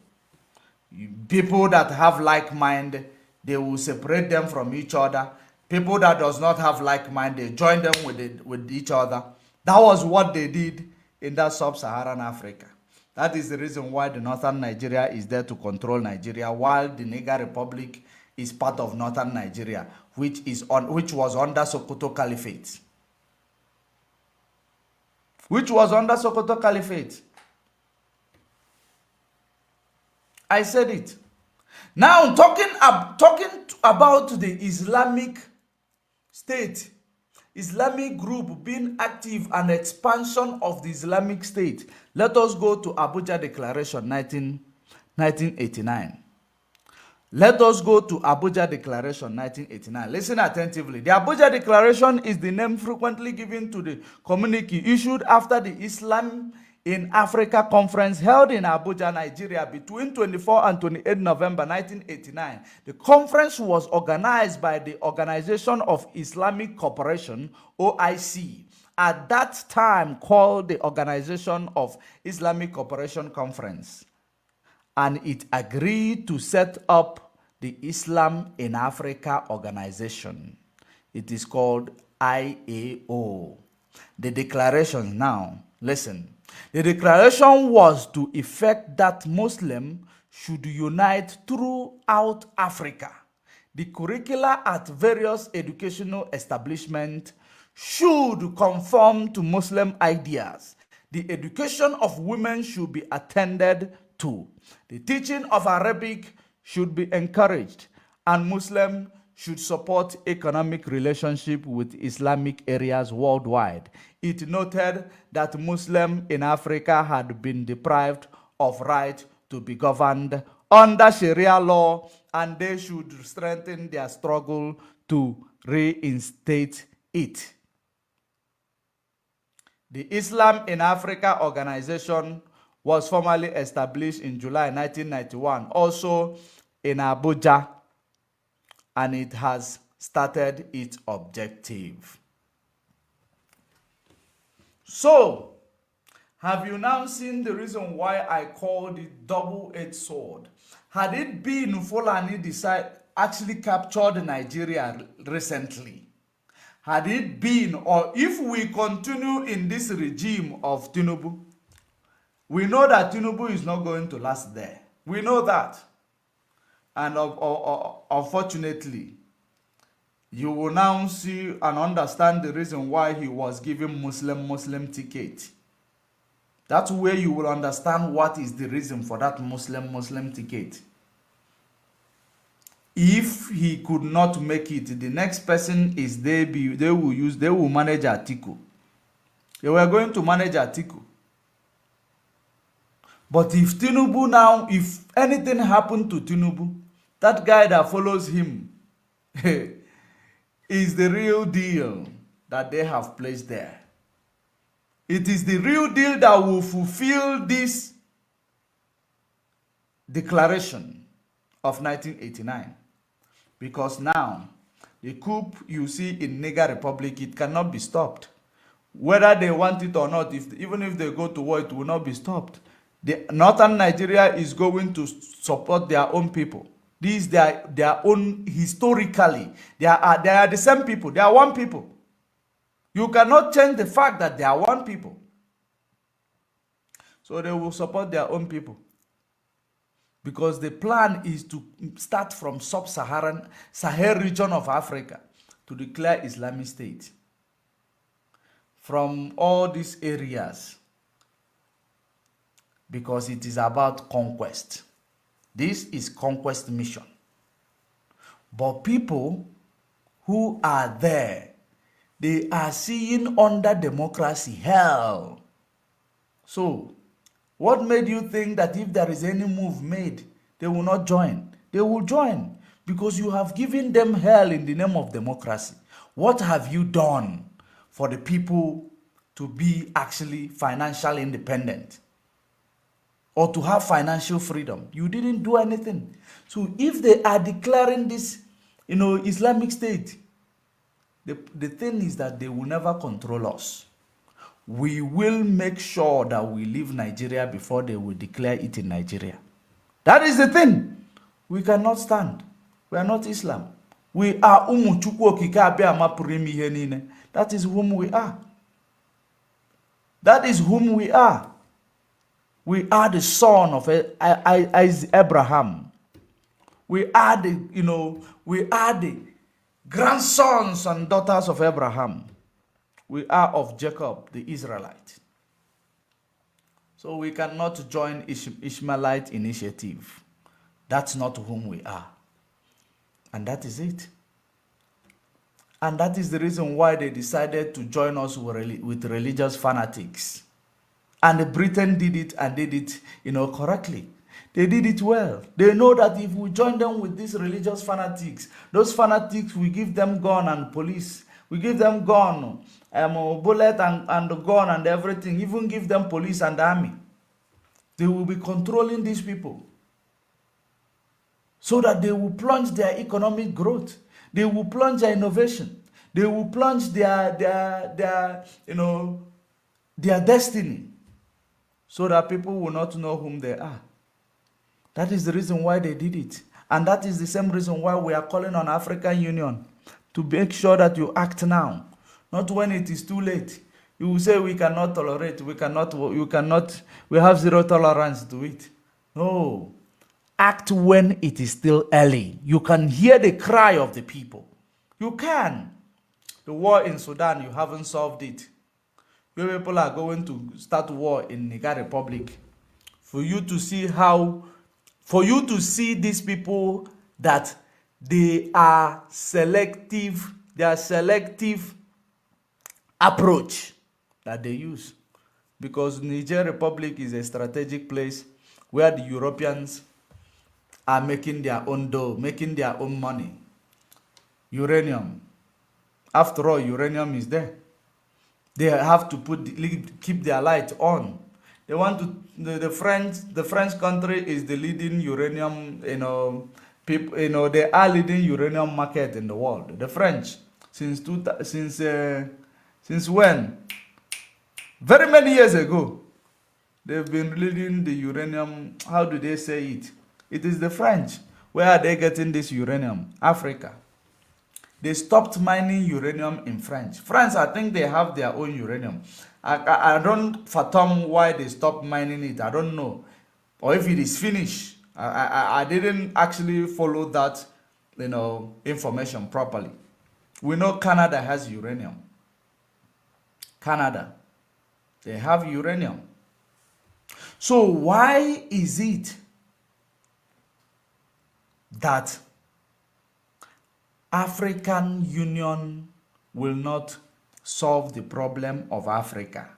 People that have like mind, they will separate them from each other. People that does not have like mind, they join them with each other. That was what they did in that sub-Saharan Africa. That is the reason why the northern Nigeria is there to control Nigeria, while the Niger Republic is part of northern Nigeria, which was under Sokoto Caliphate. Which was under Sokoto Caliphate. I said it. Now talking about the Islamic State, Islamic group being active and expansion of the Islamic State. Let us go to Abuja Declaration 1989. Let us go to Abuja Declaration 1989. Listen attentively. The Abuja Declaration is the name frequently given to the communique issued after the Islam in Africa conference held in Abuja, Nigeria between 24 and 28 November 1989. The conference was organized by the Organization of Islamic Cooperation, OIC, at that time called the Organization of Islamic Cooperation Conference. And it agreed to set up the Islam in Africa organization. It is called IAO. The declaration now, listen. The declaration was to effect that Muslims should unite throughout Africa. The curricula at various educational establishments should conform to Muslim ideas. The education of women should be attended to. The teaching of Arabic should be encouraged, and Muslims should support economic relationship with Islamic areas worldwide. It noted that Muslims in Africa had been deprived of right to be governed under Sharia law, and they should strengthen their struggle to reinstate it. The Islam in Africa organization was formally established in July 1991, also in Abuja, and it has started its objective. So, have you now seen the reason why I called it double-edged sword? Had it been Fulani actually captured Nigeria recently, had it been, or if we continue in this regime of Tinubu, we know that Tinubu is not going to last there. We know that. And unfortunately, you will now see and understand the reason why he was given Muslim ticket. That's where you will understand what is the reason for that Muslim ticket. If he could not make it, the next person is they will manage Atiku. They were going to manage Atiku. But if Tinubu now, if anything happened to Tinubu, that guy that follows him is the real deal that they have placed there. It is the real deal that will fulfill this declaration of 1989. Because now, the coup you see in Niger Republic, it cannot be stopped. Whether they want it or not, even if they go to war, it will not be stopped. The northern Nigeria is going to support their own people. These their own historically. They are the same people. They are one people. You cannot change the fact that they are one people. So they will support their own people. Because the plan is to start from sub-Saharan Sahel region of Africa to declare Islamic State. From all these areas. Because it is about conquest. This is conquest mission. But people who are there, they are seeing under democracy hell. So, what made you think that if there is any move made, they will not join? They will join because you have given them hell in the name of democracy. What have you done for the people to be actually financially independent or to have financial freedom? You didn't do anything. So if they are declaring this, Islamic State, the thing is that they will never control us. We will make sure that we leave Nigeria before they will declare it in Nigeria. That is the thing. We cannot stand. We are not Islam. We are That is whom we are. That is whom we are. We are the son of Abraham. We are the grandsons and daughters of Abraham. We are of Jacob, the Israelite. So we cannot join Ishmaelite initiative. That's not whom we are. And that is it. And that is the reason why they decided to join us with religious fanatics. And Britain did it and did it, correctly. They did it well. They know that if we join them with these religious fanatics, those fanatics, we give them gun and police. We give them gun, bullet and gun and everything. Even give them police and army. They will be controlling these people. So that they will plunge their economic growth. They will plunge their innovation. They will plunge their destiny. So that people will not know whom they are. That is the reason why they did it. And that is the same reason why we are calling on African Union to make sure that you act now. Not when it is too late. You will say we cannot tolerate, we have zero tolerance to it. No. Act when it is still early. You can hear the cry of the people. You can. The war in Sudan, you haven't solved it. You people are going to start war in Niger Republic. For you to see these people that they are selective approach that they use. Because Niger Republic is a strategic place where the Europeans are making their own dough, making their own money. Uranium. After all, uranium is there. They have to keep their light on. They want to. The French country is the leading uranium. People. They are leading uranium market in the world. The French since when? Very many years ago, they've been leading the uranium. How do they say it? It is the French. Where are they getting this uranium? Africa. They stopped mining uranium in France. France, I think they have their own uranium. I don't fathom why they stopped mining it. I don't know. Or if it is finished. I didn't actually follow that, information properly. We know Canada has uranium. Canada, they have uranium. So why is it that African Union will not solve the problem of Africa?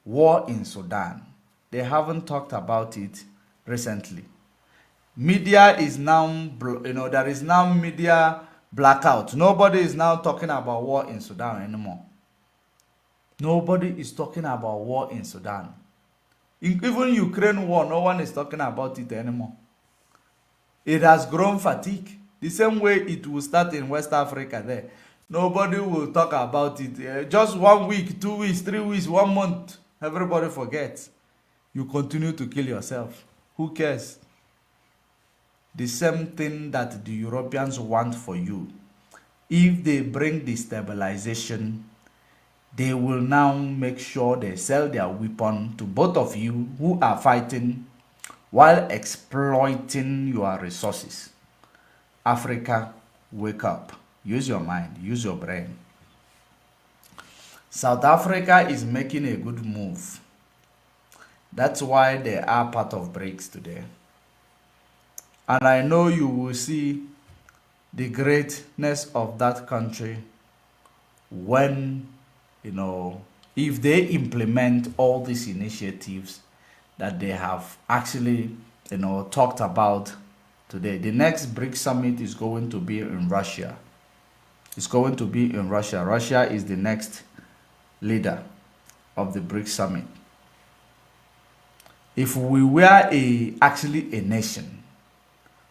War in Sudan. They haven't talked about it recently. Media is now, there is now media blackout. Nobody is now talking about war in Sudan anymore. Nobody is talking about war in Sudan. Even Ukraine war, no one is talking about it anymore. It has grown fatigue. The same way it will start in West Africa there. Nobody will talk about it. Just 1 week, 2 weeks, 3 weeks, 1 month. Everybody forgets. You continue to kill yourself. Who cares? The same thing that the Europeans want for you. If they bring destabilization, they will now make sure they sell their weapon to both of you who are fighting while exploiting your resources. Africa, wake up. Use your mind. Use your brain. South Africa is making a good move. That's why they are part of BRICS today. And I know you will see the greatness of that country when, if they implement all these initiatives that they have actually, talked about today. The next BRICS summit is going to be in Russia. It's going to be in Russia. Russia is the next leader of the BRICS summit. If we were actually a nation,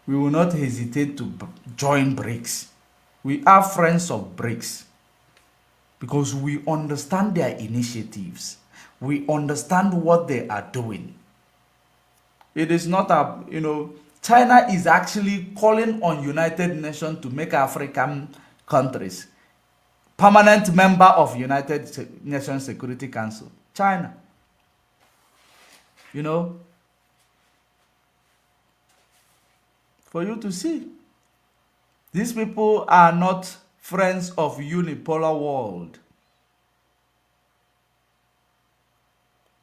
we will not hesitate to join BRICS. We are friends of BRICS because we understand their initiatives. We understand what they are doing. It is not China is actually calling on United Nations to make African countries permanent member of United Nations Security Council. China. For you to see. These people are not friends of unipolar world.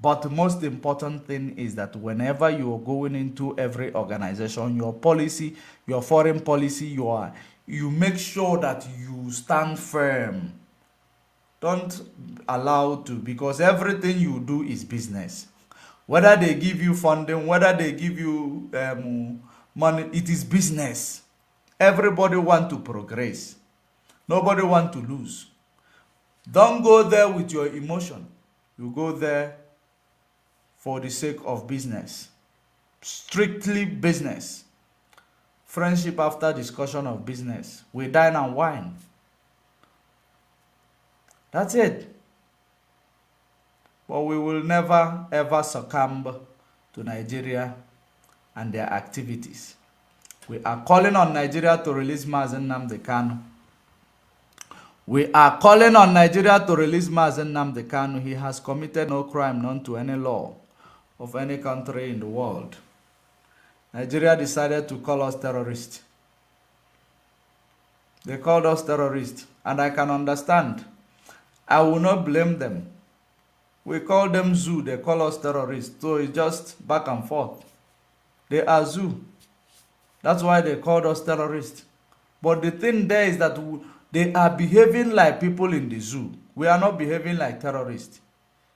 But the most important thing is that whenever you are going into every organization, your policy, your foreign policy, you make sure that you stand firm. Don't allow to, because everything you do is business. Whether they give you funding, whether they give you money, it is business. Everybody wants to progress. Nobody wants to lose. Don't go there with your emotion. You go there for the sake of business. Strictly business. Friendship after discussion of business. We dine and wine. That's it. But we will never ever succumb to Nigeria and their activities. We are calling on Nigeria to release Mazen Nnamdi Kanu. We are calling on Nigeria to release Mazen Nnamdi Kanu. He has committed no crime known to any law of any country in the world. Nigeria decided to call us terrorists. They called us terrorists, and I can understand. I will not blame them. We call them zoo, they call us terrorists. So it's just back and forth. They are zoo. That's why they called us terrorists. But the thing there is that they are behaving like people in the zoo. We are not behaving like terrorists.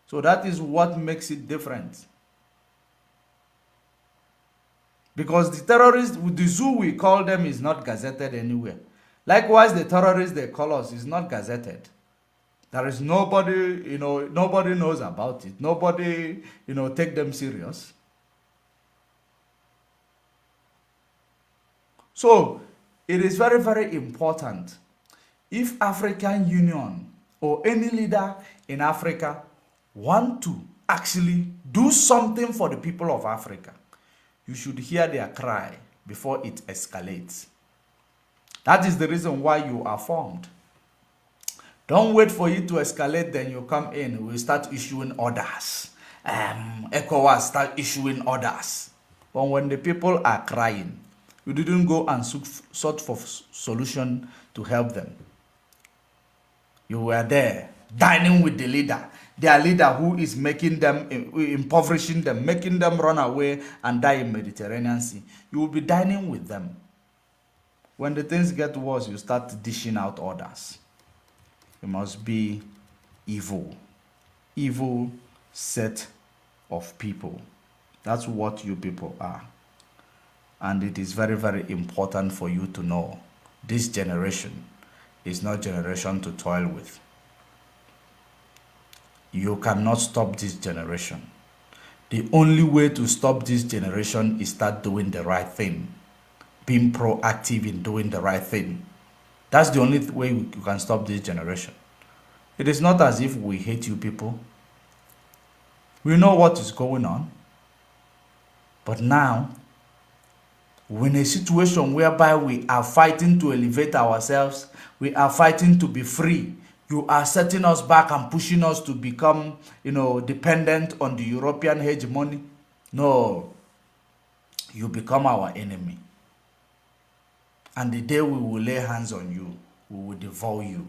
So that is what makes it different. Because the terrorists, the zoo we call them is not gazetted anywhere. Likewise, the terrorists they call us is not gazetted. There is nobody, nobody knows about it. Nobody, take them serious. So, it is very, very important. If African Union or any leader in Africa want to actually do something for the people of Africa, you should hear their cry before it escalates. That is the reason why you are formed. Don't wait for it to escalate, then you come in. We start issuing orders. ECOWAS start issuing orders. But when the people are crying, you didn't go and sort for solution to help them. You were there, dining with the leader. Their leader who is making them, impoverishing them, making them run away and die in Mediterranean Sea. You will be dining with them. When the things get worse, you start dishing out orders. You must be evil. Evil set of people. That's what you people are. And it is very, very important for you to know this generation is not generation to toil with. You cannot stop this generation. The only way to stop this generation is start doing the right thing. Being proactive in doing the right thing. That's the only way you can stop this generation. It is not as if we hate you people. We know what is going on. But now, we're in a situation whereby we are fighting to elevate ourselves. We are fighting to be free. You are setting us back and pushing us to become, dependent on the European hegemony. No. You become our enemy. And the day we will lay hands on you, we will devour you.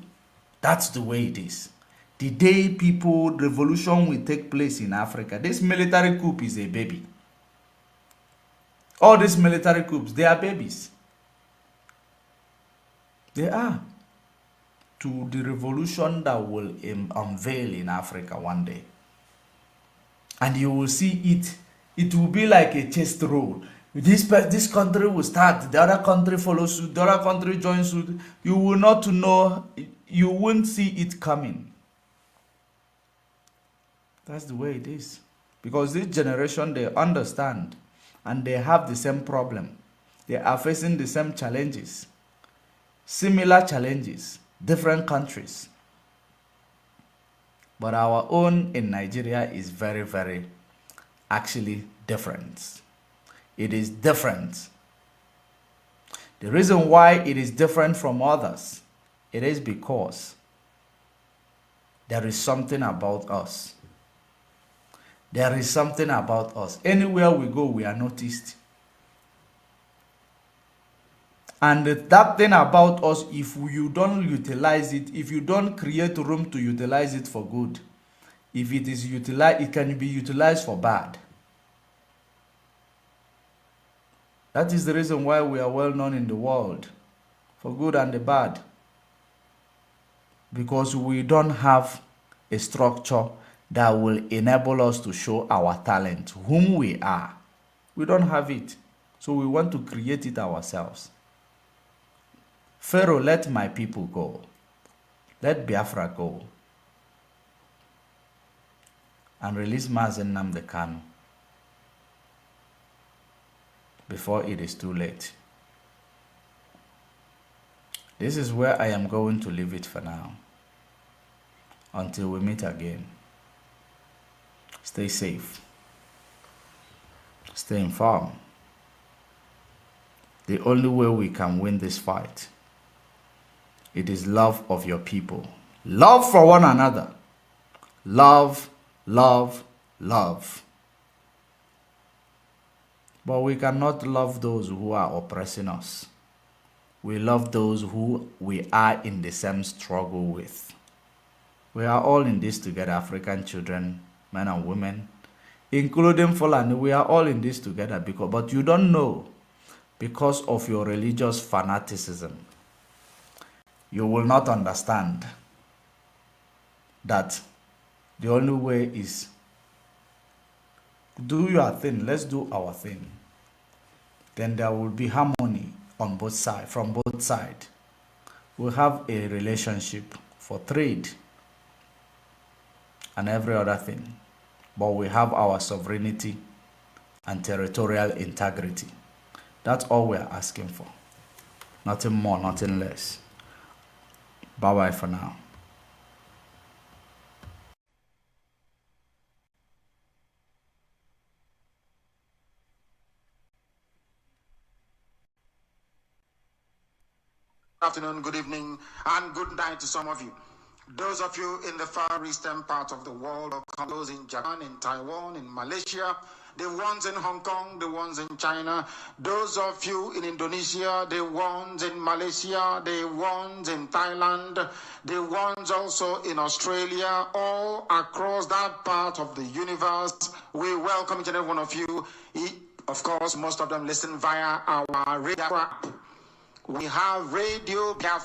That's the way it is. The day revolution will take place in Africa, this military coup is a baby. All these military coups, they are babies. They are. To the revolution that will unveil in Africa one day. And you will see it. It will be like a chess roll. This country will start, the other country follows suit, the other country joins suit. You will not know, you won't see it coming. That's the way it is. Because this generation, they understand and they have the same problem. They are facing the same challenges. Similar challenges, different countries. But our own in Nigeria is very, very actually different. It is different. The reason why it is different from others, it is because there is something about us. There is something about us. Anywhere we go, we are noticed. And that thing about us, if you don't utilize it, if you don't create room to utilize it for good, if it is utilized, it can be utilized for bad. That is the reason why we are well known in the world, for good and the bad. Because we don't have a structure that will enable us to show our talent, whom we are. We don't have it. So we want to create it ourselves. Pharaoh, let my people go. Let Biafra go. And release Mazen Nnamdi Kanu before it is too late. This is where I am going to leave it for now. Until we meet again. Stay safe. Stay informed. The only way we can win this fight, it is love of your people. Love for one another. Love, love, love. But we cannot love those who are oppressing us. We love those who we are in the same struggle with. We are all in this together, African children, men and women, including Fulani. We are all in this together, but you don't know, because of your religious fanaticism. You will not understand that the only way is do your thing, let's do our thing. Then there will be harmony on both sides, from both sides. We have a relationship for trade and every other thing, but we have our sovereignty and territorial integrity. That's all we are asking for. Nothing more, nothing less. Bye-bye for now.
Good afternoon, good evening, and good night to some of you. Those of you in the far eastern part of the world, or those in Japan, in Taiwan, in Malaysia, the ones in Hong Kong, the ones in China, those of you in Indonesia, the ones in Malaysia, the ones in Thailand, the ones also in Australia, all across that part of the universe, we welcome each and every one of you. Of course, most of them listen via our radio app. We have Radio BIAFRA